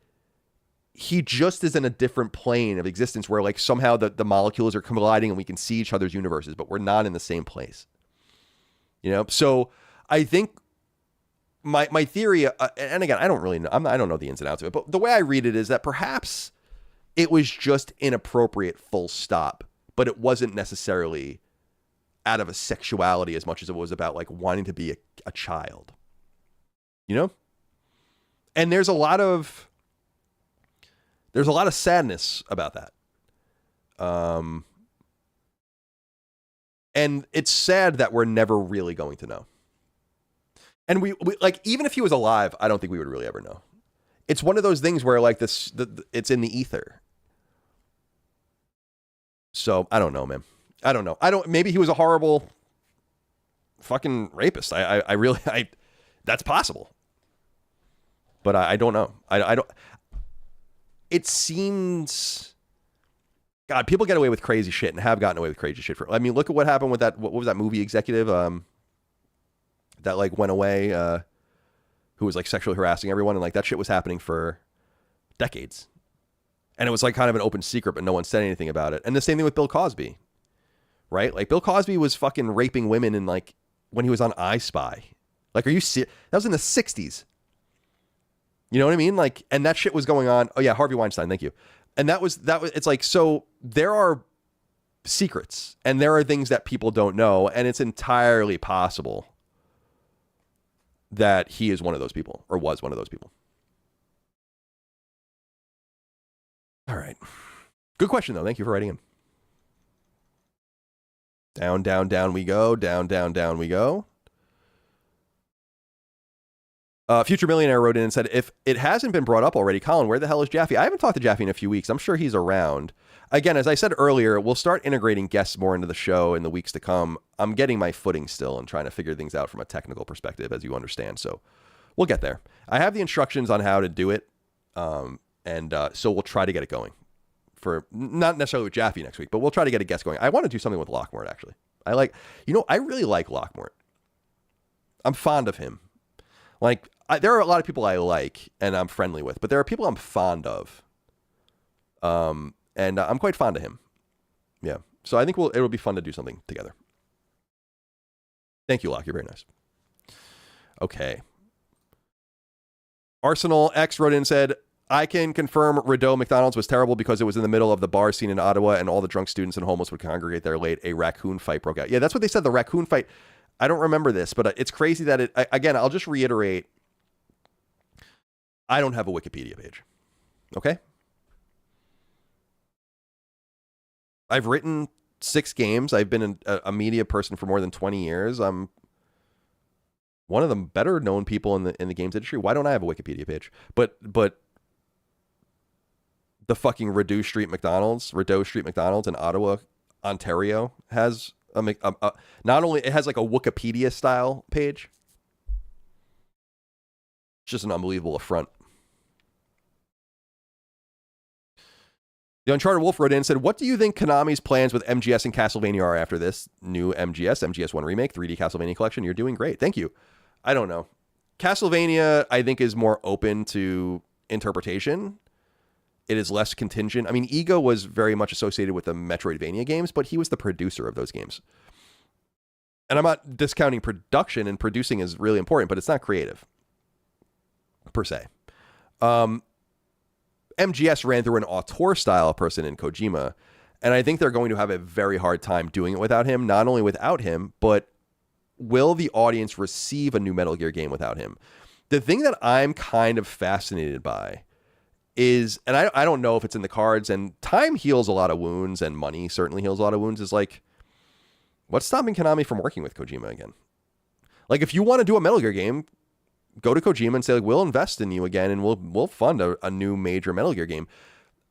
he just is in a different plane of existence where like somehow the molecules are colliding and we can see each other's universes, but we're not in the same place. You know? So I think my theory, and again, I don't really know, I don't know the ins and outs of it, but the way I read it is that perhaps it was just inappropriate, full stop, but it wasn't necessarily out of a sexuality as much as it was about like wanting to be a child, you know? And there's a lot of sadness about that. And it's sad that we're never really going to know. And we like, even if he was alive, I don't think we would really ever know. It's one of those things where like it's in the ether. So I don't know, man. I don't know. Maybe he was a horrible fucking rapist. I really, that's possible. But I don't know. I don't, it seems, God, people get away with crazy shit and have gotten away with crazy shit I mean, look at what happened with that, what was that movie executive, that like went away, who was like sexually harassing everyone, and like that shit was happening for decades. And it was like kind of an open secret, but no one said anything about it. And the same thing with Bill Cosby, right? Like Bill Cosby was fucking raping women in like when he was on I Spy. Like, are you serious? That was in the 60s. You know what I mean? Like, and that shit was going on. Oh yeah, Harvey Weinstein, thank you. And that was, it's like, so there are secrets and there are things that people don't know, and it's entirely possible that he is one of those people, or was one of those people. All right. Good question, though. Thank you for writing in. Down, down, down we go. Down, down, down we go. Future Millionaire wrote in and said, if it hasn't been brought up already, Colin, where the hell is Jaffe? I haven't talked to Jaffe in a few weeks. I'm sure he's around. Again, as I said earlier, we'll start integrating guests more into the show in the weeks to come. I'm getting my footing still and trying to figure things out from a technical perspective, as you understand. So we'll get there. I have the instructions on how to do it. So we'll try to get it going. For not necessarily with Jaffe next week, but we'll try to get a guest going. I want to do something with Lockmort, actually. I really like Lockmort. I'm fond of him. There are a lot of people I like and I'm friendly with, but there are people I'm fond of. And I'm quite fond of him. Yeah. So I think it'll be fun to do something together. Thank you, Locke. You're very nice. Okay. Arsenal X wrote in and said, I can confirm Rideau McDonald's was terrible because it was in the middle of the bar scene in Ottawa and all the drunk students and homeless would congregate there late. A raccoon fight broke out. Yeah, that's what they said, the raccoon fight. I don't remember this, but it's crazy that again, I'll just reiterate. I don't have a Wikipedia page. Okay? I've written 6 games. I've been a media person for more than 20 years. I'm one of the better known people in the games industry. Why don't I have a Wikipedia page? But the fucking Rideau Street McDonald's in Ottawa, Ontario has not only it has like a Wikipedia style page. It's just an unbelievable affront. The Uncharted Wolf wrote in and said, what do you think Konami's plans with MGS and Castlevania are after this new MGS 1 remake, 3D Castlevania collection? You're doing great. Thank you. I don't know. Castlevania, I think, is more open to interpretation. It is less contingent. I mean, Ego was very much associated with the Metroidvania games, but he was the producer of those games. And I'm not discounting production, and producing is really important, but it's not creative, per se. MGS ran through an auteur-style person in Kojima, and I think they're going to have a very hard time doing it without him. Not only without him, but will the audience receive a new Metal Gear game without him? The thing that I'm kind of fascinated by is, and I don't know if it's in the cards, and time heals a lot of wounds, and money certainly heals a lot of wounds, is like, what's stopping Konami from working with Kojima again? Like, if you want to do a Metal Gear game, go to Kojima and say, like, we'll invest in you again, and we'll fund a new major Metal Gear game.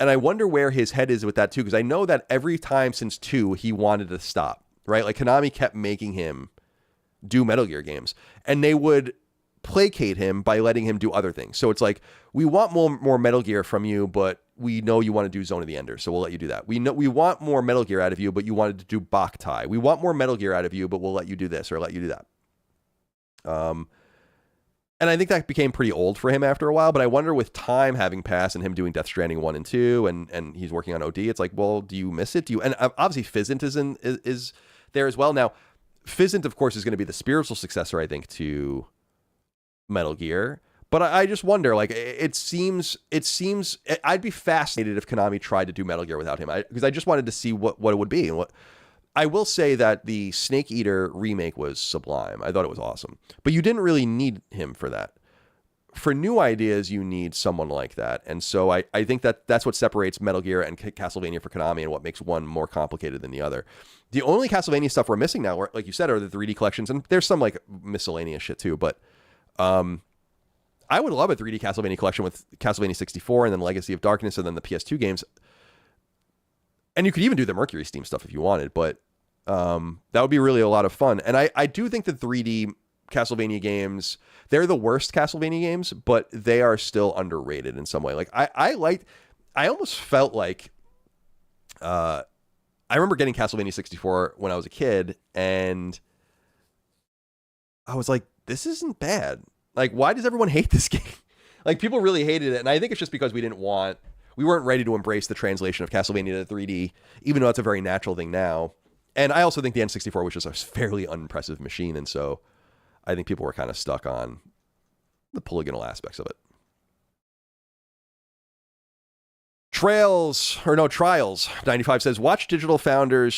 And I wonder where his head is with that, too, because I know that every time since 2, he wanted to stop, right? Like, Konami kept making him do Metal Gear games, and they would placate him by letting him do other things. So it's like, we want more Metal Gear from you, but we know you want to do Zone of the Ender, so we'll let you do that. We want more Metal Gear out of you, but you wanted to do Boktai. We want more Metal Gear out of you, but we'll let you do this or let you do that. And I think that became pretty old for him after a while, but I wonder with time having passed and him doing Death Stranding 1 and 2 and he's working on OD, it's like, well, do you miss it? And obviously Fizzant is there as well. Now, Fizzant, of course, is going to be the spiritual successor, I think, to Metal Gear. But I just wonder, like, it seems I'd be fascinated if Konami tried to do Metal Gear without him, because I just wanted to see what it would be. And what I will say that the Snake Eater remake was sublime. I thought it was awesome. But you didn't really need him for that. For new ideas, you need someone like that. And so I think that's what separates Metal Gear and Castlevania for Konami and what makes one more complicated than the other. The only Castlevania stuff we're missing now, like you said, are the 3D collections. And there's some like miscellaneous shit too. But I would love a 3D Castlevania collection with Castlevania 64 and then Legacy of Darkness and then the PS2 games. And you could even do the Mercury Steam stuff if you wanted, but that would be really a lot of fun. And I do think the 3D Castlevania games, they're the worst Castlevania games, but they are still underrated in some way. Like I almost felt like I remember getting Castlevania 64 when I was a kid, and I was like, this isn't bad. Like, why does everyone hate this game? Like, people really hated it, and I think it's just because we weren't ready to embrace the translation of Castlevania to 3D, even though it's a very natural thing now. And I also think the N64 was just a fairly unimpressive machine, and so I think people were kind of stuck on the polygonal aspects of it. Trials 95 says, watch Digital Foundry,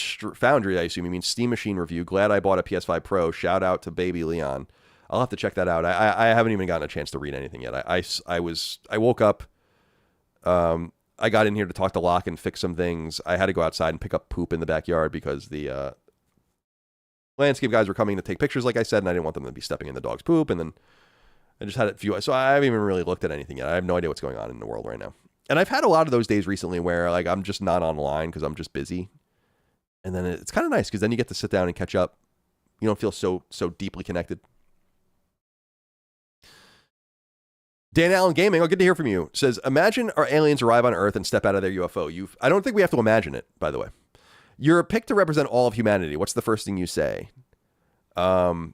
I assume you mean Steam Machine review. Glad I bought a PS5 Pro. Shout out to baby Leon. I'll have to check that out. I haven't even gotten a chance to read anything yet. I woke up, I got in here to talk to Locke and fix some things. I had to go outside and pick up poop in the backyard because the landscape guys were coming to take pictures, like I said, and I didn't want them to be stepping in the dog's poop. And then I just had a few. So I haven't even really looked at anything yet. I have no idea what's going on in the world right now. And I've had a lot of those days recently where like I'm just not online because I'm just busy. And then it's kind of nice because then you get to sit down and catch up. You don't feel so deeply connected. Dan Allen Gaming, good to hear from you. Says, imagine our aliens arrive on Earth and step out of their UFO. I don't think we have to imagine it, by the way. You're picked to represent all of humanity. What's the first thing you say? What's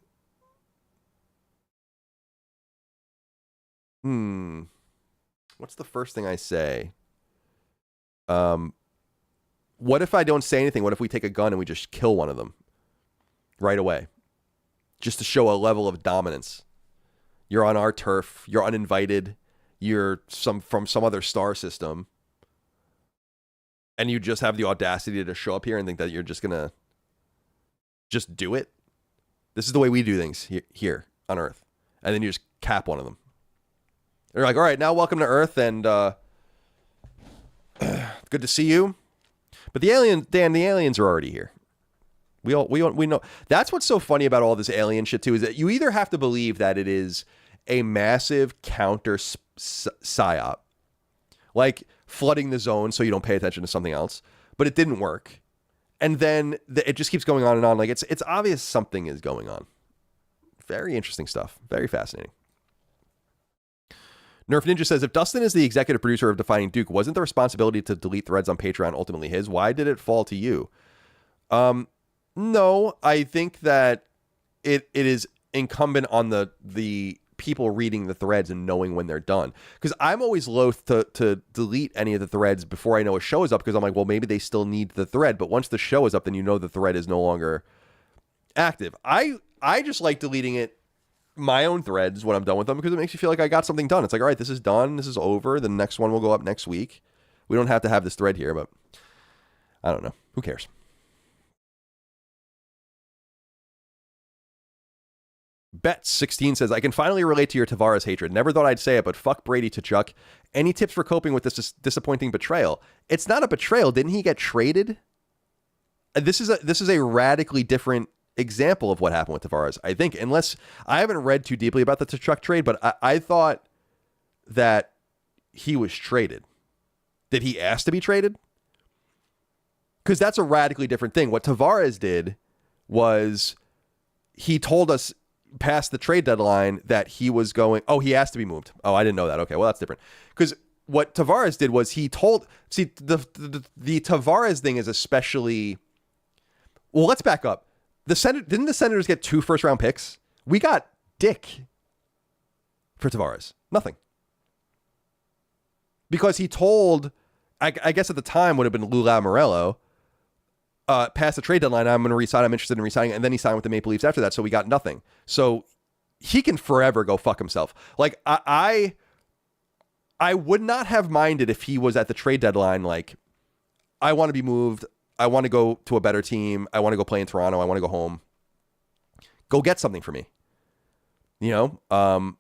the first thing I say? What if I don't say anything? What if we take a gun and we just kill one of them right away? Just to show a level of dominance. You're on our turf. You're uninvited. You're from some other star system. And you just have the audacity to show up here and think that you're just going to just do it. This is the way we do things here on Earth. And then you just cap one of them. They're like, all right, now welcome to Earth and good to see you. But the aliens are already here. We know. That's what's so funny about all this alien shit too, is that you either have to believe that it is a massive counter psyop, like flooding the zone so you don't pay attention to something else, but it didn't work. And then it just keeps going on and on. Like it's obvious something is going on. Very interesting stuff. Very fascinating. Nerf Ninja says, if Dustin is the executive producer of Defining Duke, wasn't the responsibility to delete threads on Patreon ultimately his? Why did it fall to you? No, I think that it is incumbent on the people reading the threads and knowing when they're done. Because I'm always loath to delete any of the threads before I know a show is up, because I'm like, well, maybe they still need the thread. But once the show is up, then you know the thread is no longer active. I just like deleting it, my own threads, when I'm done with them, because it makes me feel like I got something done. It's like, all right, this is done. This is over. The next one will go up next week. We don't have to have this thread here, but I don't know. Who cares? Bet16 says, I can finally relate to your Tavares hatred. Never thought I'd say it, but fuck Brady to Chuck. Any tips for coping with this disappointing betrayal? It's not a betrayal. Didn't he get traded? This is a radically different example of what happened with Tavares, I think. Unless, I haven't read too deeply about the Tkachuk trade, but I thought that he was traded. Did he ask to be traded? Because that's a radically different thing. What Tavares did was he told us past the trade deadline that he was going, he asked to be moved. Oh, I didn't know that. Okay, well, that's different. Because what Tavares did was he told, see, the Tavares thing is especially, well, let's back up. Didn't the Senators get 2 first-round picks? We got dick for Tavares. Nothing. Because he told, I guess at the time would have been Lou Lamoriello, past the trade deadline, I'm going to resign. I'm interested in resigning. And then he signed with the Maple Leafs after that. So we got nothing. So he can forever go fuck himself. Like I would not have minded if he was at the trade deadline. Like, I want to be moved. I want to go to a better team. I want to go play in Toronto. I want to go home. Go get something for me. You know?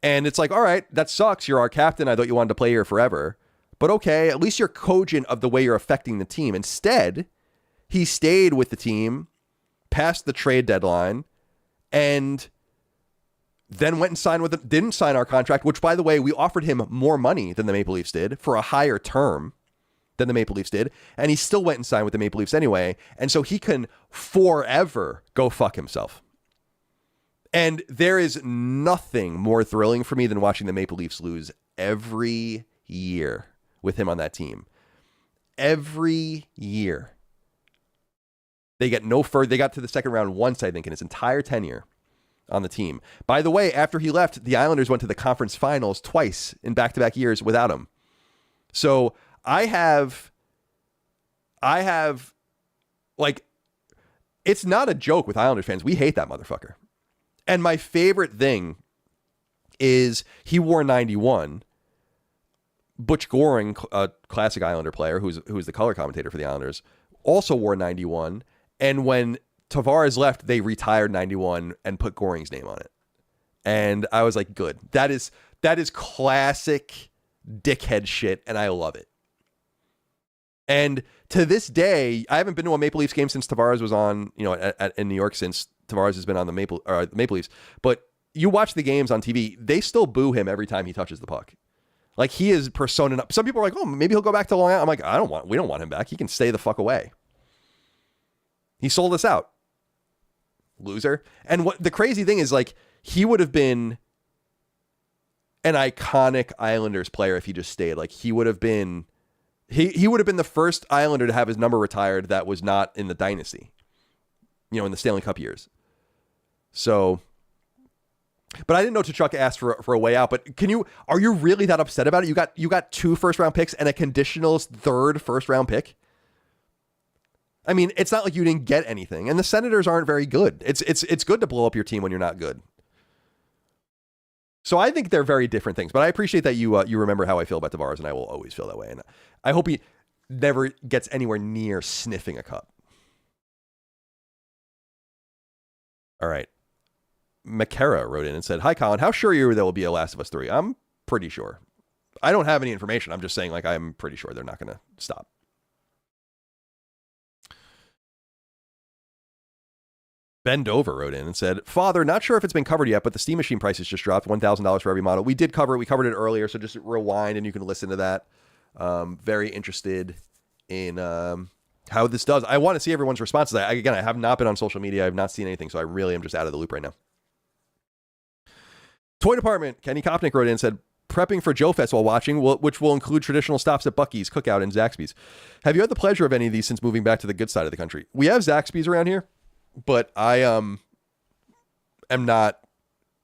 And it's like, all right, that sucks. You're our captain. I thought you wanted to play here forever. But okay, at least you're cogent of the way you're affecting the team. Instead, he stayed with the team past the trade deadline and then went and signed with it, didn't sign our contract, which, by the way, we offered him more money than the Maple Leafs did for a higher term than the Maple Leafs did. And he still went and signed with the Maple Leafs anyway. And so he can forever go fuck himself. And there is nothing more thrilling for me than watching the Maple Leafs lose every year with him on that team. Every year. They get no further. They got to the second round once, I think, in his entire tenure on the team. By the way, after he left, the Islanders went to the conference finals twice in back-to-back years without him. So I have, like, it's not a joke with Islanders fans. We hate that motherfucker. And my favorite thing is he wore 91. Butch Goring, a classic Islander player who's the color commentator for the Islanders, also wore 91. And when Tavares left, they retired 91 and put Goring's name on it. And I was like, good. That is classic dickhead shit, and I love it. And to this day, I haven't been to a Maple Leafs game since Tavares was on, in New York, since Tavares has been on the Maple Leafs. But you watch the games on TV, they still boo him every time he touches the puck. Like, he is personaing up. Some people are like, oh, maybe he'll go back to Long Island. I'm like, we don't want him back. He can stay the fuck away. He sold us out. Loser. And what the crazy thing is, like, he would have been an iconic Islanders player if he just stayed. Like, he would have been, he would have been the first Islander to have his number retired that was not in the dynasty, in the Stanley Cup years. So, but I didn't know Tkachuk asked for a way out. But are you really that upset about it? You got 2 first-round picks and a conditional 3rd first-round pick. I mean, it's not like you didn't get anything. And the Senators aren't very good. It's good to blow up your team when you're not good. So I think they're very different things. But I appreciate that you remember how I feel about Tavares, and I will always feel that way. And I hope he never gets anywhere near sniffing a cup. All right. McKara wrote in and said, hi, Colin. How sure are you there will be a Last of Us 3? I'm pretty sure. I don't have any information. I'm just saying, like, I'm pretty sure they're not going to stop. Ben Dover wrote in and said, Father, not sure if it's been covered yet, but the Steam Machine prices just dropped $1,000 for every model. We did cover it. We covered it earlier, so just rewind and you can listen to that. Very interested in how this does. I want to see everyone's responses. I have not been on social media. I have not seen anything, so I really am just out of the loop right now. Toy Department, Kenny Kopnick wrote in and said, prepping for Joe Fest while watching, which will include traditional stops at Buc-ee's, Cookout, and Zaxby's. Have you had the pleasure of any of these since moving back to the good side of the country? We have Zaxby's around here, but I am not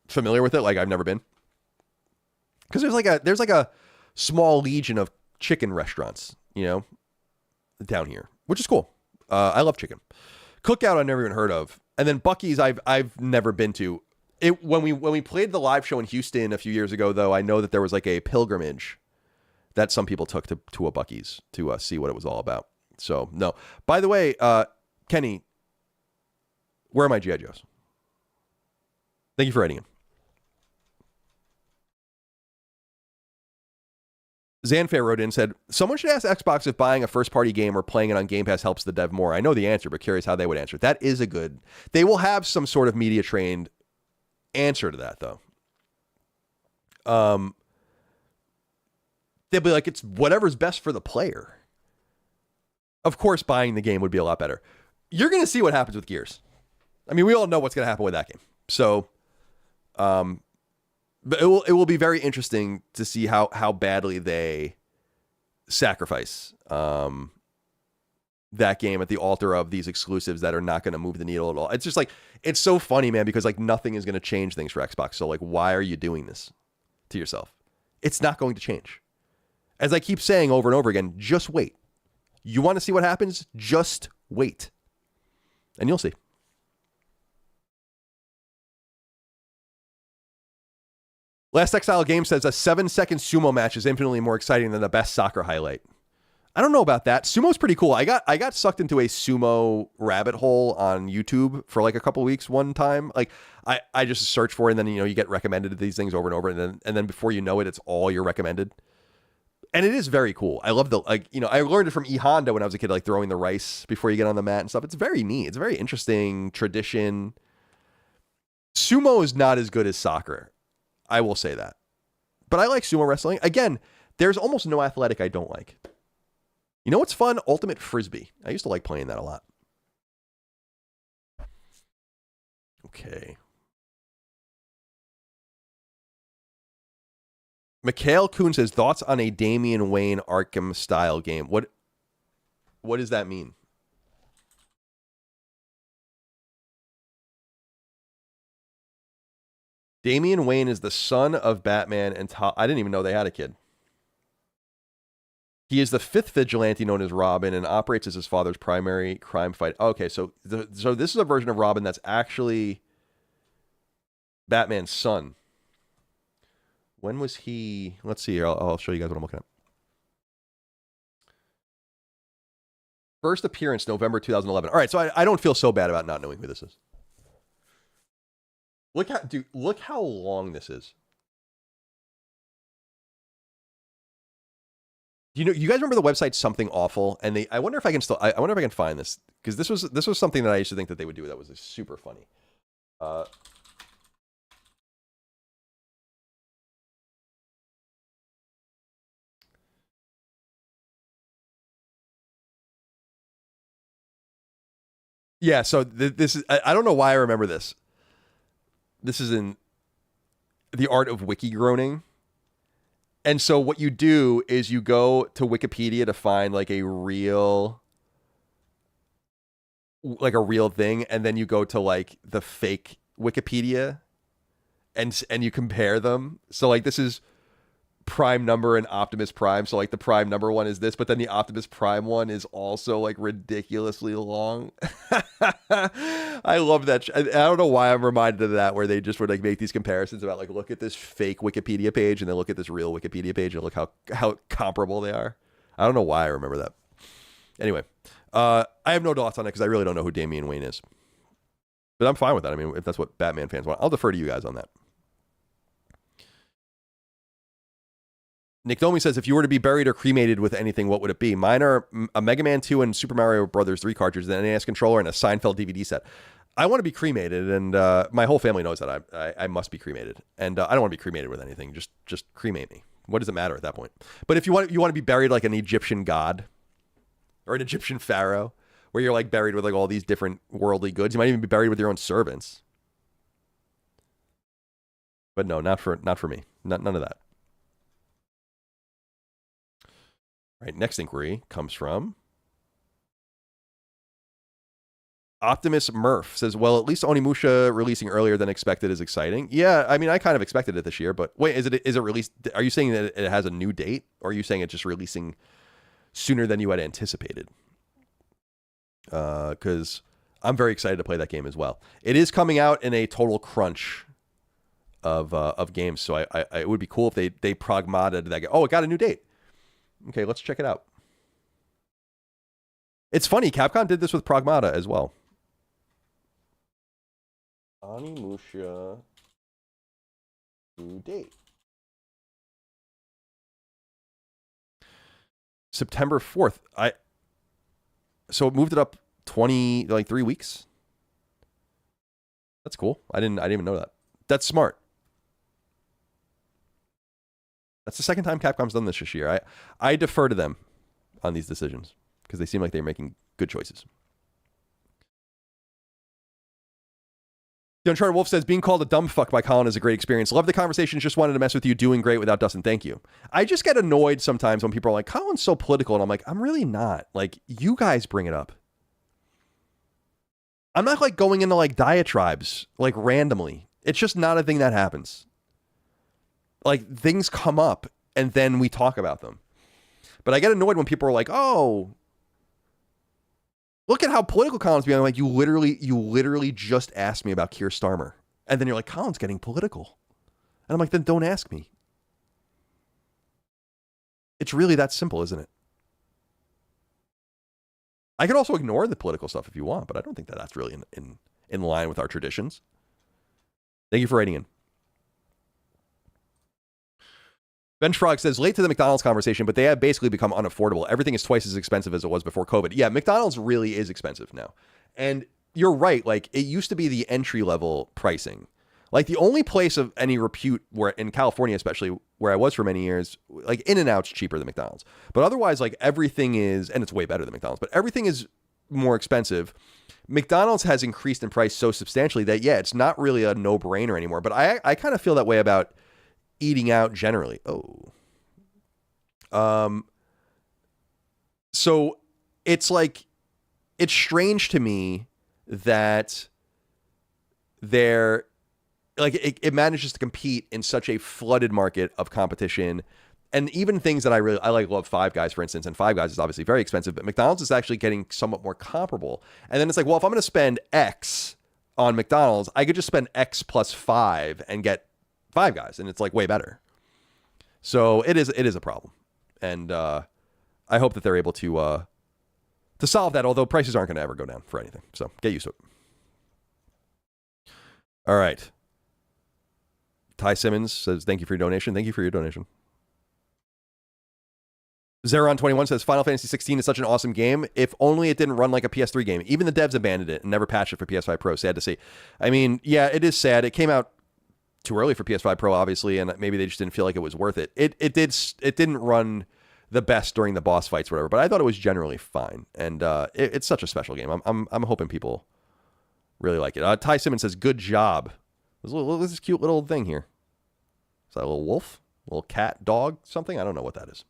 familiar with it. Like, I've never been. Because there's like a small legion of chicken restaurants, down here, which is cool. I love chicken. Cookout I've never even heard of. And then Buc-ee's I've never been to. When we played the live show in Houston a few years ago, though, I know that there was like a pilgrimage that some people took to a Buc-ee's to see what it was all about. So, no. By the way, Kenny, where are my G.I. Joes? Thank you for writing in. Zanfair wrote in and said, someone should ask Xbox if buying a first-party game or playing it on Game Pass helps the dev more. I know the answer, but curious how they would answer it. That is a good... They will have some sort of media-trained answer to that, though. They'll be like, it's whatever's best for the player. Of course, buying the game would be a lot better. You're going to see what happens with Gears. I mean, we all know what's going to happen with that game. So, but it will be very interesting to see how badly they sacrifice that game at the altar of these exclusives that are not going to move the needle at all. It's just like, it's so funny, man, because like nothing is going to change things for Xbox. So like, why are you doing this to yourself? It's not going to change. As I keep saying over and over again, just wait. You want to see what happens? Just wait. And you'll see. Last Exile Game says a 7-second sumo match is infinitely more exciting than the best soccer highlight. I don't know about that. Sumo's pretty cool. I got sucked into a sumo rabbit hole on YouTube for like a couple weeks one time. Like I just search for it, and then you get recommended these things over and over, and then before you know it, it's all you're recommended. And it is very cool. I love I learned it from E Honda when I was a kid, like throwing the rice before you get on the mat and stuff. It's very neat. It's a very interesting tradition. Sumo is not as good as soccer. I will say that. But I like sumo wrestling. Again, there's almost no athletic I don't like. You know what's fun? Ultimate Frisbee. I used to like playing that a lot. Okay. Mikhail Kuhn says, thoughts on a Damian Wayne Arkham style game. What does that mean? Damian Wayne is the son of Batman and I didn't even know they had a kid. He is the fifth vigilante known as Robin and operates as his father's primary crime fight. Okay, so this is a version of Robin that's actually Batman's son. When was he? Let's see here. I'll show you guys what I'm looking at. First appearance, November 2011. All right, so I don't feel so bad about not knowing who this is. Look how long this is. You guys remember the website Something Awful? And I wonder if I can find this, because this was something that I used to think that they would do that was super funny. Yeah, so this is, I don't know why I remember this. This is in The Art of Wiki Groaning. And so what you do is you go to Wikipedia to find like a real thing, and then you go to like the fake Wikipedia and you compare them. So like this is Prime Number and Optimus Prime. So like the Prime Number one is this, but then the Optimus Prime one is also like ridiculously long. I love that. I don't know why I'm reminded of that, where they just would like make these comparisons about like, look at this fake Wikipedia page and then look at this real Wikipedia page and look how comparable they are. I don't know why I remember that. Anyway, I have no thoughts on it because I really don't know who Damian Wayne is. But I'm fine with that. I mean, if that's what Batman fans want, I'll defer to you guys on that. Nick Domi says, if you were to be buried or cremated with anything, what would it be? Mine are a Mega Man 2 and Super Mario Brothers 3 cartridges, an NES controller, and a Seinfeld DVD set. I want to be cremated, and my whole family knows that I must be cremated. And I don't want to be cremated with anything. Just cremate me. What does it matter at that point? But if you want to be buried like an Egyptian god or an Egyptian pharaoh, where you're like buried with like all these different worldly goods, you might even be buried with your own servants. But no, not for me. None of that. Right, next inquiry comes from Optimus Murph. Says, well, at least Onimusha releasing earlier than expected is exciting. Yeah, I mean, I kind of expected it this year, but wait, is it released? Are you saying that it has a new date, or are you saying it's just releasing sooner than you had anticipated? Because I'm very excited to play that game as well. It is coming out in a total crunch of games, so I it would be cool if they pragmated that. Oh, it got a new date. Okay, let's check it out. It's funny, Capcom did this with Pragmata as well. Onimusha due date. September 4th. So it moved it up 3 weeks. That's cool. I didn't even know that. That's smart. That's the second time Capcom's done this year. I defer to them on these decisions because they seem like they're making good choices. The Uncharted Wolf says, being called a dumb fuck by Colin is a great experience. Love the conversation. Just wanted to mess with you. Doing great without Dustin. Thank you. I just get annoyed sometimes when people are like, Colin's so political. And I'm like, I'm really not. Like, you guys bring it up. I'm not like going into like diatribes like randomly. It's just not a thing that happens. Like, things come up and then we talk about them. But I get annoyed when people are like, oh, look at how political Colin's being. I'm like, you literally just asked me about Keir Starmer. And then you're like, Colin's getting political. And I'm like, then don't ask me. It's really that simple, isn't it? I could also ignore the political stuff if you want, but I don't think that that's really in line with our traditions. Thank you for writing in. Bench Frog says, late to the McDonald's conversation, but they have basically become unaffordable. Everything is twice as expensive as it was before COVID. Yeah, McDonald's really is expensive now. And you're right. Like, it used to be the entry level pricing. Like, the only place of any repute where in California, especially where I was for many years, like In-N-Out's cheaper than McDonald's. But otherwise, like, everything is, and it's way better than McDonald's, but everything is more expensive. McDonald's has increased in price so substantially that, yeah, it's not really a no-brainer anymore. But I kind of feel that way about eating out generally. So it's like, it's strange to me that they're like, it manages to compete in such a flooded market of competition. And even things that I love Five Guys, for instance, and Five Guys is obviously very expensive, but McDonald's is actually getting somewhat more comparable. And then it's like, well, if I'm going to spend X on McDonald's, I could just spend X plus 5 and get Five Guys, and it's like way better. So it is a problem, and I hope that they're able to solve that. Although prices aren't going to ever go down for anything, so get used to it. All right. Ty Simmons says, "Thank you for your donation." Thank you for your donation. Zeron21 says, Final Fantasy 16 is such an awesome game. If only it didn't run like a PS3 game. Even the devs abandoned it and never patched it for PS5 Pro. Sad to see. I mean, yeah, it is sad. It came out too early for PS5 Pro, obviously, and maybe they just didn't feel like it was worth it. It didn't run the best during the boss fights, or whatever. But I thought it was generally fine, and it's such a special game. I'm hoping people really like it. Ty Simmons says, "Good job." Look at this cute little thing here. Is that a little wolf, a little cat, dog, something? I don't know what that is.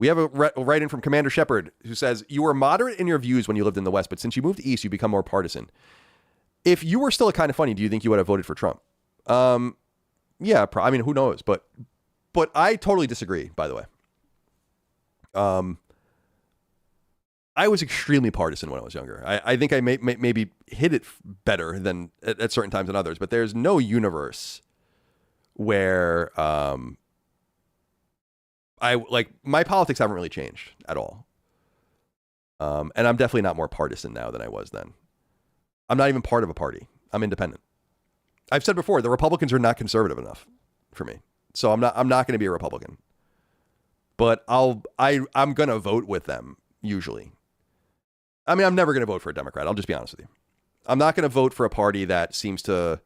We have a write-in from Commander Shepard who says, "You were moderate in your views when you lived in the West, but since you moved east, you become more partisan. If you were still a kind of funny, do you think you would have voted for Trump?" Yeah, I mean, who knows? But I totally disagree, by the way. I was extremely partisan when I was younger. I think I maybe hit it better than at certain times than others, but there's no universe where my politics haven't really changed at all. And I'm definitely not more partisan now than I was then. I'm not even part of a party. I'm independent. I've said before, the Republicans are not conservative enough for me. So I'm not going to be a Republican. But I'm going to vote with them usually. I mean, I'm never going to vote for a Democrat. I'll just be honest with you. I'm not going to vote for a party that seems to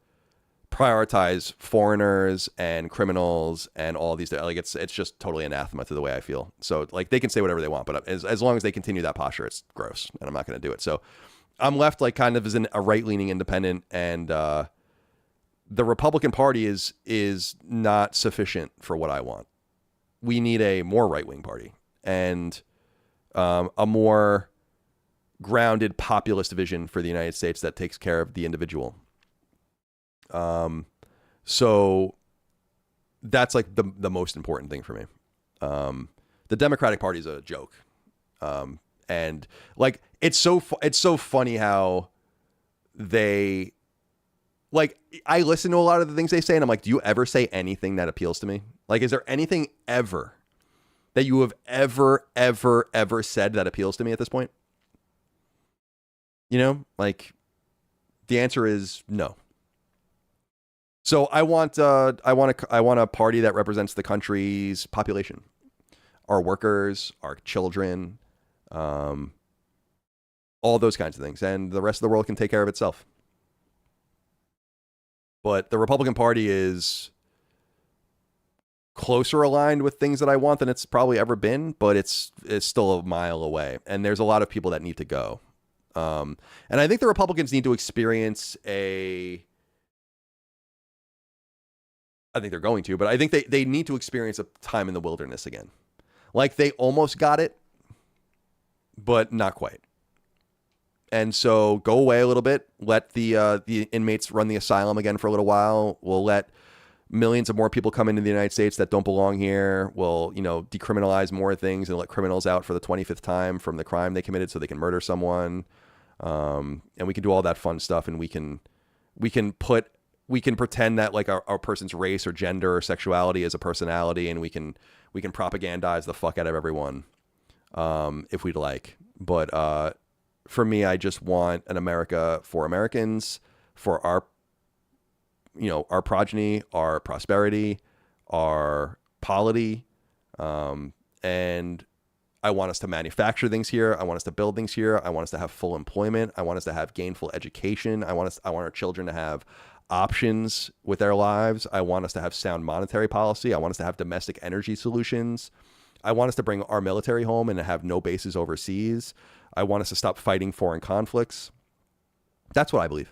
prioritize foreigners and criminals and all these. Like it's just totally anathema to the way I feel. So like they can say whatever they want, but as long as they continue that posture, it's gross, and I'm not going to do it. So I'm left like kind of as a right-leaning independent, and the Republican Party is not sufficient for what I want. We need a more right-wing party and a more grounded populist vision for the United States that takes care of the individual. So that's like the most important thing for me. The Democratic Party is a joke. And like, it's so funny how they, like, I listen to a lot of the things they say and I'm like, do you ever say anything that appeals to me? Like, is there anything ever that you have ever said that appeals to me at this point? You know, like the answer is no. So I want a party that represents the country's population, our workers, our children, all those kinds of things, and the rest of the world can take care of itself. But the Republican Party is closer aligned with things that I want than it's probably ever been, but it's still a mile away, and there's a lot of people that need to go. And I think the Republicans need to experience I think they're going to, but I think they need to experience a time in the wilderness again. Like they almost got it, but not quite. And so go away a little bit. Let the inmates run the asylum again for a little while. We'll let millions of more people come into the United States that don't belong here. We'll, decriminalize more things and let criminals out for the 25th time from the crime they committed so they can murder someone. And we can do all that fun stuff, and we can pretend that like our person's race or gender or sexuality is a personality, and we can propagandize the fuck out of everyone if we'd like. But for me, I just want an America for Americans, for our progeny, our prosperity, our polity, and I want us to manufacture things here. I want us to build things here. I want us to have full employment. I want us to have gainful education. I want our children to have options with their lives. I want us to have sound monetary policy. I want us to have domestic energy solutions. I want us to bring our military home and have no bases overseas. I want us to stop fighting foreign conflicts. That's what I believe.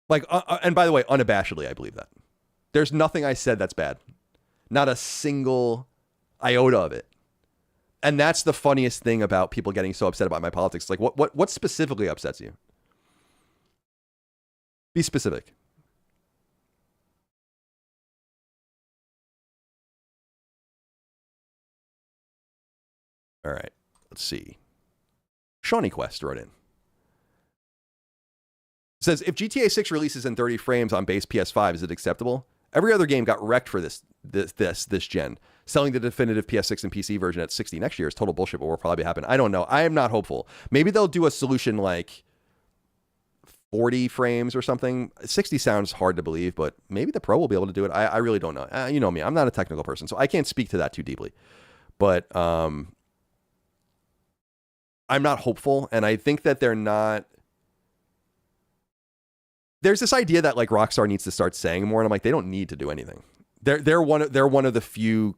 Like, and by the way, unabashedly, I believe that. There's nothing I said that's bad. Not a single iota of it. And that's the funniest thing about people getting so upset about my politics. Like, what specifically upsets you? Be specific. All right. Let's see. Shawnee Quest wrote in. It says, if GTA 6 releases in 30 frames on base PS5, is it acceptable? Every other game got wrecked for this gen. Selling the definitive PS6 and PC version at 60 next year is total bullshit, but will probably happen. I don't know. I am not hopeful. Maybe they'll do a solution like 40 frames or something. 60 sounds hard to believe, but maybe the Pro will be able to do it. I really don't know. You know me. I'm not a technical person, so I can't speak to that too deeply. But I'm not hopeful, and I think that they're not there's this idea that like Rockstar needs to start saying more, and I'm like, they don't need to do anything. They're one of the few,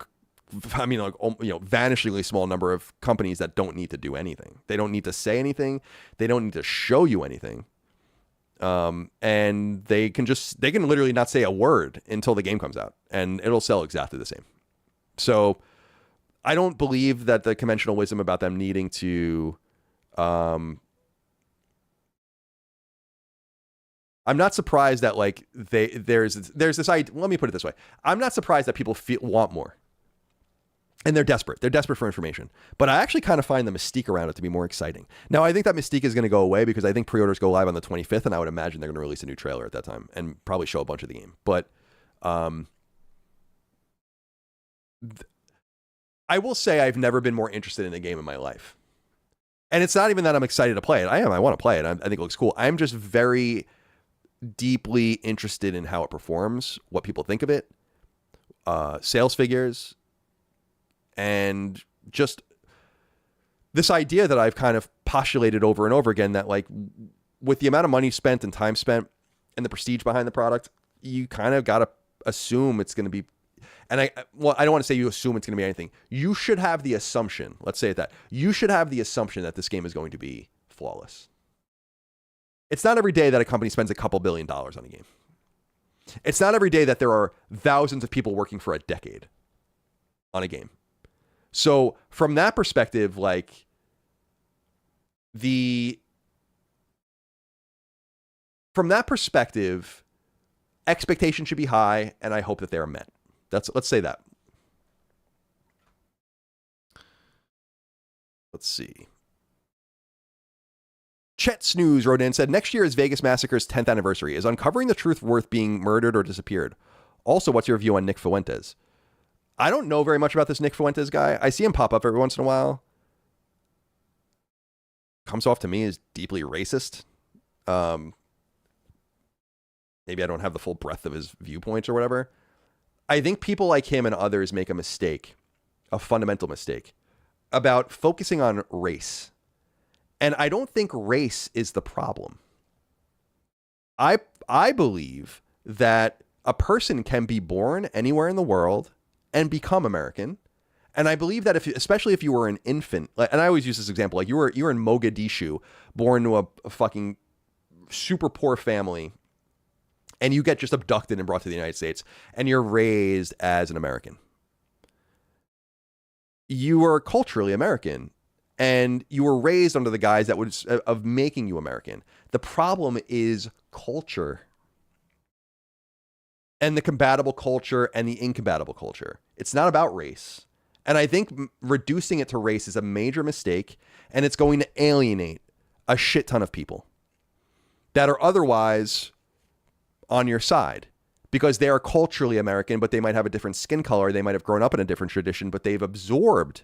I mean, like, you know, vanishingly small number of companies that don't need to do anything. They don't need to say anything. They don't need to show you anything. And they can literally not say a word until the game comes out, and it'll sell exactly the same. So I don't believe that the conventional wisdom about them needing to, I'm not surprised that like there's this idea. Let me put it this way. I'm not surprised that people want more. And they're desperate. They're desperate for information. But I actually kind of find the mystique around it to be more exciting. Now, I think that mystique is going to go away because I think pre-orders go live on the 25th, and I would imagine they're going to release a new trailer at that time and probably show a bunch of the game. But I will say I've never been more interested in a game in my life. And it's not even that I'm excited to play it. I am. I want to play it. I think it looks cool. I'm just very deeply interested in how it performs, what people think of it, sales figures, and just this idea that I've kind of postulated over and over again that like with the amount of money spent and time spent and the prestige behind the product, you kind of got to assume it's going to be, and I don't want to say you assume it's going to be anything. You should have the assumption, let's say it that, you should have the assumption that this game is going to be flawless. It's not every day that a company spends a couple $1 billion on a game. It's not every day that there are thousands of people working for a decade on a game. So from that perspective, like from that perspective, expectation should be high, and I hope that they are met. Let's say that. Let's see. Chet Snooze wrote in and said, next year is Vegas Massacre's 10th anniversary. Is uncovering the truth worth being murdered or disappeared? Also, what's your view on Nick Fuentes? I don't know very much about this Nick Fuentes guy. I see him pop up every once in a while. Comes off to me as deeply racist. Maybe I don't have the full breadth of his viewpoints or whatever. I think people like him and others make a mistake, a fundamental mistake, about focusing on race. And I don't think race is the problem. I believe that a person can be born anywhere in the world and become American. And I believe that especially if you were an infant, and I always use this example, like you were in Mogadishu, born to a fucking super poor family, and you get just abducted and brought to the United States, and you're raised as an American. You are culturally American, and you were raised under the guise that was of making you American. The problem is culture. And the compatible culture and the incompatible culture. It's not about race. And I think reducing it to race is a major mistake, and it's going to alienate a shit ton of people that are otherwise on your side because they are culturally American, but they might have a different skin color. They might have grown up in a different tradition, but they've absorbed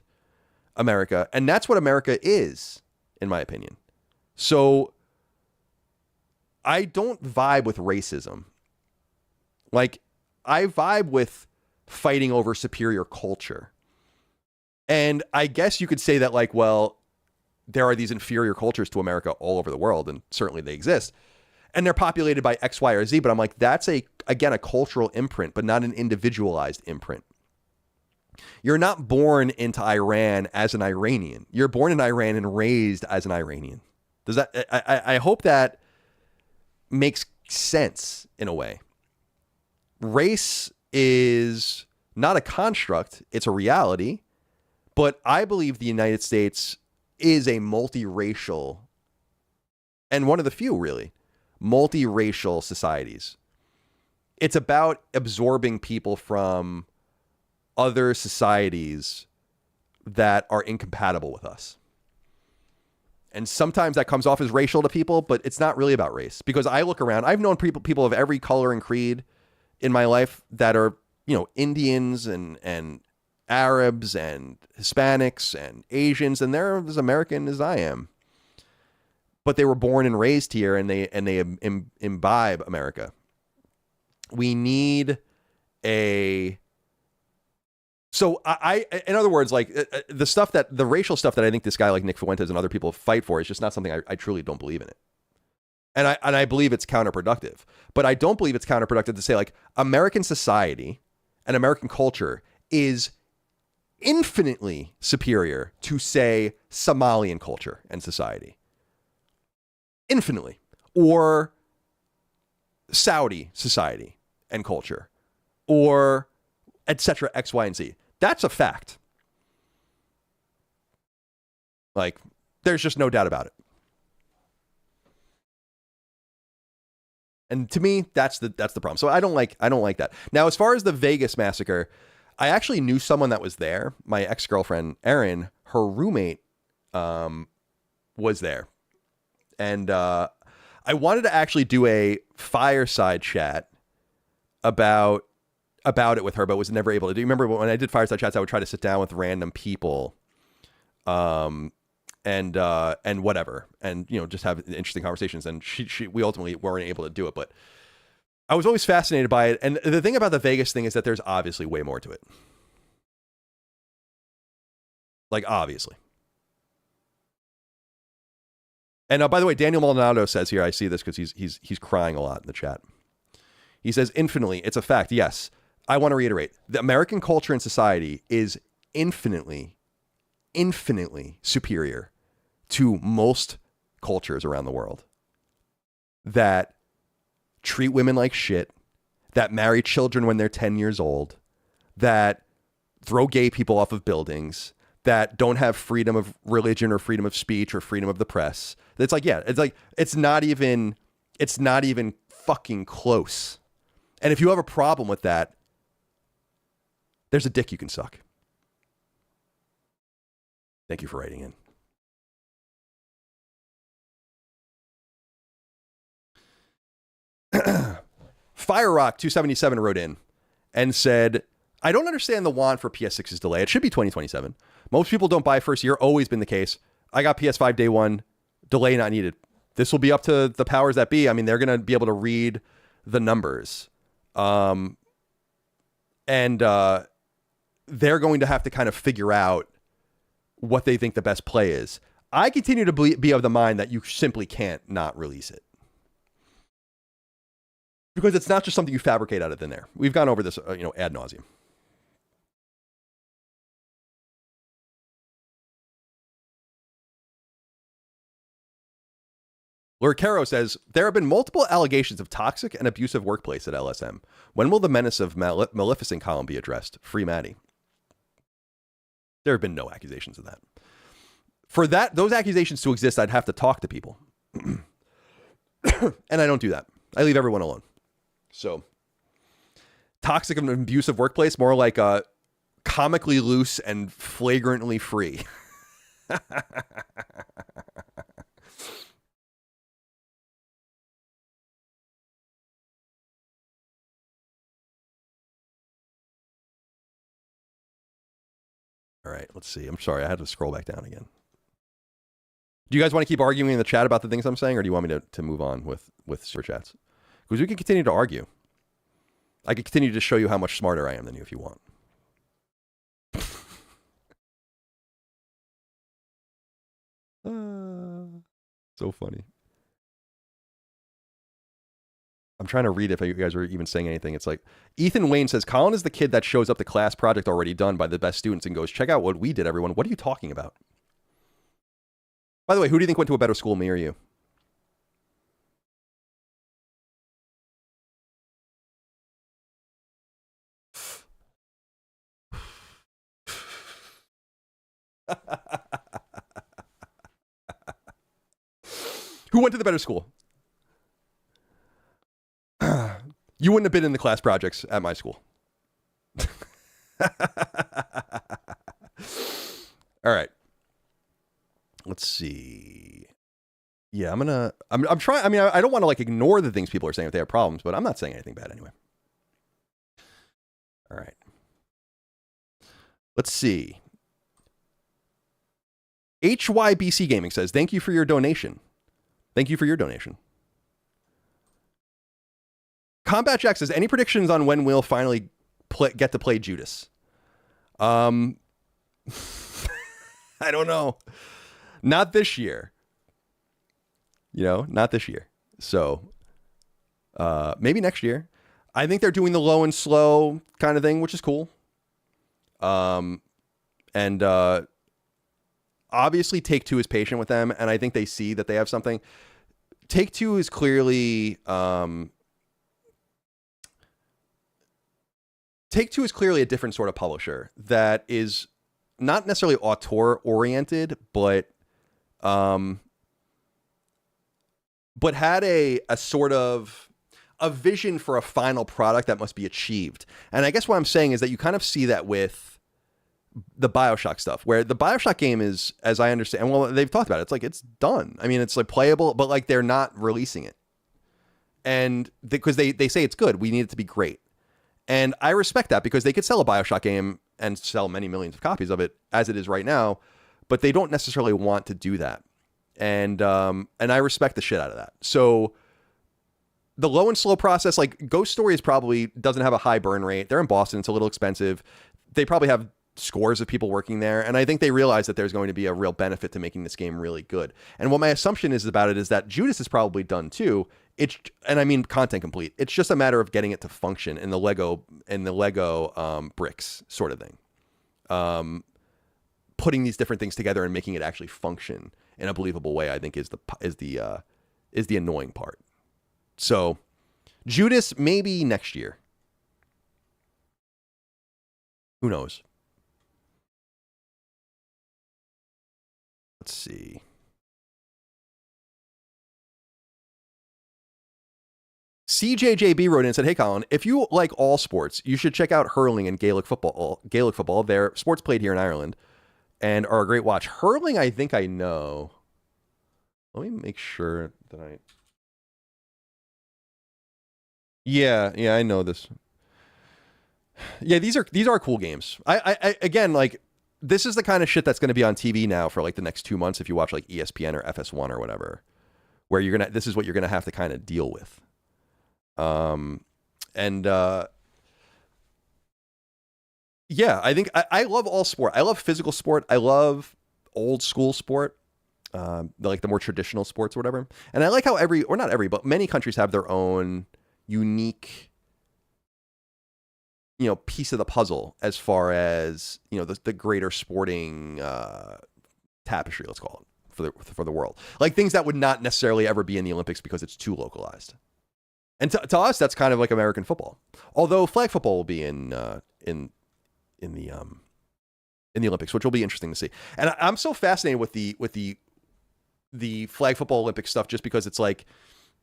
America. And that's what America is, in my opinion. So I don't vibe with racism. Like, I vibe with fighting over superior culture. And I guess you could say that, like, well, there are these inferior cultures to America all over the world, and certainly they exist. And they're populated by X, Y, or Z, but I'm like, that's, again, a cultural imprint, but not an individualized imprint. You're not born into Iran as an Iranian. You're born in Iran and raised as an Iranian. Does that? I hope that makes sense in a way. Race is not a construct, it's a reality, but I believe the United States is a multiracial, and one of the few really, multiracial societies. It's about absorbing people from other societies that are incompatible with us. And sometimes that comes off as racial to people, but it's not really about race. Because I look around, I've known people of every color and creed in my life that are, you know, Indians and Arabs and Hispanics and Asians, and they're as American as I am. But they were born and raised here, and they imbibe America. We need a... So I in other words, like the racial stuff that I think this guy like Nick Fuentes and other people fight for is just not something I truly don't believe in it. And I believe it's counterproductive. But I don't believe it's counterproductive to say, like, American society and American culture is infinitely superior to, say, Somalian culture and society. Infinitely. Or Saudi society and culture. Or etc. X, Y, and Z. That's a fact. Like, there's just no doubt about it. And to me, that's the problem. So I don't like that. Now, as far as the Vegas massacre, I actually knew someone that was there. My ex-girlfriend, Erin, her roommate was there. And I wanted to actually do a fireside chat about it with her, but was never able to do. You remember when I did fireside chats, I would try to sit down with random people and whatever, and just have interesting conversations. And we ultimately weren't able to do it, but I was always fascinated by it. And the thing about the Vegas thing is that there's obviously way more to it. Like, obviously. And by the way, Daniel Maldonado says here, I see this because he's crying a lot in the chat. He says, infinitely, it's a fact. Yes, I want to reiterate, the American culture and society is infinitely superior to most cultures around the world that treat women like shit, that marry children when they're 10 years old, that throw gay people off of buildings, that don't have freedom of religion or freedom of speech or freedom of the press. It's like, yeah, it's not even fucking close. And if you have a problem with that, there's a dick you can suck. Thank you for writing in. Fire Rock 277 wrote in and said, I don't understand the want for PS6's delay. It should be 2027. Most people don't buy first year. Always been the case. I got PS5 day one. Delay not needed. This will be up to the powers that be. I mean, they're going to be able to read the numbers. And they're going to have to kind of figure out what they think the best play is. I continue to be of the mind that you simply can't not release it. Because it's not just something you fabricate out of thin air. We've gone over this, ad nauseum. Lord Caro says, there have been multiple allegations of toxic and abusive workplace at LSM. When will the menace of Maleficent column be addressed? Free Maddie. There have been no accusations of that. For those accusations to exist, I'd have to talk to people. And I don't do that. I leave everyone alone. So, toxic and abusive workplace, more like a comically loose and flagrantly free. All right, let's see. I'm sorry, I had to scroll back down again. Do you guys want to keep arguing in the chat about the things I'm saying, or do you want me to move on with super chats? Because we can continue to argue. I can continue to show you how much smarter I am than you if you want. So funny. I'm trying to read if you guys are even saying anything. It's like, Ethan Wayne says, Colin is the kid that shows up the class project already done by the best students and goes, check out what we did, everyone. What are you talking about? By the way, who do you think went to a better school, me or you? Who went to the better school? You wouldn't have been in the class projects at my school. All right. Let's see. Yeah, I'm trying. I mean, I don't want to like ignore the things people are saying if they have problems, but I'm not saying anything bad anyway. All right. Let's see. HYBC Gaming says, thank you for your donation. Thank you for your donation. Combat Jack says, any predictions on when we'll finally get to play Judas? I don't know. Not this year. Not this year. So maybe next year. I think they're doing the low and slow kind of thing, which is cool. And obviously Take-Two is patient with them, and I think they see that they have something. Take-Two is clearly Take-Two is clearly a different sort of publisher that is not necessarily auteur oriented, but had a sort of a vision for a final product that must be achieved. And I guess what I'm saying is that you kind of see that with the BioShock stuff, where the BioShock game is, as I understand, and well, they've talked about it, it's like it's done. I mean, it's like playable, but like they're not releasing it. And because they say it's good, we need it to be great. And I respect that, because they could sell a BioShock game and sell many millions of copies of it as it is right now, but they don't necessarily want to do that. And I respect the shit out of that. So the low and slow process, like Ghost Story probably doesn't have a high burn rate. They're in Boston. It's a little expensive. They probably have scores of people working there. And I think they realize that there's going to be a real benefit to making this game really good. And what my assumption is about it is that Judas is probably done too. And I mean content complete. It's just a matter of getting it to function in the Lego bricks sort of thing. Putting these different things together and making it actually function in a believable way, I think is the annoying part. So Judas maybe next year. Who knows? Let's see. CJJB wrote in and said, "Hey Colin, if you like all sports, you should check out hurling and Gaelic football. They're sports played here in Ireland and are a great watch." Hurling, I think I know. Let me make sure that I... Yeah, I know this. Yeah, these are cool games. I again, like, this is the kind of shit that's going to be on TV now for like the next 2 months if you watch like ESPN or FS1 or whatever, where this is what you're gonna have to kind of deal with. Yeah, I think I love all sport. I love physical sport. I love old school sport, like the more traditional sports or whatever. And I like how but many countries have their own unique, piece of the puzzle as far as, the greater sporting tapestry, let's call it, for the world. Like things that would not necessarily ever be in the Olympics because it's too localized. And to us, that's kind of like American football. Although flag football will be in the Olympics, which will be interesting to see. And I'm so fascinated with the flag football Olympic stuff, just because it's like,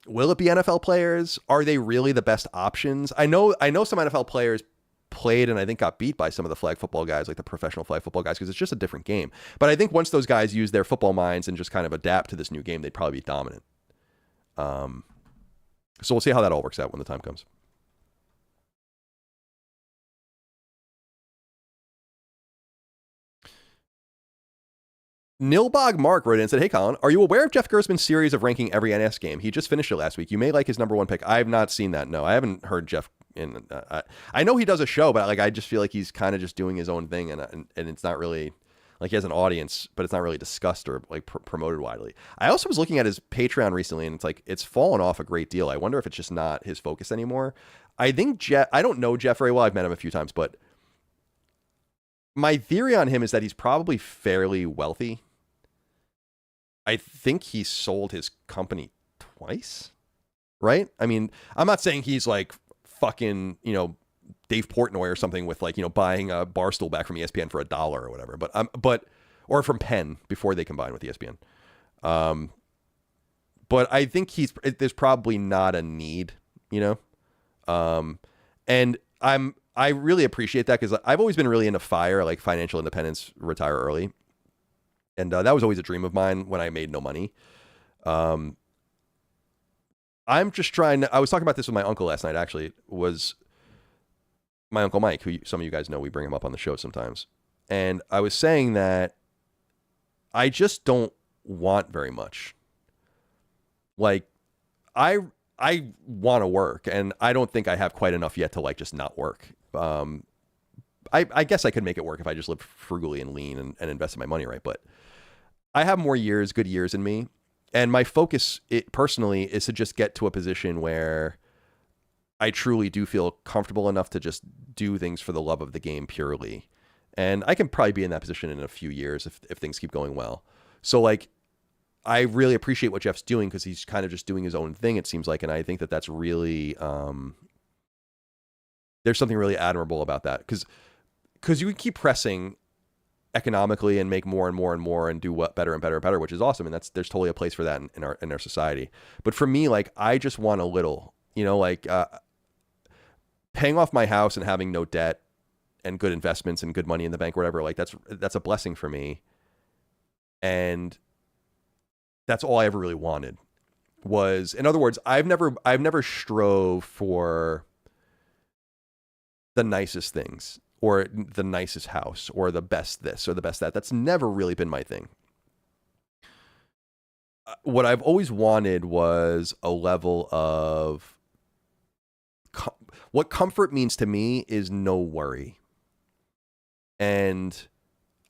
will it be NFL players? Are they really the best options? I know some NFL players played and I think got beat by some of the flag football guys, like the professional flag football guys, because it's just a different game. But I think once those guys use their football minds and just kind of adapt to this new game, they'd probably be dominant. So we'll see how that all works out when the time comes. Nilbog Mark wrote in and said, "Hey Colin, are you aware of Jeff Gersman's series of ranking every NS game? He just finished it last week. You may like his number one pick." I have not seen that. No, I haven't heard Jeff. I know he does a show, but like I just feel like he's kind of just doing his own thing, and it's not really like he has an audience, but it's not really discussed or like promoted widely. I also was looking at his Patreon recently, and it's like it's fallen off a great deal. I wonder if it's just not his focus anymore. I think I don't know Jeff very well. I've met him a few times, but my theory on him is that he's probably fairly wealthy. I think he sold his company twice, right? I mean, I'm not saying he's like fucking, Dave Portnoy or something with like, buying a Barstool back from ESPN for $1 or whatever, or from Penn before they combined with ESPN. But I think there's probably not a need, and I really appreciate that, because I've always been really into FIRE, like financial independence, retire early. And that was always a dream of mine when I made no money. I'm just I was talking about this with my uncle last night, actually. It was my Uncle Mike, who some of you guys know, we bring him up on the show sometimes. And I was saying that I just don't want very much. Like, I want to work, and I don't think I have quite enough yet to like just not work. I guess I could make it work if I just lived frugally and lean and invested my money right. But I have more good years in me. And my focus personally is to just get to a position where I truly do feel comfortable enough to just do things for the love of the game purely. And I can probably be in that position in a few years if things keep going well. So like, I really appreciate what Jeff's doing because he's kind of just doing his own thing, it seems like. And I think that that's really, there's something really admirable about that. Because you can keep pressing economically and make more and more and more and do what better and better and better, which is awesome. And there's totally a place for that in our society. But for me, like, I just want a little, like paying off my house and having no debt and good investments and good money in the bank or whatever, like that's a blessing for me. And that's all I ever really wanted was, in other words, I've never strove for the nicest things or the nicest house or the best this or the best that. That's never really been my thing. What I've always wanted was a level of what comfort means to me is no worry. And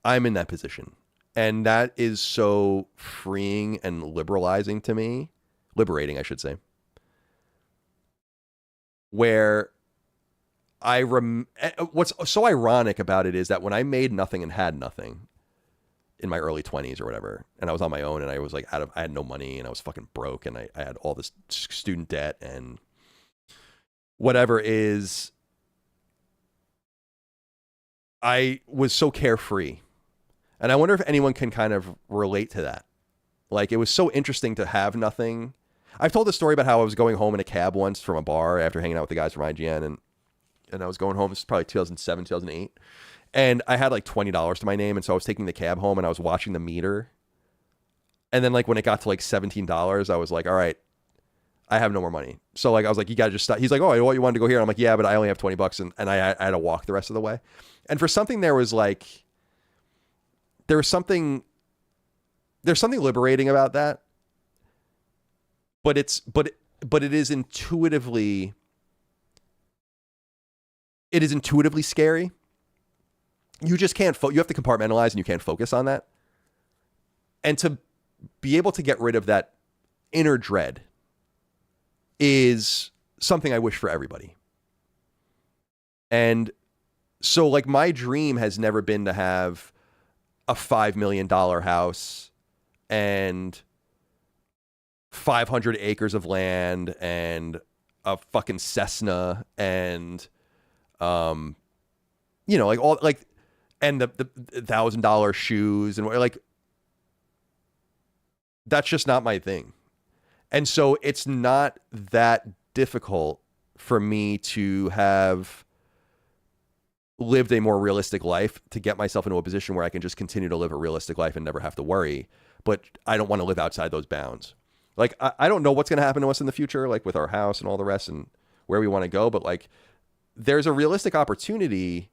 I'm in that position. And that is so freeing and liberating to me. Liberating, I should say. Where what's so ironic about it is that when I made nothing and had nothing in my early 20s or whatever, and I was on my own and I was like I had no money and I was fucking broke and I had all this student debt and whatever is, I was so carefree. And I wonder if anyone can kind of relate to that. Like, it was so interesting to have nothing. I've told this story about how I was going home in a cab once from a bar after hanging out with the guys from IGN. And I was going home. This is probably 2007, 2008. And I had like $20 to my name. And so I was taking the cab home and I was watching the meter. And then like when it got to like $17, I was like, all right, I have no more money. So like, I was like, you got to just stop. He's like, oh, you wanted to go here? And I'm like, yeah, but I only have $20. And I had to walk the rest of the way. And for something there's something liberating about that, but it is intuitively scary. You just can't you have to compartmentalize and you can't focus on that. And to be able to get rid of that inner dread is something I wish for everybody. And so like my dream has never been to have a $5 million house and 500 acres of land and a fucking Cessna and, like all like, and the $1,000 shoes and like, that's just not my thing. And so it's not that difficult for me to have lived a more realistic life to get myself into a position where I can just continue to live a realistic life and never have to worry. But I don't want to live outside those bounds. Like, I don't know what's going to happen to us in the future, like with our house and all the rest and where we want to go. But like, there's a realistic opportunity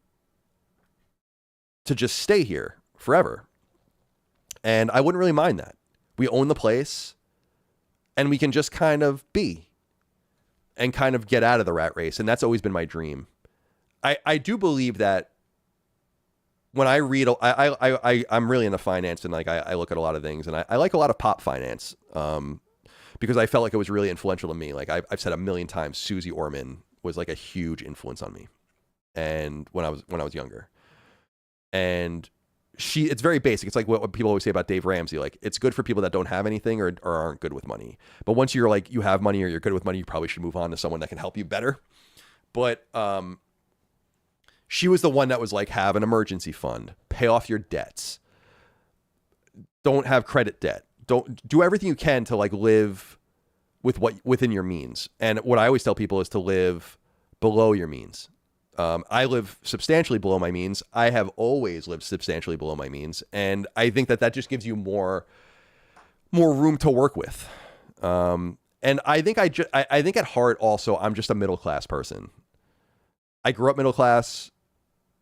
to just stay here forever. And I wouldn't really mind that. We own the place and we can just kind of be and kind of get out of the rat race. And that's always been my dream. I do believe that when I read, I'm really into finance and like I look at a lot of things and I like a lot of pop finance because I felt like it was really influential to me. Like I've said a million times, Susie Orman was like a huge influence on me, and when I was younger, and it's very basic. It's like what people always say about Dave Ramsey. Like, it's good for people that don't have anything or aren't good with money. But once you're like, you have money or you're good with money, you probably should move on to someone that can help you better. But she was the one that was like, have an emergency fund, pay off your debts, don't have credit debt, don't do everything you can to like live with within your means. And what I always tell people is to live below your means. I live substantially below my means. I have always lived substantially below my means. And I think that just gives you more room to work with. And I think I think at heart also, I'm just a middle-class person. I grew up middle class.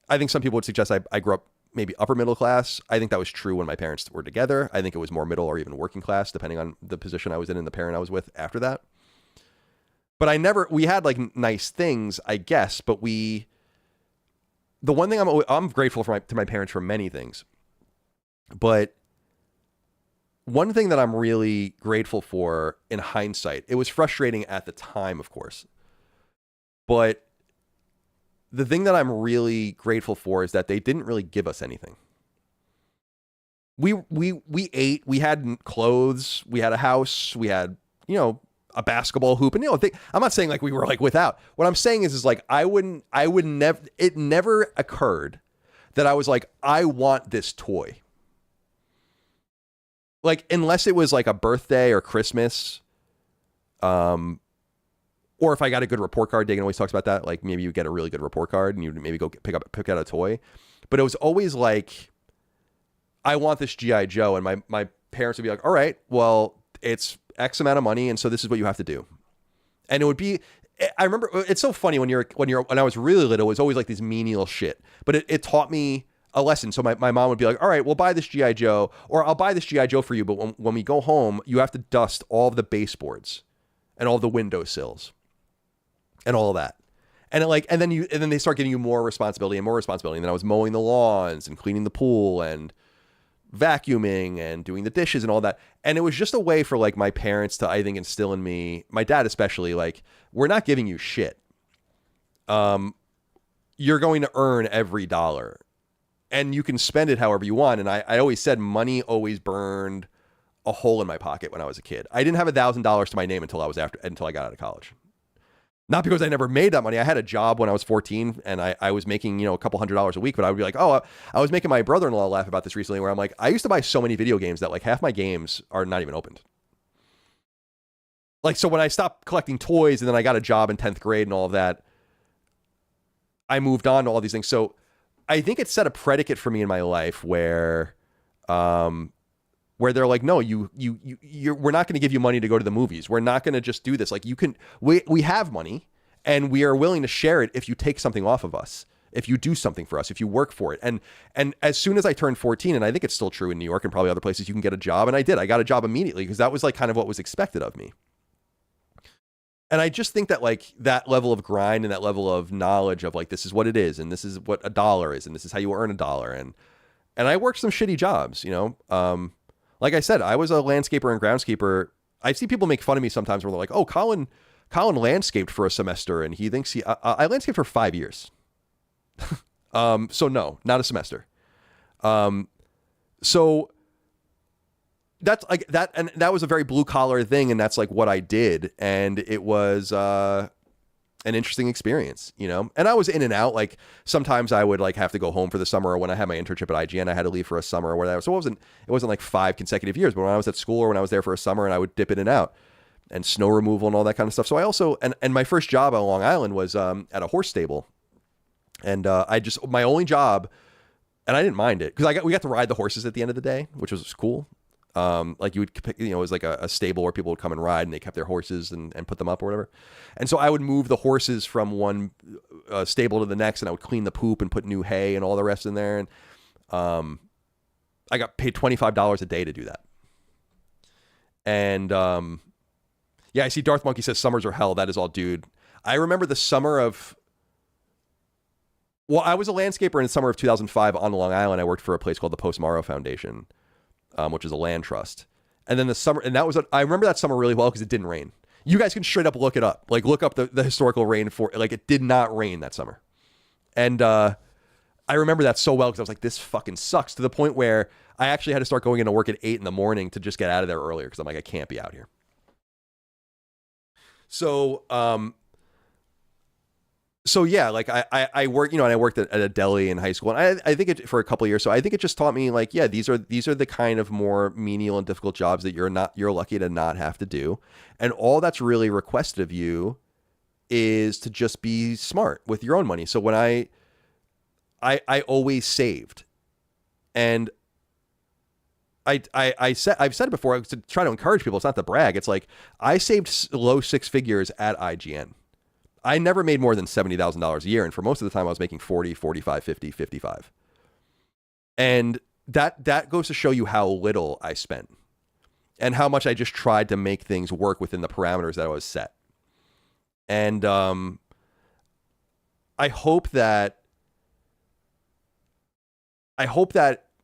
I think some people would suggest I grew up maybe upper middle class. I think that was true when my parents were together. I think it was more middle or even working class, depending on the position I was in and the parent I was with after that. But we had like nice things, I guess, but the one thing I'm grateful to my parents for many things, but one thing that I'm really grateful for in hindsight, it was frustrating at the time, of course, but the thing that I'm really grateful for is that they didn't really give us anything. We ate, we had clothes, we had a house, we had, a basketball hoop. And, I'm not saying like we were like without. What I'm saying is like, it never occurred that I was like, I want this toy. Like, unless it was like a birthday or Christmas, or if I got a good report card. Dagan always talks about that. Like, maybe you get a really good report card and you maybe go pick out a toy. But it was always like, I want this G.I. Joe. And my parents would be like, all right, well, it's X amount of money, and so this is what you have to do. And it would be, I remember, it's so funny when I was really little, it was always like this menial shit. But it taught me a lesson. So my mom would be like, all right, we'll buy this G.I. Joe, or I'll buy this G.I. Joe for you, but when we go home, you have to dust all of the baseboards and all the windowsills and all of that. And then they start giving you more responsibility and more responsibility. And then I was mowing the lawns and cleaning the pool and vacuuming and doing the dishes and all that. And it was just a way for like my parents to, I think, instill in me, my dad especially, like, we're not giving you shit. You're going to earn every dollar and you can spend it however you want. And I always said money always burned a hole in my pocket when I was a kid. I didn't have $1,000 to my name until I got out of college. Not because I never made that money. I had a job when I was 14 and I was making, a couple $100s a week, but I would be like, I was making my brother-in-law laugh about this recently where I'm like, I used to buy so many video games that like half my games are not even opened. Like, so when I stopped collecting toys and then I got a job in 10th grade and all of that, I moved on to all these things. So I think it set a predicate for me in my life where they're like, no, we're not going to give you money to go to the movies. We're not going to just do this. Like, we have money and we are willing to share it if you take something off of us, if you do something for us, if you work for it. And as soon as I turned 14, and I think it's still true in New York and probably other places, you can get a job. And I did. I got a job immediately because that was like kind of what was expected of me. And I just think that like that level of grind and that level of knowledge of like, this is what it is, and this is what $1 is, and this is how you earn $1. And I worked some shitty jobs, like I said, I was a landscaper and groundskeeper. I see people make fun of me sometimes where they're like, oh, Colin landscaped for a semester and he thinks I landscaped for 5 years. So no, not a semester. So that's like that. And that was a very blue collar thing. And that's like what I did. And it was, an interesting experience, and I was in and out. Like sometimes I would like have to go home for the summer, or when I had my internship at IGN, I had to leave for a summer or whatever. So it wasn't like 5 consecutive years, but when I was at school or when I was there for a summer, and I would dip in and out and snow removal and all that kind of stuff. So I also, and my first job on Long Island was at a horse stable. And my only job, and I didn't mind it because we got to ride the horses at the end of the day, which was cool. Like you would pick, it was like a stable where people would come and ride and they kept their horses and put them up or whatever. And so I would move the horses from one stable to the next, and I would clean the poop and put new hay and all the rest in there. And I got paid $25 a day to do that. And yeah, I see Darth Monkey says summers are hell. That is all, dude. I remember the summer of, well, I was a landscaper in the summer of 2005 on Long Island. I worked for a place called the Post Morrow Foundation, which is a land trust. And then the summer, and that was, I remember that summer really well because it didn't rain. You guys can straight up look it up. Like look up the historical rain for, like it did not rain that summer. And I remember that so well because I was like, this fucking sucks, to the point where I actually had to start going into work at 8 in the morning to just get out of there earlier because I'm like, I can't be out here. So, so yeah, like I worked, and I worked at a deli in high school, and I think it for a couple of years. So I think it just taught me like, yeah, these are the kind of more menial and difficult jobs that you're lucky to not have to do. And all that's really requested of you is to just be smart with your own money. So when I always saved, and I've said it before to try to encourage people. It's not to brag. It's like I saved low 6 figures at IGN. I never made more than $70,000 a year. And for most of the time I was making 40, 45, 50, 55. And that goes to show you how little I spent and how much I just tried to make things work within the parameters that I was set. And I hope that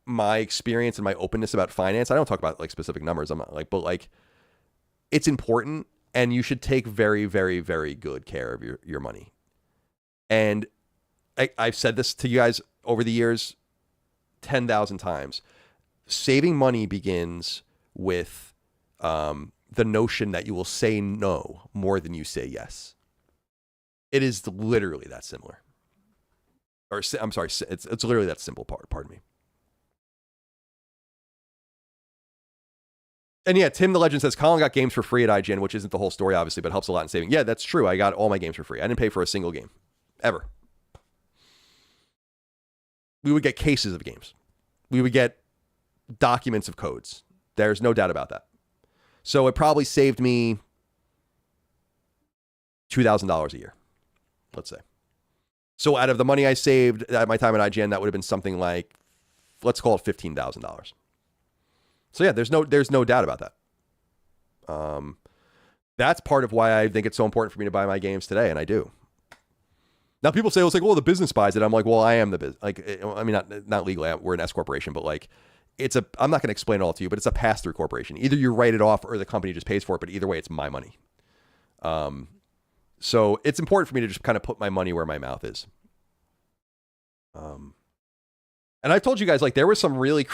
my experience and my openness about finance, I don't talk about like specific numbers. I'm not like, but like it's important and you should take very, very, very good care of your money. And I've said this to you guys over the years 10,000 times. Saving money begins with the notion that you will say no more than you say yes. It is literally that similar. Or I'm sorry, it's literally that simple. Pardon me. And yeah, Tim the Legend says, Colin got games for free at IGN, which isn't the whole story, obviously, but helps a lot in saving. Yeah, that's true. I got all my games for free. I didn't pay for a single game. Ever. We would get cases of games. We would get documents of codes. There's no doubt about that. So it probably saved me $2,000 a year, let's say. So out of the money I saved at my time at IGN, that would have been something like, let's call it $15,000. So yeah, there's no doubt about that. That's part of why I think it's so important for me to buy my games today, and I do. Now people say, well, it's like, well, the business buys it. I'm like, well, I am the business. Like, I mean, not legally, we're an S corporation, but like, I'm not going to explain it all to you, but it's a pass-through corporation. Either you write it off or the company just pays for it, but either way, it's my money. So it's important for me to just kind of put my money where my mouth is. And I've told you guys, like, there was some really,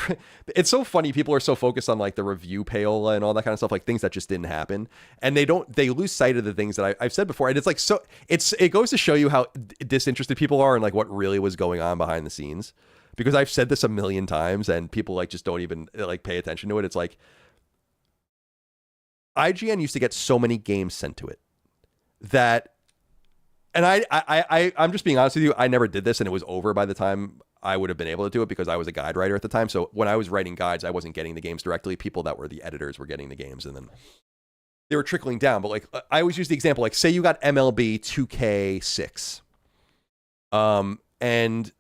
it's so funny. People are so focused on like the review payola and all that kind of stuff, like things that just didn't happen. And they lose sight of the things that I've said before. And it's like, so it goes to show you how disinterested people are and like what really was going on behind the scenes. Because I've said this a million times and people like just don't even like pay attention to it. It's like IGN used to get so many games sent to it that, and I'm just being honest with you, I never did this and it was over by the time I would have been able to do it because I was a guide writer at the time. So when I was writing guides, I wasn't getting the games directly. People that were the editors were getting the games and then they were trickling down. But like, I always use the example, like say you got MLB 2K6. And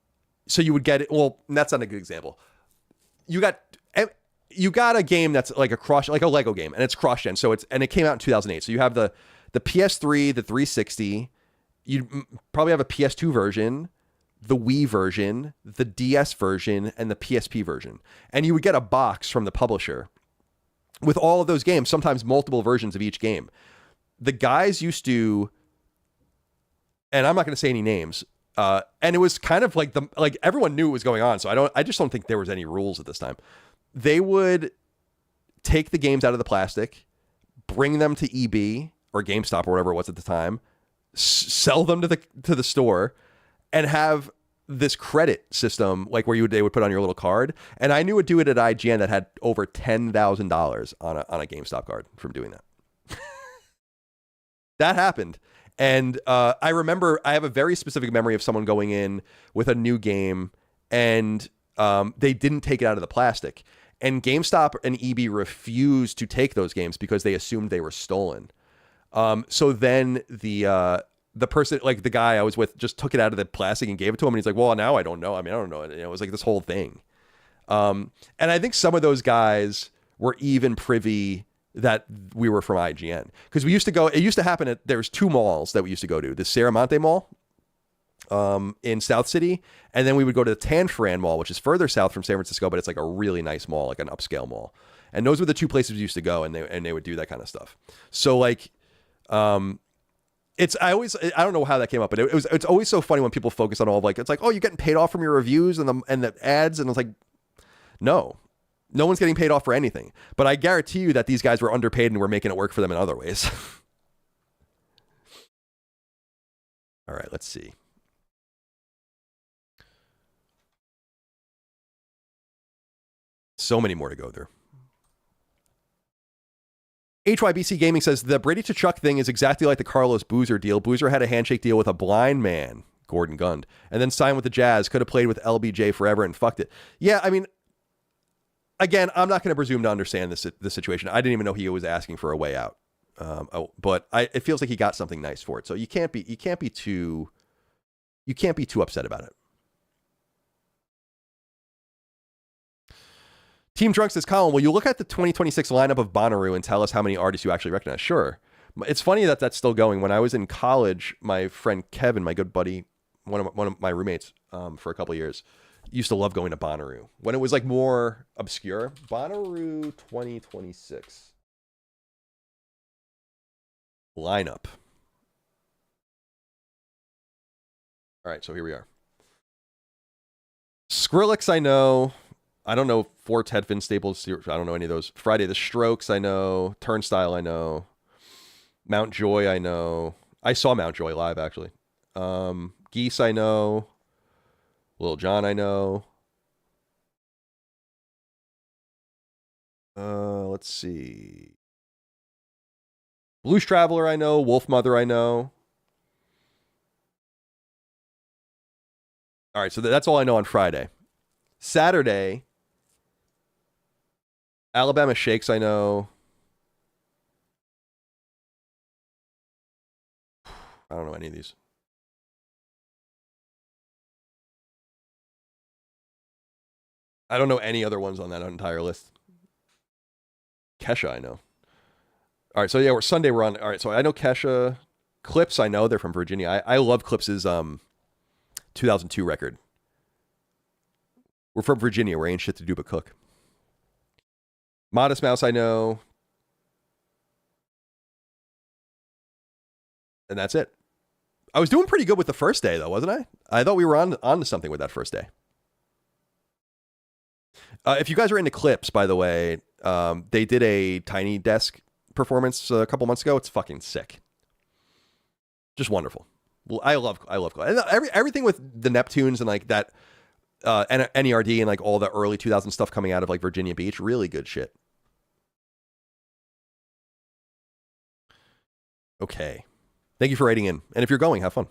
so you would get it. Well, that's not a good example. You got a game that's like a Lego game and it's cross-gen. So it came out in 2008. So you have the PS3, the 360, you probably have a PS2 version, the Wii version, the DS version, and the PSP version. And you would get a box from the publisher with all of those games, sometimes multiple versions of each game. The guys used to, and I'm not going to say any names, and it was kind of like everyone knew what was going on. So I just don't think there was any rules at this time. They would take the games out of the plastic, bring them to EB or GameStop or whatever it was at the time, sell them to the store, and have this credit system like where they would put on your little card. And I knew a dude at IGN that had over $10,000 on a GameStop card from doing that. That happened. And I remember I have a very specific memory of someone going in with a new game and they didn't take it out of the plastic. And GameStop and EB refused to take those games because they assumed they were stolen. So then the person, like the guy I was with, just took it out of the plastic and gave it to him. And he's like, well, now I don't know. I mean, I don't know. And it was like this whole thing. And I think some of those guys were even privy that we were from IGN. Because it used to happen there's two malls that we used to go to. The Serramonte Mall in South City. And then we would go to the Tanforan Mall, which is further south from San Francisco, but it's like a really nice mall, like an upscale mall. And those were the two places we used to go, and they would do that kind of stuff. So like, I don't know how that came up, but it's always so funny when people focus on all of like, it's like, oh, you're getting paid off from your reviews and the ads. And it's like, no one's getting paid off for anything, but I guarantee you that these guys were underpaid and we're making it work for them in other ways. All right, let's see. So many more to go there. HYBC Gaming says, the Brady to Chuck thing is exactly like the Carlos Boozer deal. Boozer had a handshake deal with a blind man, Gordon Gund, and then signed with the Jazz. Could have played with LBJ forever and fucked it. Yeah, I mean, again, I'm not going to presume to understand this situation. I didn't even know he was asking for a way out. But it feels like he got something nice for it. So you can't be too upset about it. Team Drunk says, Colin, will you look at the 2026 lineup of Bonnaroo and tell us how many artists you actually recognize? Sure. It's funny that that's still going. When I was in college, my friend Kevin, my good buddy, one of my roommates for a couple of years, Used to love going to Bonnaroo when it was like more obscure. Bonnaroo 2026 lineup. All right, so here we are. Skrillex, I know. I don't know. Fort Headfin Staples. I don't know any of those. Friday the Strokes, I know. Turnstile, I know. Mount Joy, I know. I saw Mount Joy live, actually. Geese, I know. Lil Jon, I know. Let's see. Blues Traveler, I know. Wolf Mother, I know. All right, so that's all I know on Friday. Saturday, Alabama Shakes, I know. I don't know any of these. I don't know any other ones on that entire list. Kesha, I know. All right, so yeah, Sunday we're on. All right, so I know Kesha. Clips, I know. They're from Virginia. I love Clips's 2002 record. We're from Virginia. We ain't shit to do but cook. Modest Mouse, I know. And that's it. I was doing pretty good with the first day, though, wasn't I? I thought we were on to something with that first day. If you guys are into Clips, by the way, they did a Tiny Desk performance a couple months ago. It's fucking sick. Just wonderful. Well, I love everything with the Neptunes and like that NERD and like all the early 2000 stuff coming out of like Virginia Beach. Really good shit. Okay. Thank you for writing in. And if you're going, have fun.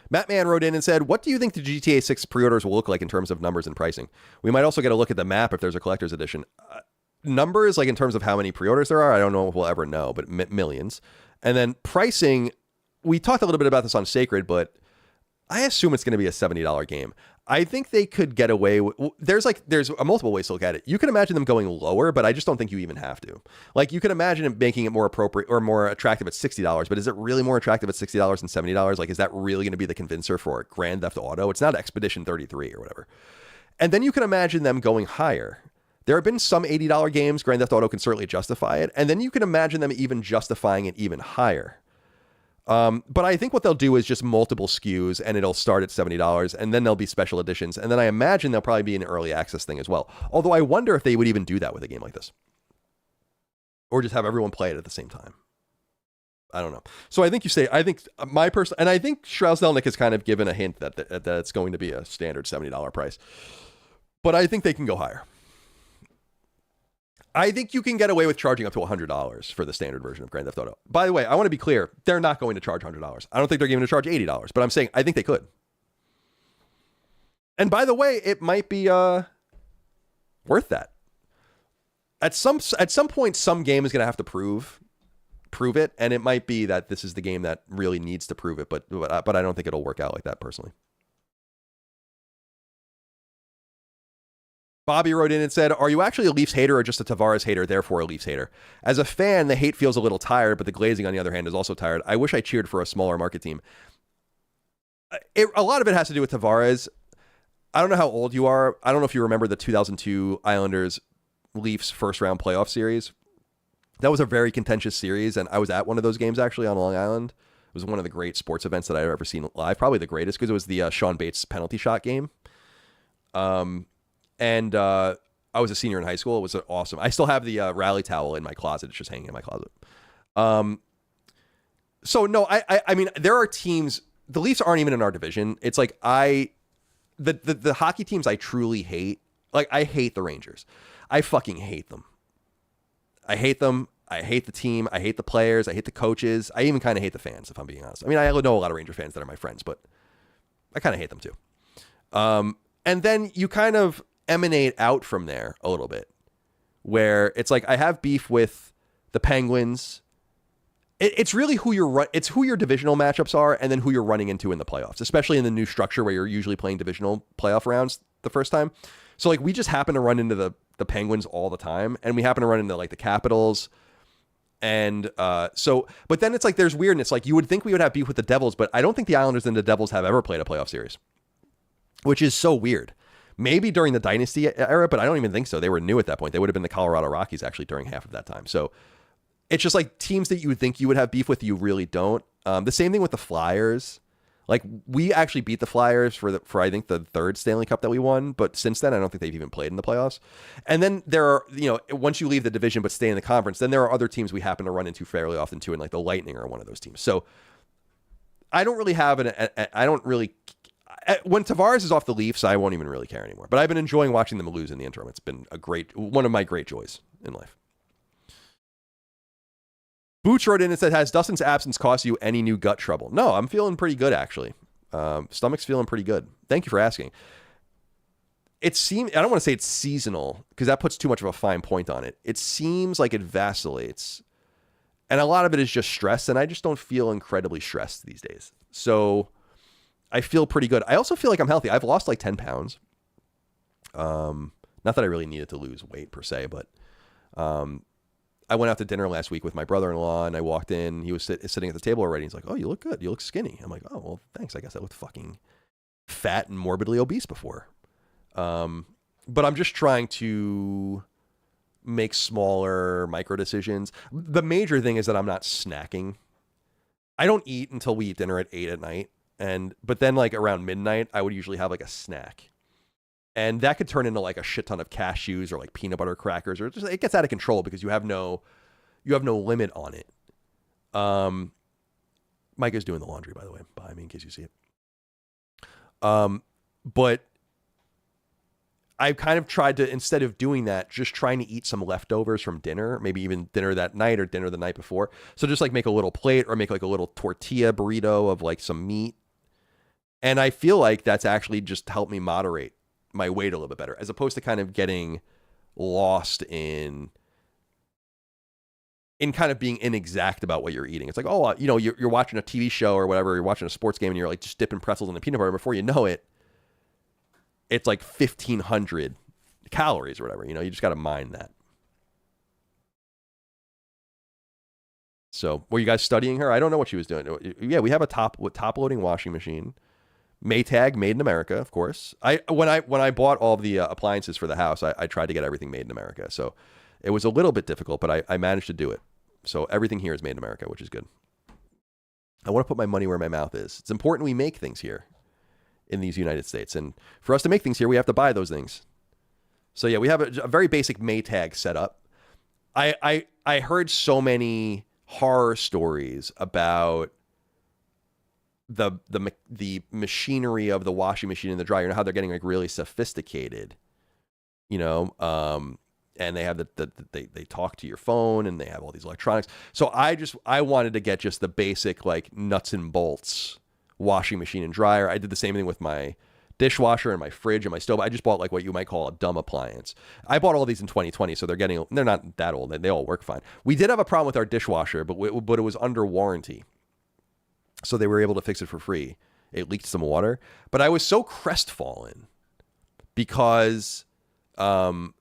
Matt Mann wrote in and said, what do you think the GTA 6 pre-orders will look like in terms of numbers and pricing? We might also get a look at the map if there's a collector's edition. Numbers, like in terms of how many pre-orders there are, I don't know if we'll ever know, but millions. And then pricing, we talked a little bit about this on Sacred, but I assume it's going to be a $70 game. I think they could get away with, there's multiple ways to look at it. You can imagine them going lower, but I just don't think you even have to. Like you can imagine it making it more appropriate or more attractive at $60, but is it really more attractive at $60 than $70? Like, is that really going to be the convincer for Grand Theft Auto? It's not Expedition 33 or whatever. And then you can imagine them going higher. There have been some $80 games. Grand Theft Auto can certainly justify it. And then you can imagine them even justifying it even higher. But I think what they'll do is just multiple SKUs and it'll start at $70 and then there'll be special editions. And then I imagine there'll probably be an early access thing as well. Although I wonder if they would even do that with a game like this. Or just have everyone play it at the same time. I don't know. So I think my person, and I think Strauss-Zelnick has kind of given a hint that it's going to be a standard $70 price. But I think they can go higher. I think you can get away with charging up to $100 for the standard version of Grand Theft Auto. By the way, I want to be clear. They're not going to charge $100. I don't think they're going to charge $80, but I'm saying I think they could. And by the way, it might be worth that. At some point, some game is going to have to prove it, and it might be that this is the game that really needs to prove it, but I don't think it'll work out like that personally. Bobby wrote in and said, are you actually a Leafs hater or just a Tavares hater, therefore a Leafs hater? As a fan, the hate feels a little tired, but the glazing, on the other hand, is also tired. I wish I cheered for a smaller market team. A lot of it has to do with Tavares. I don't know how old you are. I don't know if you remember the 2002 Islanders Leafs first round playoff series. That was a very contentious series, and I was at one of those games actually on Long Island. It was one of the great sports events that I've ever seen live, probably the greatest, because it was the Sean Bates penalty shot game. And I was a senior in high school. It was awesome. I still have the rally towel in my closet. It's just hanging in my closet. So no, I mean, there are teams. The Leafs aren't even in our division. It's like the hockey teams I truly hate. Like I hate the Rangers. I fucking hate them. I hate them. I hate the team. I hate the players. I hate the coaches. I even kind of hate the fans, if I'm being honest. I mean, I know a lot of Ranger fans that are my friends, but I kind of hate them too. And then you kind of emanate out from there a little bit, where it's like I have beef with the Penguins. It's really who your divisional matchups are, and then who you're running into in the playoffs, especially in the new structure where you're usually playing divisional playoff rounds the first time. So like we just happen to run into the Penguins all the time, and we happen to run into like the Capitals. And but then it's like there's weirdness. Like you would think we would have beef with the Devils, but I don't think the Islanders and the Devils have ever played a playoff series. which is so weird. Maybe during the Dynasty era, but I don't even think so. They were new at that point. They would have been the Colorado Rockies actually during half of that time. So it's just like teams that you would think you would have beef with, you really don't. The same thing with the Flyers. Like, we actually beat the Flyers for I think the third Stanley Cup that we won, but since then I don't think they've even played in the playoffs. And then there are, once you leave the division but stay in the conference, then there are other teams we happen to run into fairly often too, and like the Lightning are one of those teams. So I don't really have when Tavares is off the Leafs, I won't even really care anymore. But I've been enjoying watching them lose in the interim. It's been one of my great joys in life. Booch wrote in and said, has Dustin's absence cost you any new gut trouble? No, I'm feeling pretty good, actually. Stomach's feeling pretty good. Thank you for asking. I don't want to say it's seasonal, because that puts too much of a fine point on it. It seems like it vacillates. And a lot of it is just stress, and I just don't feel incredibly stressed these days. So I feel pretty good. I also feel like I'm healthy. I've lost like 10 pounds. Not that I really needed to lose weight per se, but I went out to dinner last week with my brother-in-law, and I walked in. He was sitting at the table already. He's like, oh, you look good. You look skinny. I'm like, oh, well, thanks. I guess I looked fucking fat and morbidly obese before. But I'm just trying to make smaller micro decisions. The major thing is that I'm not snacking. I don't eat until we eat dinner at 8 at night. But then like around midnight, I would usually have like a snack. And that could turn into like a shit ton of cashews or like peanut butter crackers, or just, it gets out of control because you have no limit on it. Micah's doing the laundry, by the way, behind me in case you see it. But I've kind of tried to, instead of doing that, just trying to eat some leftovers from dinner, maybe even dinner that night or dinner the night before. So just like make a little plate or make like a little tortilla burrito of like some meat. And I feel like that's actually just helped me moderate my weight a little bit better, as opposed to kind of getting lost in kind of being inexact about what you're eating. It's like, oh, you're watching a TV show or whatever, you're watching a sports game and you're like just dipping pretzels in the peanut butter. Before you know it, it's like 1,500 calories or whatever. You just got to mind that. So were you guys studying her? I don't know what she was doing. Yeah, we have a top loading washing machine. Maytag, made in America, of course. When I bought all of the appliances for the house, I tried to get everything made in America. So it was a little bit difficult, but I managed to do it. So everything here is made in America, which is good. I want to put my money where my mouth is. It's important we make things here in these United States. And for us to make things here, we have to buy those things. So yeah, we have a very basic Maytag setup. I heard so many horror stories about the machinery of the washing machine and the dryer, and how they're getting like really sophisticated, and they have they talk to your phone and they have all these electronics. So I wanted to get just the basic like nuts and bolts washing machine and dryer. I did the same thing with my dishwasher and my fridge and my stove. I just bought like what you might call a dumb appliance. I bought all these in 2020, so they're not that old. They all work fine. We did have a problem with our dishwasher, but it was under warranty. So they were able to fix it for free. It leaked some water. But I was so crestfallen because my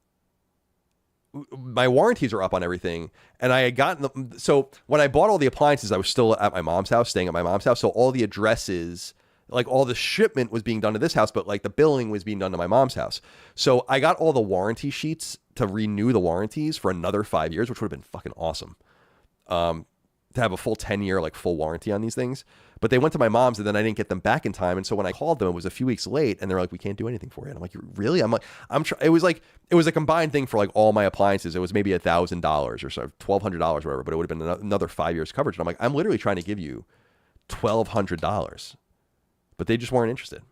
warranties are up on everything. And I had gotten so when I bought all the appliances, I was still at my mom's house, staying at my mom's house. So all the addresses, like all the shipment was being done to this house, but like the billing was being done to my mom's house. So I got all the warranty sheets to renew the warranties for another 5 years, which would have been fucking awesome. To have a full 10-year like full warranty on these things, but they went to my mom's and then I didn't get them back in time. And so when I called them, it was a few weeks late, and they're like, "We can't do anything for you." And I'm like, "Really?" I'm like, it was a combined thing for like all my appliances. It was maybe $1,000 or so, $1,200 or whatever, but it would have been another 5 years coverage. And I'm like, I'm literally trying to give you $1,200, but they just weren't interested.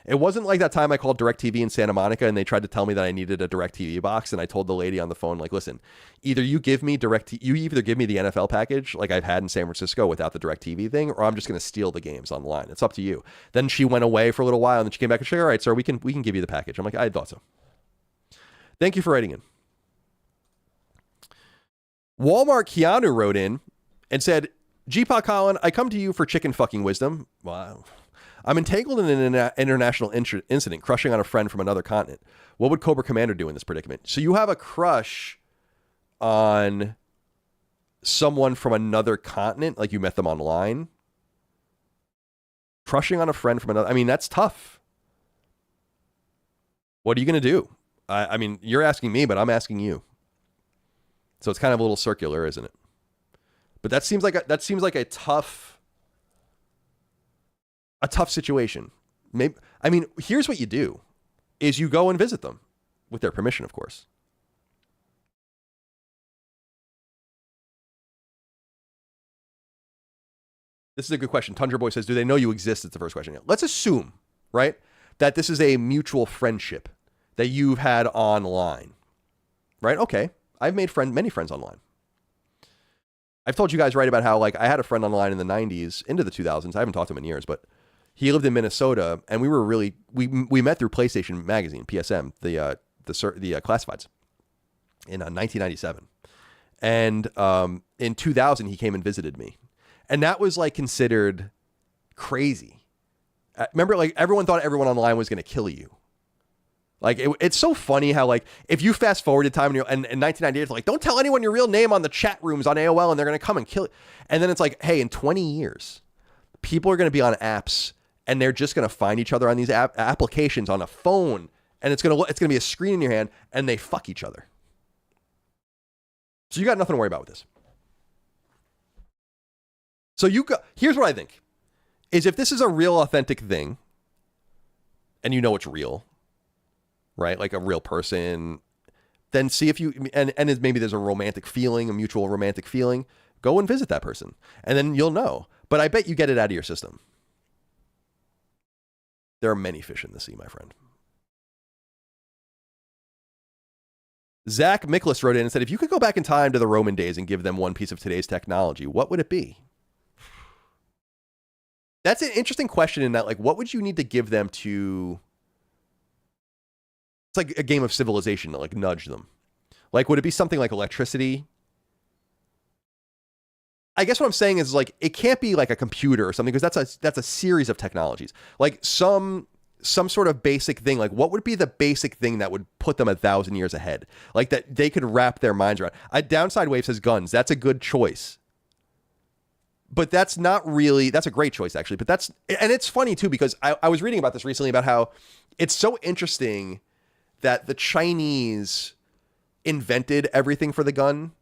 It wasn't like that time I called DirecTV in Santa Monica and they tried to tell me that I needed a DirecTV box, and I told the lady on the phone, like, listen, either you give me the NFL package like I've had in San Francisco without the DirecTV thing, or I'm just going to steal the games online. It's up to you. Then she went away for a little while, and then she came back and said, "All right, sir, we can give you the package." I'm like, I thought so. Thank you for writing in. Walmart Keanu wrote in and said, "G-Pod Colin, I come to you for chicken fucking wisdom." Wow. "I'm entangled in an international incident, crushing on a friend from another continent. What would Cobra Commander do in this predicament?" So you have a crush on someone from another continent, like you met them online? Crushing on a friend from another... I mean, that's tough. What are you going to do? I mean, you're asking me, but I'm asking you. So it's kind of a little circular, isn't it? But that seems like a tough situation. Maybe, I mean, here's what you do: is you go and visit them with their permission, of course. This is a good question. Tundra Boy says, "Do they know you exist?" It's the first question. Let's assume, right, that this is a mutual friendship that you've had online, right? Okay, I've made many friends online. I've told you guys, right, about how, like, I had a friend online in the 90s into the 2000s. I haven't talked to him in years, but he lived in Minnesota, and we were really, we met through PlayStation Magazine, PSM, the classifieds, in 1997. And in 2000, he came and visited me. And that was, like, considered crazy. Remember, like, everyone thought everyone online was going to kill you. Like, it's so funny how, like, if you fast forward to time and in 1998, it's like, don't tell anyone your real name on the chat rooms on AOL and they're going to come and kill you. And then it's like, hey, in 20 years, people are going to be on apps and they're just going to find each other on these applications on a phone. And it's going to be a screen in your hand and they fuck each other. So you got nothing to worry about with this. So here's what I think is, if this is a real authentic thing and you know it's real, right? Like a real person, then see if you, and maybe there's a romantic feeling, a mutual romantic feeling, go and visit that person and then you'll know. But I bet you get it out of your system. There are many fish in the sea, my friend. Zach Miklas wrote in and said, if you could go back in time to the Roman days and give them one piece of today's technology, what would it be? That's an interesting question in that, like, what would you need to give them to... It's like a game of civilization to, like, nudge them. Like, would it be something like electricity? I guess what I'm saying is, like, it can't be like a computer or something, because that's a series of technologies. Like some sort of basic thing. Like, what would be the basic thing that would put them 1,000 years ahead? Like, that they could wrap their minds around. Downside Wave says guns. That's a good choice. But that's not really, that's a great choice, actually. But and it's funny, too, because I was reading about this recently, about how it's so interesting that the Chinese invented everything for the gun,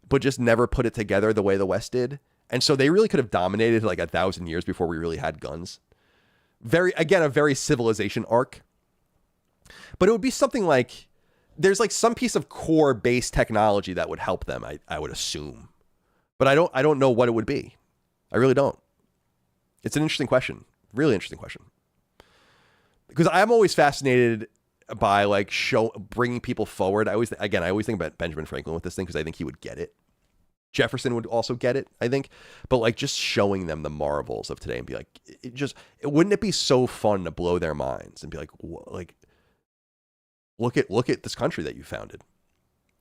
but just never put it together the way the West did. And so they really could have dominated like 1,000 years before we really had guns. A very civilization arc. But it would be something like, there's like some piece of core base technology that would help them, I would assume. But I don't know what it would be. I really don't. It's an interesting question. Really interesting question. Because I'm always fascinated by, like, bringing people forward. I always think about Benjamin Franklin with this thing, because I think he would get it. Jefferson would also get it, I think. But, like, just showing them the marvels of today and be like, wouldn't it be so fun to blow their minds and be like, look at this country that you founded.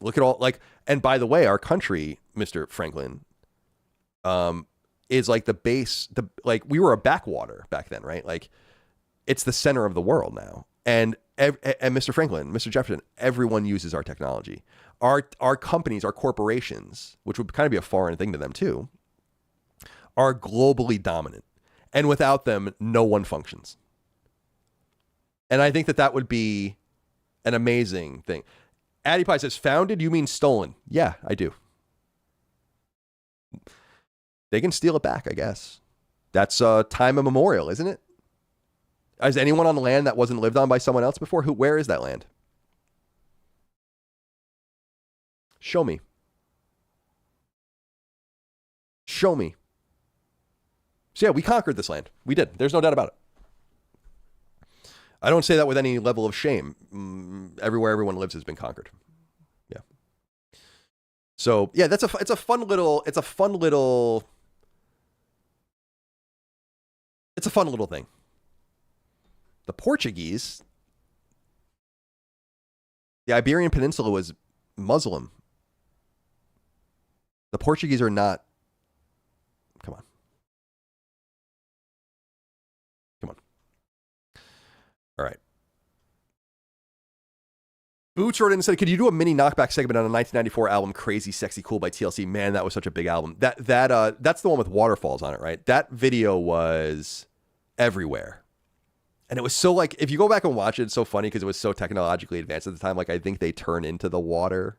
Look at all, like, and by the way, our country, Mr. Franklin, is like the base, like, we were a backwater back then, right? Like, it's the center of the world now. And Mr. Franklin, Mr. Jefferson, everyone uses our technology. Our companies, our corporations, which would kind of be a foreign thing to them too, are globally dominant. And without them, no one functions. And I think that would be an amazing thing. Addy Pie says, founded, you mean stolen? Yeah, I do. They can steal it back, I guess. That's time immemorial, isn't it? Is anyone on the land that wasn't lived on by someone else before? Where is that land? Show me. Show me. So yeah, we conquered this land. We did. There's no doubt about it. I don't say that with any level of shame. Everywhere everyone lives has been conquered. Yeah. So yeah, it's a fun little thing. The Portuguese, the Iberian Peninsula was Muslim. The Portuguese are not. Come on. All right. Boots wrote in and said, could you do a mini knockback segment on a 1994 album, Crazy Sexy Cool by TLC? Man, that was such a big album. That's the one with waterfalls on it, right? That video was everywhere. And it was so like, if you go back and watch it, it's so funny because it was so technologically advanced at the time. Like, I think they turn into the water,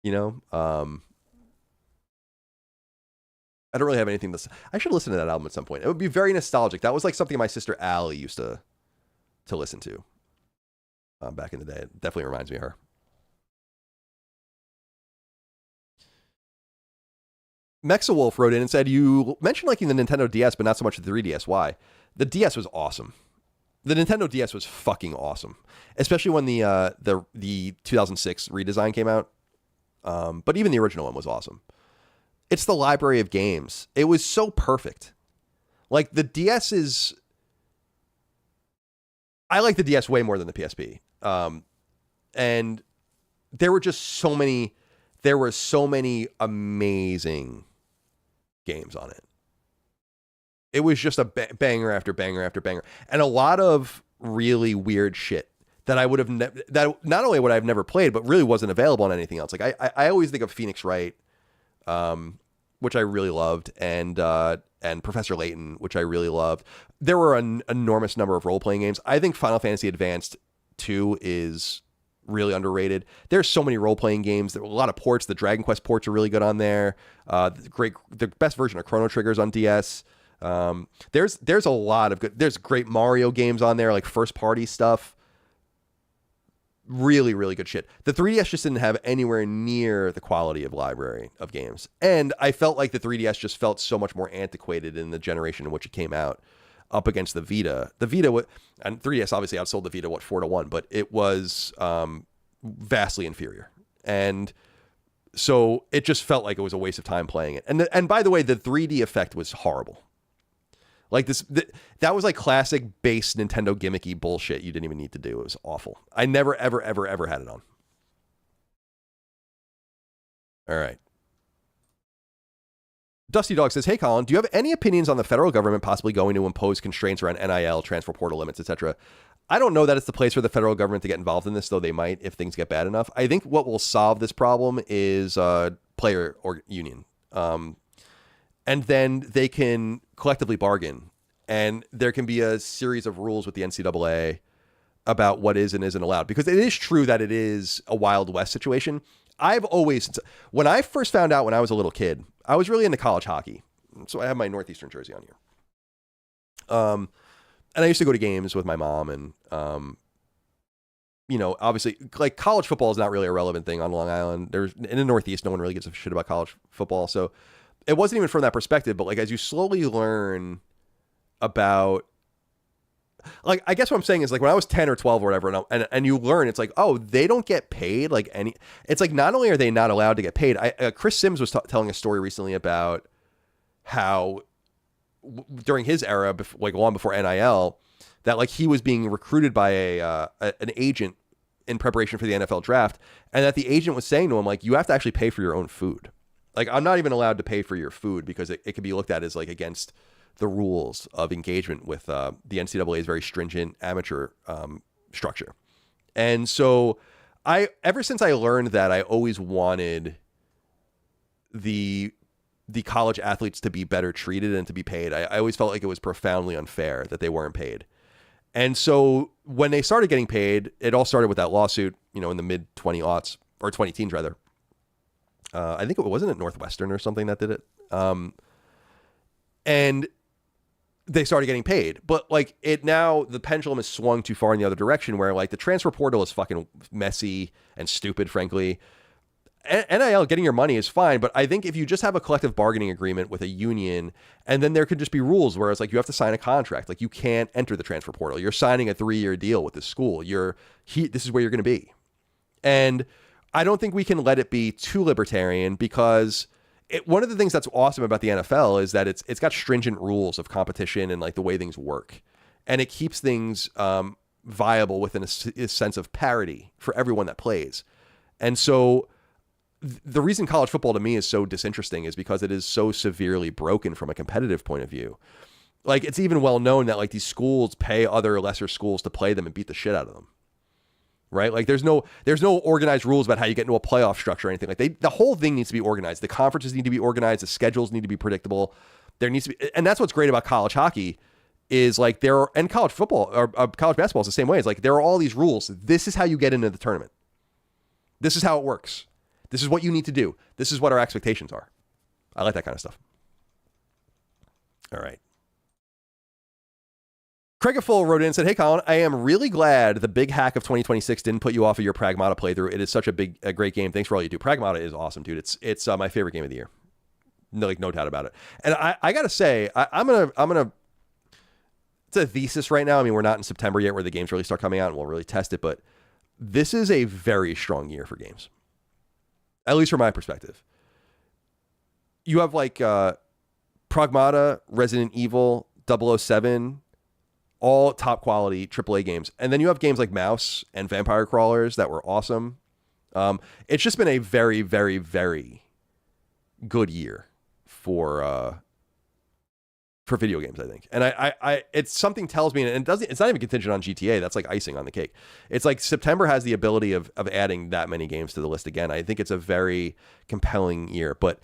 you know? I don't really have anything to. I should listen to that album at some point. It would be very nostalgic. That was like something my sister Allie used to listen to back in the day. It definitely reminds me of her. Mexawolf wrote in and said, you mentioned liking the Nintendo DS, but not so much the 3DS. Why? The DS was awesome. The Nintendo DS was fucking awesome, especially when the 2006 redesign came out. But even the original one was awesome. It's the library of games. It was so perfect. Like, the DS is... I like the DS way more than the PSP. And there were just so many... There were so many amazing games on it. It was just a banger after banger after banger. And a lot of really weird shit that I would have... that not only would I have never played, but really wasn't available on anything else. Like, I always think of Phoenix Wright... which I really loved, and Professor Layton, which I really loved. There were an enormous number of role-playing games. I think Final Fantasy Advanced 2 is really underrated. There's so many role-playing games. There were a lot of ports. The Dragon Quest ports are really good on there. The best version of Chrono Trigger's on DS. There's a lot of good. There's great Mario games on there, like first-party stuff. Really, really good shit. The 3DS just didn't have anywhere near the quality of library of games. And I felt like the 3DS just felt so much more antiquated in the generation in which it came out up against the Vita. The Vita, and 3DS obviously outsold the Vita, 4-1, but it was vastly inferior. And so it just felt like it was a waste of time playing it. And by the way, the 3D effect was horrible. Like that was like classic base Nintendo gimmicky bullshit you didn't even need to do. It was awful. I never, ever, ever, ever had it on. All right. Dusty Dog says, hey, Colin, do you have any opinions on the federal government possibly going to impose constraints around NIL, transfer portal limits, etc.? I don't know that it's the place for the federal government to get involved in this, though they might if things get bad enough. I think what will solve this problem is player or union. And then they can collectively bargain. And there can be a series of rules with the NCAA about what is and isn't allowed. Because it is true that it is a Wild West situation. When I first found out when I was a little kid, I was really into college hockey. So I have my Northeastern jersey on here. And I used to go to games with my mom. And, obviously, like, college football is not really a relevant thing on Long Island. In the Northeast, no one really gives a shit about college football. So it wasn't even from that perspective, but like as you slowly learn about, like, I guess what I'm saying is, like, when I was 10 or 12 or whatever, and you learn, it's like, oh, they don't get paid like any. It's like, not only are they not allowed to get paid. Chris Sims was telling a story recently about how during his era, like long before NIL, that like he was being recruited by an agent in preparation for the NFL draft, and that the agent was saying to him, like, you have to actually pay for your own food. Like, I'm not even allowed to pay for your food because it could be looked at as like against the rules of engagement with the NCAA's very stringent amateur structure. And so ever since I learned that, I always wanted the college athletes to be better treated and to be paid. I always felt like it was profoundly unfair that they weren't paid. And so when they started getting paid, it all started with that lawsuit, in the mid 20-aughts or 20 teens rather. I think it wasn't at Northwestern or something that did it. And they started getting paid. But like now the pendulum has swung too far in the other direction where like the transfer portal is fucking messy and stupid, frankly. NIL, getting your money is fine, but I think if you just have a collective bargaining agreement with a union, and then there could just be rules where it's like you have to sign a contract. Like, you can't enter the transfer portal. You're signing a 3-year deal with the school. This is where you're going to be. And I don't think we can let it be too libertarian because one of the things that's awesome about the NFL is that it's got stringent rules of competition and like the way things work. And it keeps things viable within a sense of parity for everyone that plays. And so the reason college football to me is so disinteresting is because it is so severely broken from a competitive point of view. Like, it's even well known that like these schools pay other lesser schools to play them and beat the shit out of them. Right? Like, there's no organized rules about how you get into a playoff structure or anything. Like, the whole thing needs to be organized. The conferences need to be organized. The schedules need to be predictable. There needs to be, and that's what's great about college hockey is like and college football or college basketball is the same way. It's like there are all these rules. This is how you get into the tournament. This is how it works. This is what you need to do. This is what our expectations are. I like that kind of stuff. All right. Craig Full wrote in and said, "Hey, Colin, I am really glad the big hack of 2026 didn't put you off of your Pragmata playthrough. It is such a great game. Thanks for all you do. Pragmata is awesome, dude. It's my favorite game of the year. No doubt about it. And I gotta say, I'm gonna. It's a thesis right now. I mean, we're not in September yet, where the games really start coming out, and we'll really test it. But this is a very strong year for games, at least from my perspective. You have like Pragmata, Resident Evil, 007. All top quality AAA games. And then you have games like Mouse and Vampire Crawlers that were awesome. It's just been a very, very, very good year for video games, I think. And it's something tells me, and it's not even contingent on GTA. That's like icing on the cake. It's like September has the ability of adding that many games to the list again. I think it's a very compelling year, but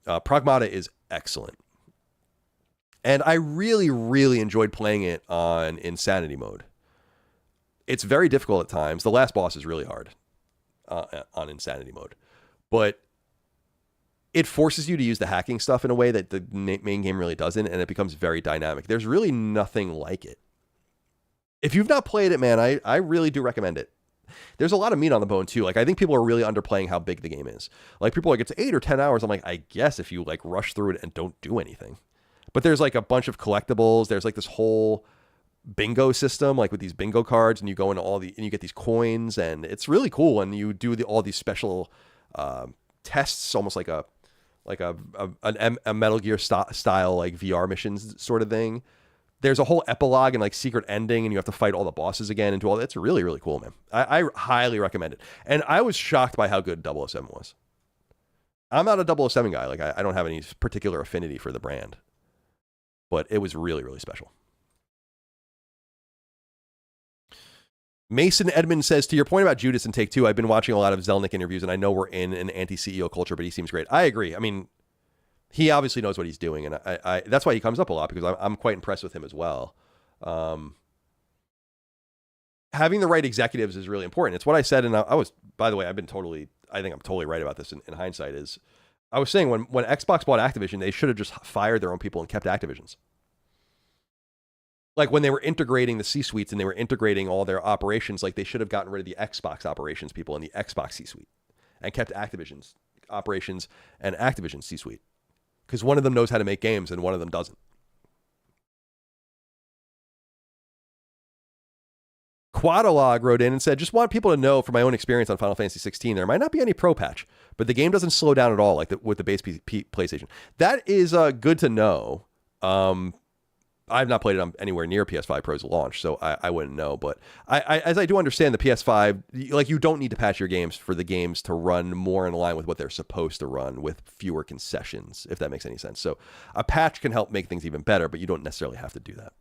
Pragmata is excellent. And I really, really enjoyed playing it on Insanity mode. It's very difficult at times. The last boss is really hard on Insanity mode. But it forces you to use the hacking stuff in a way that the main game really doesn't, and it becomes very dynamic. There's really nothing like it. If you've not played it, man, I really do recommend it. There's a lot of meat on the bone, too. Like, I think people are really underplaying how big the game is. Like, people are like, it's 8 or 10 hours. I'm like, I guess if you, like, rush through it and don't do anything. But there's like a bunch of collectibles. There's like this whole bingo system, like with these bingo cards, and you go into and you get these coins, and it's really cool. And you do all these special tests, almost like a Metal Gear style like VR missions sort of thing. There's a whole epilogue and like secret ending, and you have to fight all the bosses again and do all that. It's really, really cool, man. I highly recommend it. And I was shocked by how good 007 was. I'm not a 007 guy. Like I don't have any particular affinity for the brand. But it was really, really special. Mason Edmond says, to your point about Judas in Take-Two, I've been watching a lot of Zelnick interviews, and I know we're in an anti-CEO culture, but he seems great. I agree. I mean, he obviously knows what he's doing, and I that's why he comes up a lot, because I'm quite impressed with him as well. Having the right executives is really important. It's what I said, and I was, by the way, I think I'm totally right about this in hindsight, is I was saying when Xbox bought Activision, they should have just fired their own people and kept Activision's. Like when they were integrating the C-suites and they were integrating all their operations, like they should have gotten rid of the Xbox operations people and the Xbox C-suite and kept Activision's operations and Activision's C-suite. Because one of them knows how to make games and one of them doesn't. Quadalog wrote in and said, just want people to know from my own experience on Final Fantasy 16, there might not be any pro patch, but the game doesn't slow down at all like with the base PlayStation. That is good to know. I've not played it on anywhere near PS5 Pro's launch, so I wouldn't know. But as I do understand, the PS5, like you don't need to patch your games for the games to run more in line with what they're supposed to run with fewer concessions, if that makes any sense. So a patch can help make things even better, but you don't necessarily have to do that.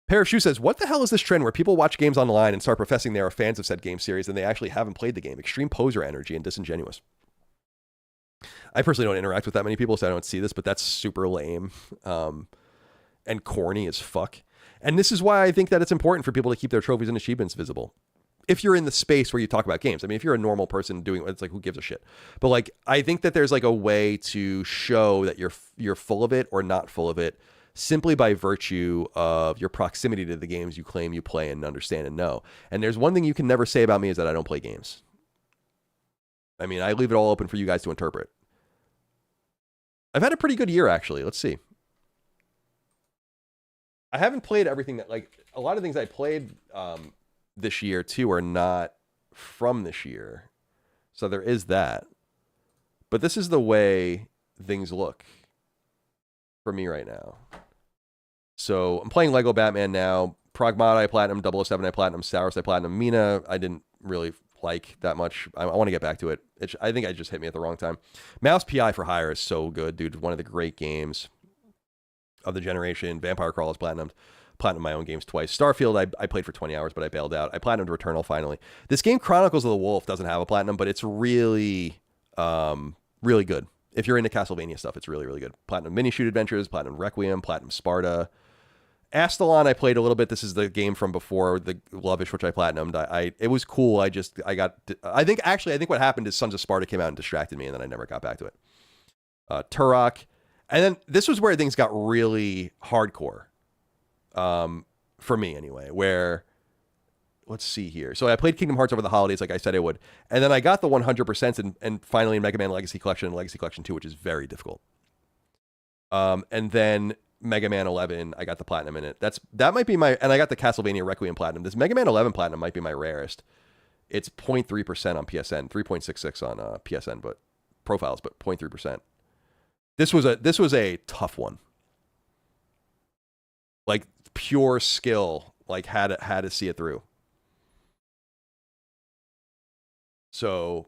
Pair of Shoes says, what the hell is this trend where people watch games online and start professing they are fans of said game series and they actually haven't played the game? Extreme poser energy and disingenuous. I personally don't interact with that many people, so I don't see this, but that's super lame and corny as fuck. And this is why I think that it's important for people to keep their trophies and achievements visible. If you're in the space where you talk about games, I mean, if you're a normal person doing it, it's like, who gives a shit? But like, I think that there's like a way to show that you're full of it or not full of it, simply by virtue of your proximity to the games you claim you play and understand and know. And there's one thing you can never say about me is that I don't play games. I mean, I leave it all open for you guys to interpret. I've had a pretty good year, actually. Let's see. I haven't played everything that, like, a lot of things I played this year, too, are not from this year. So there is that. But this is the way things look for me right now. So I'm playing Lego Batman now. Pragmata, I platinum. 007, I platinum. Saurus, I platinum. Mina, I didn't really like that much. I want to get back to it. I think it just hit me at the wrong time. Mouse PI for Hire is so good, dude. One of the great games of the generation. Vampire Crawlers platinumed my own games twice. Starfield, I played for 20 hours, but I bailed out. I platinumed Returnal finally. This game, Chronicles of the Wolf, doesn't have a platinum, but it's really, really good. If you're into Castlevania stuff, it's really, really good. Platinum Mini Shoot Adventures, Platinum Requiem, Platinum Sparta. Astalon I played a little bit. This is the game from before the Lovish, which I platinumed. It was cool. I think what happened is Sons of Sparta came out and distracted me, and then I never got back to it. Turok. And then this was where things got really hardcore. For me anyway, where, let's see here. So I played Kingdom Hearts over the holidays like I said I would. And then I got the 100% and finally in Mega Man Legacy Collection and Legacy Collection 2, which is very difficult. And then Mega Man 11, I got the platinum in it. That might be and I got the Castlevania Requiem platinum. This Mega Man 11 platinum might be my rarest. It's 0.3% on PSN, 3.66 on PSN, but profiles, but 0.3%. This was a tough one. Like pure skill, like had to see it through. So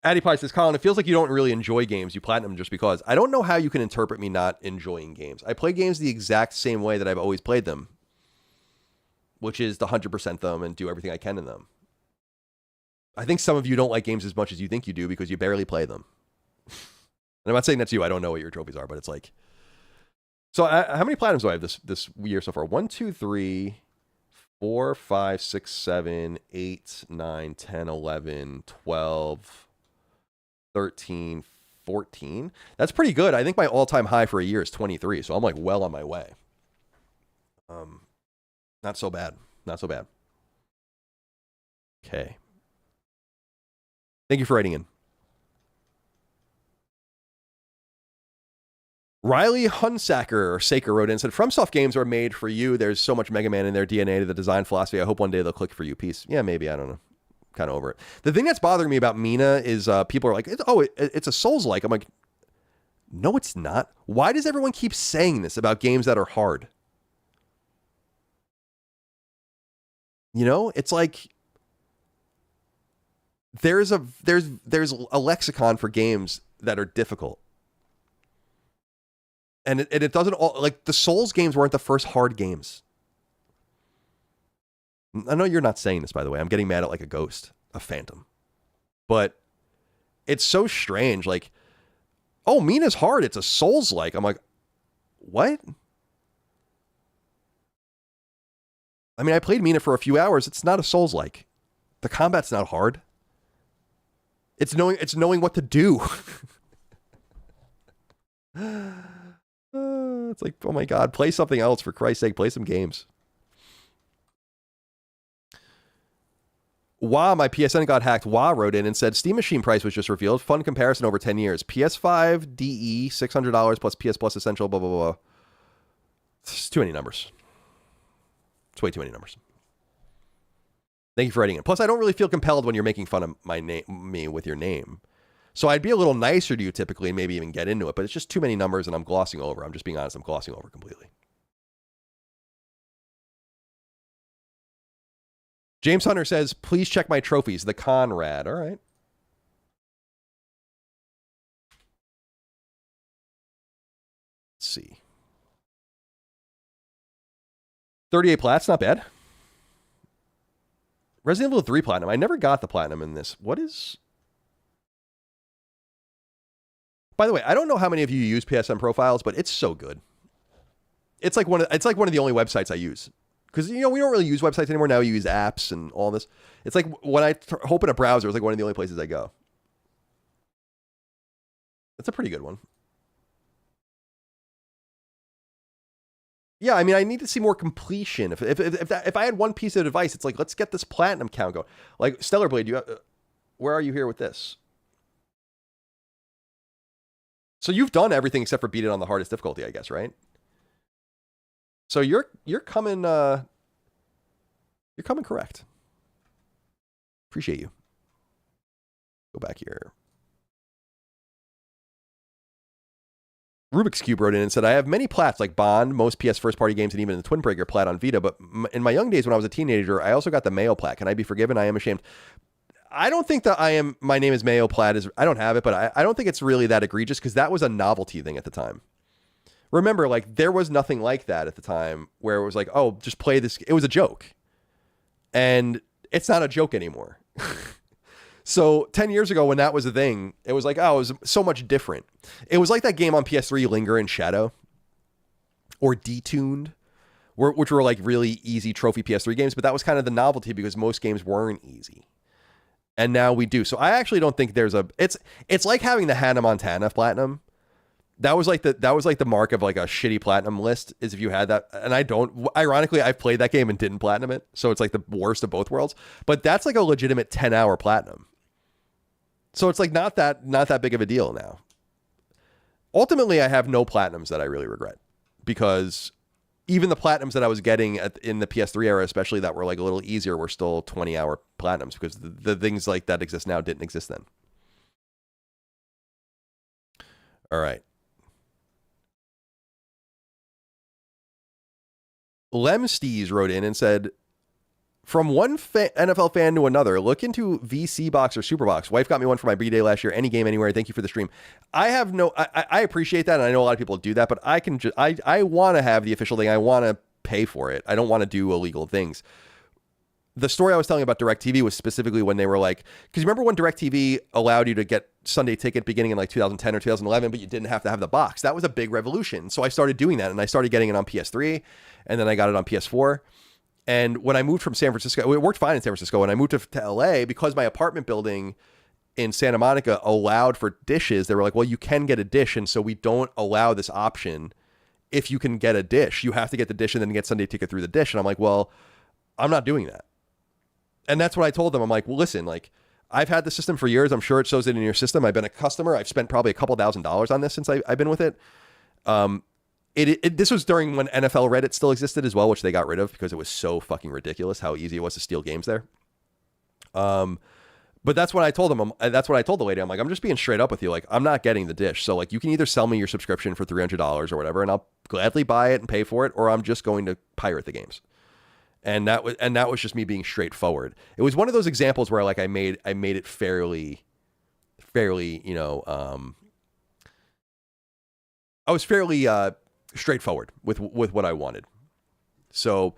Addy Pie says, Colin, it feels like you don't really enjoy games. You platinum just because. I don't know how you can interpret me not enjoying games. I play games the exact same way that I've always played them, which is the 100% them and do everything I can in them. I think some of you don't like games as much as you think you do because you barely play them. And I'm not saying that's you. I don't know what your trophies are, but it's like... So how many platinums do I have this year so far? 1, 2, 3, 4, 5, 6, 7, 8, 9, 10, 11, 12... 13, 14. That's pretty good. I think my all-time high for a year is 23, so I'm like well on my way. Not so bad. Not so bad. Okay. Thank you for writing in. Riley Hunsacker or Saker wrote in and said, FromSoft games are made for you. There's so much Mega Man in their DNA to the design philosophy. I hope one day they'll click for you. Peace. Yeah, maybe. I don't know. Kind of over it. The thing that's bothering me about Mina is people are like, it's a Souls-like. I'm like, no, it's not. Why does everyone keep saying this about games that are hard? You know, it's like there's a lexicon for games that are difficult. And it doesn't all, like the Souls games weren't the first hard games. I know you're not saying this, by the way. I'm getting mad at like a ghost, a phantom. But it's so strange. Like, oh, Mina's hard. It's a Souls-like. I'm like, what? I mean, I played Mina for a few hours. It's not a Souls-like. The combat's not hard. It's knowing what to do. It's like, oh my God, play something else for Christ's sake. Play some games. Wow, my PSN got hacked. Wow wrote in and said, Steam Machine price was just revealed. Fun comparison over 10 years. PS5 DE, $600 plus PS Plus Essential, blah, blah, blah. It's too many numbers. It's way too many numbers. Thank you for writing in. Plus, I don't really feel compelled when you're making fun of me with your name. So I'd be a little nicer to you typically and maybe even get into it, but it's just too many numbers and I'm glossing over. I'm just being honest. I'm glossing over completely. James Hunter says, please check my trophies. The Conrad. All right. Let's see. 38 plats, not bad. Resident Evil 3 platinum. I never got the platinum in this. What is... By the way, I don't know how many of you use PSN profiles, but it's so good. It's like one of the only websites I use. Because, you know, we don't really use websites anymore. Now we use apps and all this. It's like when I open a browser, it's like one of the only places I go. That's a pretty good one. Yeah, I mean, I need to see more completion. If I had one piece of advice, it's like, let's get this platinum count going. Like, Stellar Blade, where are you here with this? So you've done everything except for beat it on the hardest difficulty, I guess, right? So you're coming correct. Appreciate you. Go back here. Rubik's Cube wrote in and said, I have many plats like Bond, most PS first party games, and even the Twin Breaker plat on Vita, but in my young days when I was a teenager, I also got the Mayo plat. Can I be forgiven? I am ashamed. I don't think that my name is Mayo plat I don't have it, but I don't think it's really that egregious because that was a novelty thing at the time. Remember, like, there was nothing like that at the time where it was like, oh, just play this. It was a joke. And it's not a joke anymore. So 10 years ago when that was a thing, it was like, oh, it was so much different. It was like that game on PS3, Linger in Shadow, or Detuned, which were like really easy trophy PS3 games, but that was kind of the novelty because most games weren't easy. And now we do. So I actually don't think there's it's like having the Hannah Montana Platinum. That was like the mark of like a shitty platinum list, is if you had that. And I don't, ironically, I've played that game and didn't platinum it. So it's like the worst of both worlds, but that's like a legitimate 10-hour platinum. So it's like not that big of a deal now. Ultimately, I have no platinums that I really regret, because even the platinums that I was getting in the PS3 era, especially that were like a little easier, were still 20-hour platinums, because the things like that exist now didn't exist then. All right. Lemstees wrote in and said, from one NFL fan to another, look into VC Box or Superbox. Wife got me one for my B-Day last year. Any game, anywhere. Thank you for the stream. I appreciate that, and I know a lot of people do that, but I want to have the official thing. I want to pay for it. I don't want to do illegal things. The story I was telling about DirecTV was specifically when they were like, because you remember when DirecTV allowed you to get Sunday Ticket beginning in like 2010 or 2011, but you didn't have to have the box. That was a big revolution. So I started doing that, and I started getting it on PS3, and then I got it on PS4. And when I moved from San Francisco, it worked fine in San Francisco. When I moved to LA, because my apartment building in Santa Monica allowed for dishes, they were like, well, you can get a dish, and so we don't allow this option if you can get a dish. You have to get the dish and then get Sunday Ticket through the dish. And I'm like, well, I'm not doing that. And that's what I told them. I'm like, well, listen, like, I've had the system for years. I'm sure it shows it in your system. I've been a customer. I've spent probably a couple $1,000s on this since I've been with it. This was during when NFL Reddit still existed as well, which they got rid of because it was so fucking ridiculous how easy it was to steal games there. But that's what I told them. That's what I told the lady. I'm like, I'm just being straight up with you. Like, I'm not getting the dish. So like, you can either sell me your subscription for $300 or whatever, and I'll gladly buy it and pay for it, or I'm just going to pirate the games. And that was just me being straightforward. It was one of those examples where like I made it fairly, you know, I was fairly straightforward with what I wanted. So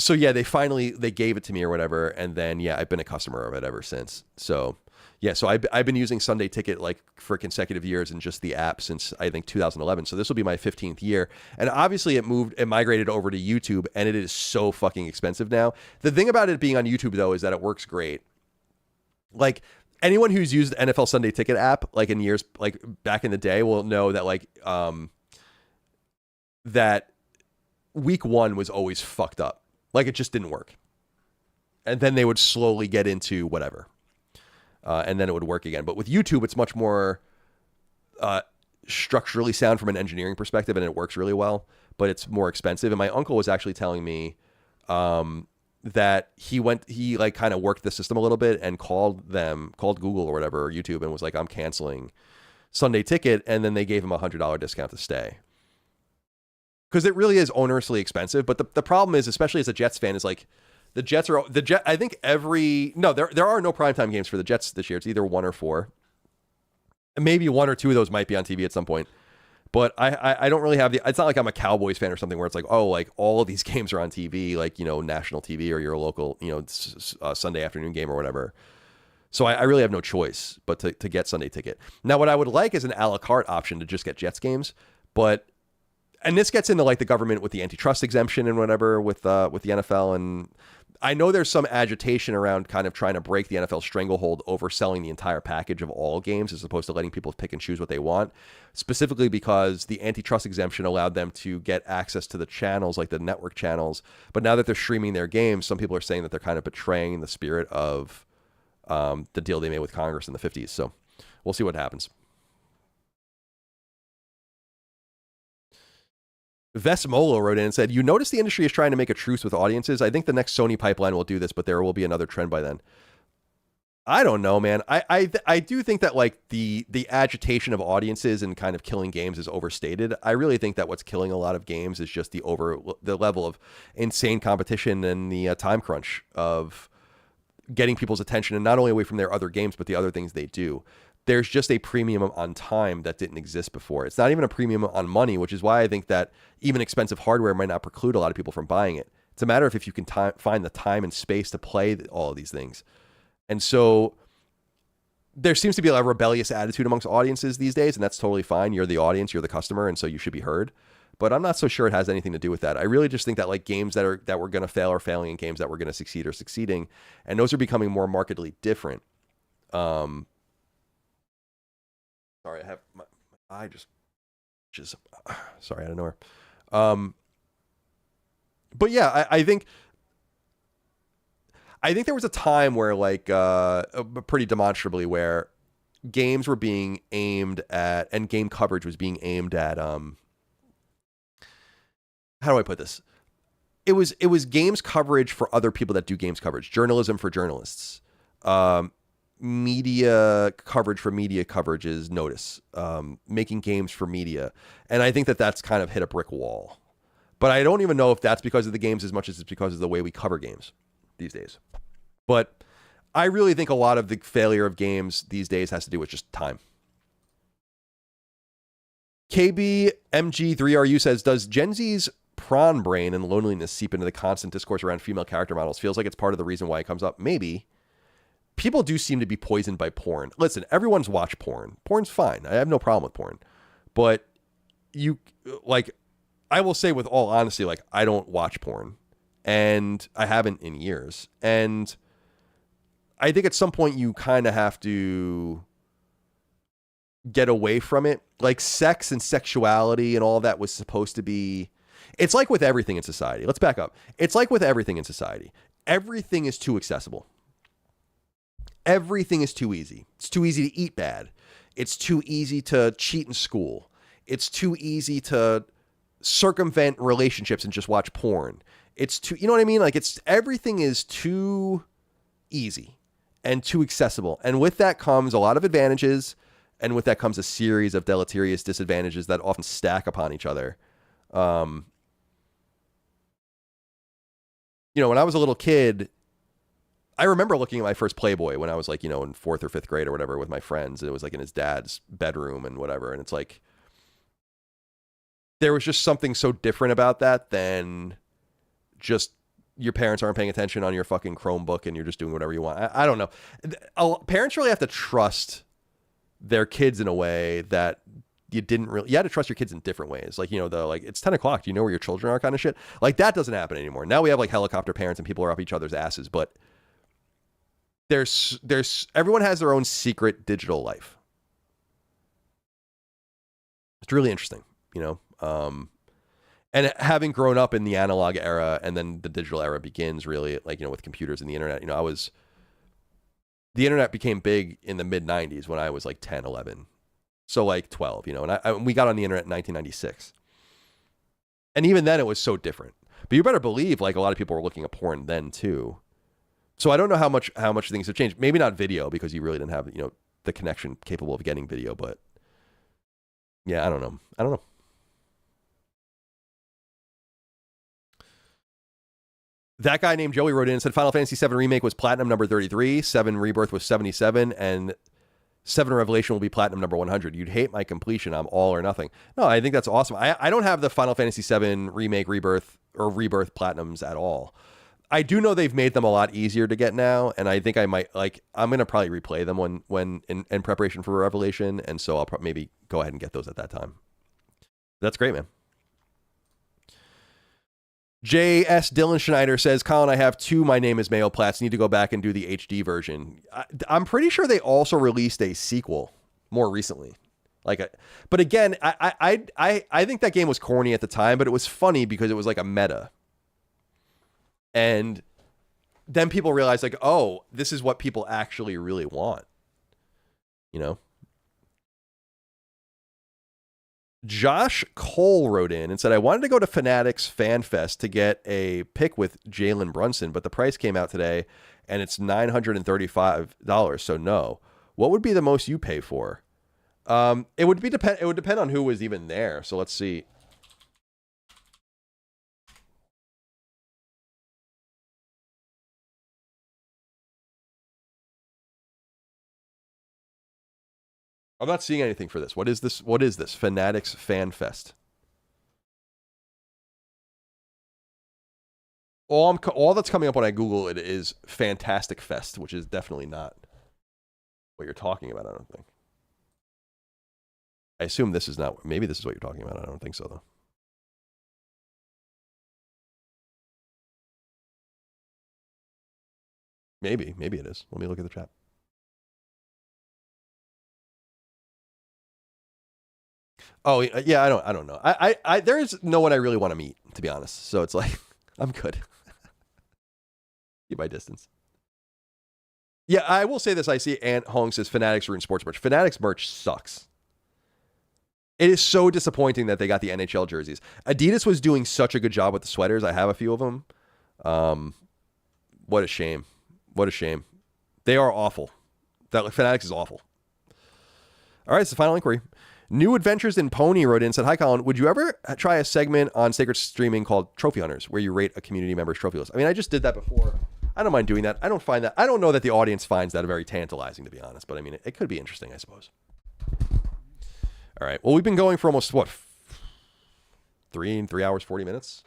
yeah, they gave it to me or whatever, and then yeah, I've been a customer of it ever since. So yeah, so I've been using Sunday Ticket like for consecutive years in just the app since I think 2011. So this will be my 15th year. And obviously it migrated over to YouTube, and it is so fucking expensive now. The thing about it being on YouTube though is that it works great. Like, anyone who's used NFL Sunday Ticket app like in years like back in the day will know that like that week one was always fucked up. Like, it just didn't work. And then they would slowly get into whatever. And then it would work again. But with YouTube, it's much more structurally sound from an engineering perspective, and it works really well, but it's more expensive. And my uncle was actually telling me that he like kind of worked the system a little bit and called Google or whatever, or YouTube, and was like, I'm canceling Sunday Ticket. And then they gave him $100 discount to stay. Because it really is onerously expensive. But the problem is, especially as a Jets fan, is like, I think there are no primetime games for the Jets this year. It's either 1 or 4. Maybe 1 or 2 of those might be on TV at some point. But I don't really have it's not like I'm a Cowboys fan or something where it's like, oh, like all of these games are on TV, like, you know, national TV or your local, you know, Sunday afternoon game or whatever. So I really have no choice but to get Sunday Ticket. Now, what I would like is an a la carte option to just get Jets games. And this gets into like the government with the antitrust exemption and whatever with the NFL. And I know there's some agitation around kind of trying to break the NFL stranglehold over selling the entire package of all games as opposed to letting people pick and choose what they want, specifically because the antitrust exemption allowed them to get access to the channels, like the network channels. But now that they're streaming their games, some people are saying that they're kind of betraying the spirit of the deal they made with Congress in the 50s. So we'll see what happens. Vesmolo wrote in and said, you notice the industry is trying to make a truce with audiences. I think the next Sony pipeline will do this, but there will be another trend by then. I don't know, man. I do think that like the agitation of audiences and kind of killing games is overstated. I really think that what's killing a lot of games is just the level of insane competition and the time crunch of getting people's attention, and not only away from their other games, but the other things they do. There's just a premium on time that didn't exist before. It's not even a premium on money, which is why I think that even expensive hardware might not preclude a lot of people from buying it. It's a matter of if you can find the time and space to play all of these things. And so there seems to be a rebellious attitude amongst audiences these days, and that's totally fine. You're the audience, you're the customer, and so you should be heard. But I'm not so sure it has anything to do with that. I really just think that like games that were going to fail are failing, and games that were going to succeed are succeeding, and those are becoming more markedly different. Sorry, I have my eye just sorry, out of nowhere. But yeah, I think there was a time where like pretty demonstrably where games were being aimed at, and game coverage was being aimed at how do I put this? It was games coverage for other people that do games coverage, journalism for journalists, media coverage for media coverage's notice, making games for media, and I think that that's kind of hit a brick wall. But I don't even know if that's because of the games as much as it's because of the way we cover games these days. But I really think a lot of the failure of games these days has to do with just time. KBMG3RU says, does Gen Z's prawn brain and loneliness seep into the constant discourse around female character models? Feels like it's part of the reason why it comes up. Maybe. People do seem to be poisoned by porn. Listen, everyone's watched porn. Porn's fine. I have no problem with porn. But you, like, I will say with all honesty, like, I don't watch porn. And I haven't in years. And I think at some point you kind of have to get away from it. Like sex and sexuality and all that was supposed to be, it's like with everything in society. Let's back up. It's like with everything in society. Everything is too accessible. Everything is too easy. It's too easy to eat bad. It's too easy to cheat in school. It's too easy to circumvent relationships and just watch porn. It's too, you know what I mean? Like everything is too easy and too accessible. And with that comes a lot of advantages. And with that comes a series of deleterious disadvantages that often stack upon each other. You know, when I was a little kid, I remember looking at my first Playboy when I was like, you know, in 4th or 5th grade or whatever with my friends. It was like in his dad's bedroom and whatever. And it's like, there was just something so different about that than just your parents aren't paying attention on your fucking Chromebook and you're just doing whatever you want. I don't know. Parents really have to trust their kids in a way that you had to trust your kids in different ways. Like, you know, like, it's 10 o'clock. Do you know where your children are kind of shit? Like that doesn't happen anymore. Now we have like helicopter parents and people are up each other's asses, but there's everyone has their own secret digital life. It's really interesting, you know? And having grown up in the analog era and then the digital era begins really like, you know, with computers and the internet, you know, the internet became big in the mid 90s when I was like 10, 11. So like 12, you know, and we got on the internet in 1996. And even then it was so different, but you better believe like a lot of people were looking at porn then too. So I don't know how much things have changed. Maybe not video because you really didn't have, you know, the connection capable of getting video, but yeah, I don't know. That guy named Joey wrote in and said Final Fantasy VII Remake was platinum number 33, 7 Rebirth was 77, and 7 Revelation will be platinum number 100. You'd hate my completion. I'm all or nothing. No, I think that's awesome. I don't have the Final Fantasy VII Remake, Rebirth, or Rebirth platinums at all. I do know they've made them a lot easier to get now, and I think I might, like, I'm going to probably replay them when in preparation for Revelation, and so I'll maybe go ahead and get those at that time. That's great, man. J.S. Dylan Schneider says, Colin, I have 2 My Name is Mayo Plats. Need to go back and do the HD version. I'm pretty sure they also released a sequel more recently. But again, I think that game was corny at the time, but it was funny because it was like a meta. And then people realized like, oh, this is what people actually really want. You know? Josh Cole wrote in and said, I wanted to go to Fanatics Fan Fest to get a pic with Jalen Brunson, but the price came out today and it's $935. So no. What would be the most you pay for? It would depend on who was even there. So let's see. I'm not seeing anything for this. What is this? What is this? Fanatics Fan Fest. all that's coming up when I Google it is Fantastic Fest, which is definitely not what you're talking about, I don't think. I assume this is not, maybe this is what you're talking about. I don't think so, though. Maybe it is. Let me look at the chat. Oh yeah, I don't know. There is no one I really want to meet, to be honest. So it's like, I'm good. Keep my distance. Yeah, I will say this. I see Ant Hong says Fanatics ruin sports merch. Fanatics merch sucks. It is so disappointing that they got the NHL jerseys. Adidas was doing such a good job with the sweaters. I have a few of them. What a shame. What a shame. They are awful. That Fanatics is awful. All right, it's the final inquiry. New Adventures in Pony wrote in and said, "Hi, Colin. Would you ever try a segment on Sacred Streaming called Trophy Hunters, where you rate a community member's trophy list?" I mean, I just did that before. I don't mind doing that. I don't know that the audience finds that very tantalizing, to be honest. But I mean, it could be interesting, I suppose. All right. Well, we've been going for almost, 3 hours, 40 minutes?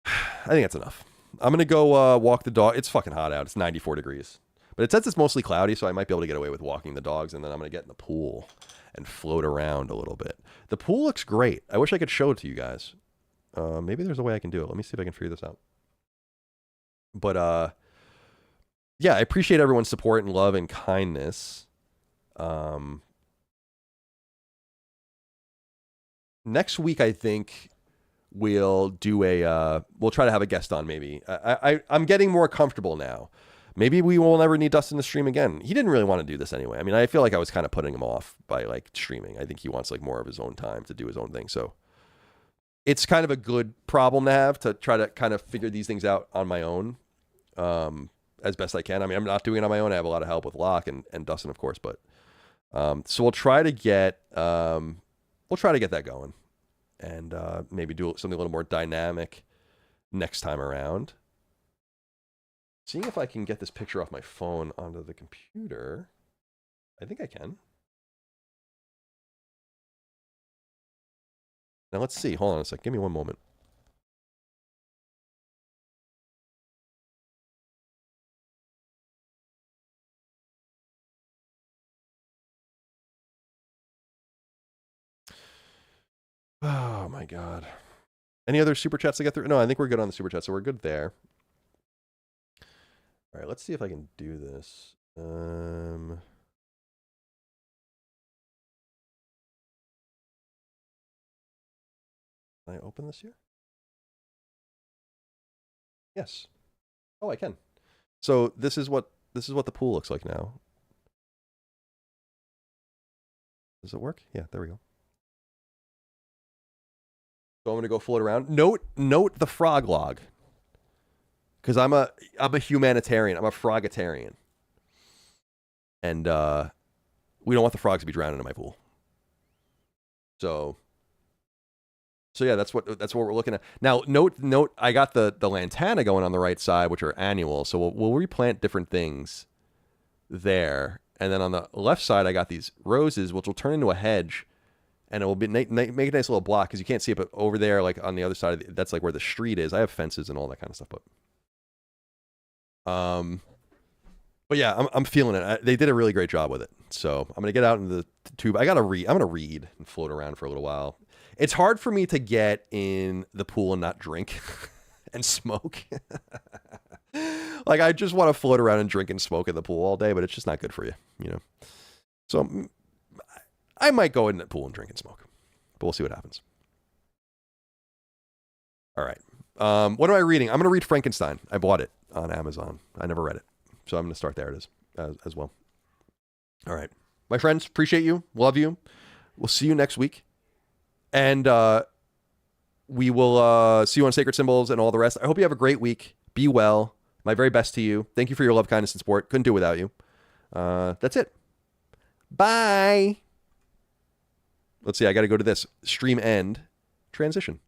I think that's enough. I'm going to go walk the dog. It's fucking hot out. It's 94 degrees. But it says it's mostly cloudy, so I might be able to get away with walking the dogs, and then I'm going to get in the pool and float around a little bit. The pool looks great. I wish I could show it to you guys. Maybe there's a way I can do it. Let me see if I can figure this out. But, yeah, I appreciate everyone's support and love and kindness. Next week, I think we'll do we'll try to have a guest on, maybe. I'm getting more comfortable now. Maybe we will never need Dustin to stream again. He didn't really want to do this anyway. I mean, I feel like I was kind of putting him off by like streaming. I think he wants like more of his own time to do his own thing. So it's kind of a good problem to have, to try to kind of figure these things out on my own as best I can. I mean, I'm not doing it on my own. I have a lot of help with Locke and Dustin, of course. But so we'll try to get that going and maybe do something a little more dynamic next time around. Seeing if I can get this picture off my phone onto the computer. I think I can. Now let's see. Hold on a sec. Give me one moment. Oh my God. Any other super chats to get through? No, I think we're good on the super chat, so we're good there. All right, let's see if I can do this. Can I open this here? Yes. Oh, I can. So this is what the pool looks like now. Does it work? Yeah, there we go. So I'm gonna go float around. Note the frog log. Because I'm a humanitarian. I'm a frogitarian. And we don't want the frogs to be drowning in my pool. So yeah, that's what we're looking at. Now, note I got the lantana going on the right side, which are annual. So we'll replant different things there. And then on the left side, I got these roses, which will turn into a hedge. And it will be make a nice little block, because you can't see it, but over there, like on the other side, that's like where the street is. I have fences and all that kind of stuff, but yeah, I'm feeling it. They did a really great job with it. So I'm gonna get out into the tube. I'm gonna read and float around for a little while. It's hard for me to get in the pool and not drink and smoke. Like, I just want to float around and drink and smoke in the pool all day, but it's just not good for you, you know. So I might go in the pool and drink and smoke, but we'll see what happens. All right. What am I reading? I'm going to read Frankenstein. I bought it on Amazon. I never read it. So I'm going to start there. It is as well. All right. My friends, appreciate you. Love you. We'll see you next week. And we will see you on Sacred Symbols and all the rest. I hope you have a great week. Be well. My very best to you. Thank you for your love, kindness, and support. Couldn't do it without you. That's it. Bye. Let's see. I got to go to this. Stream end. Transition.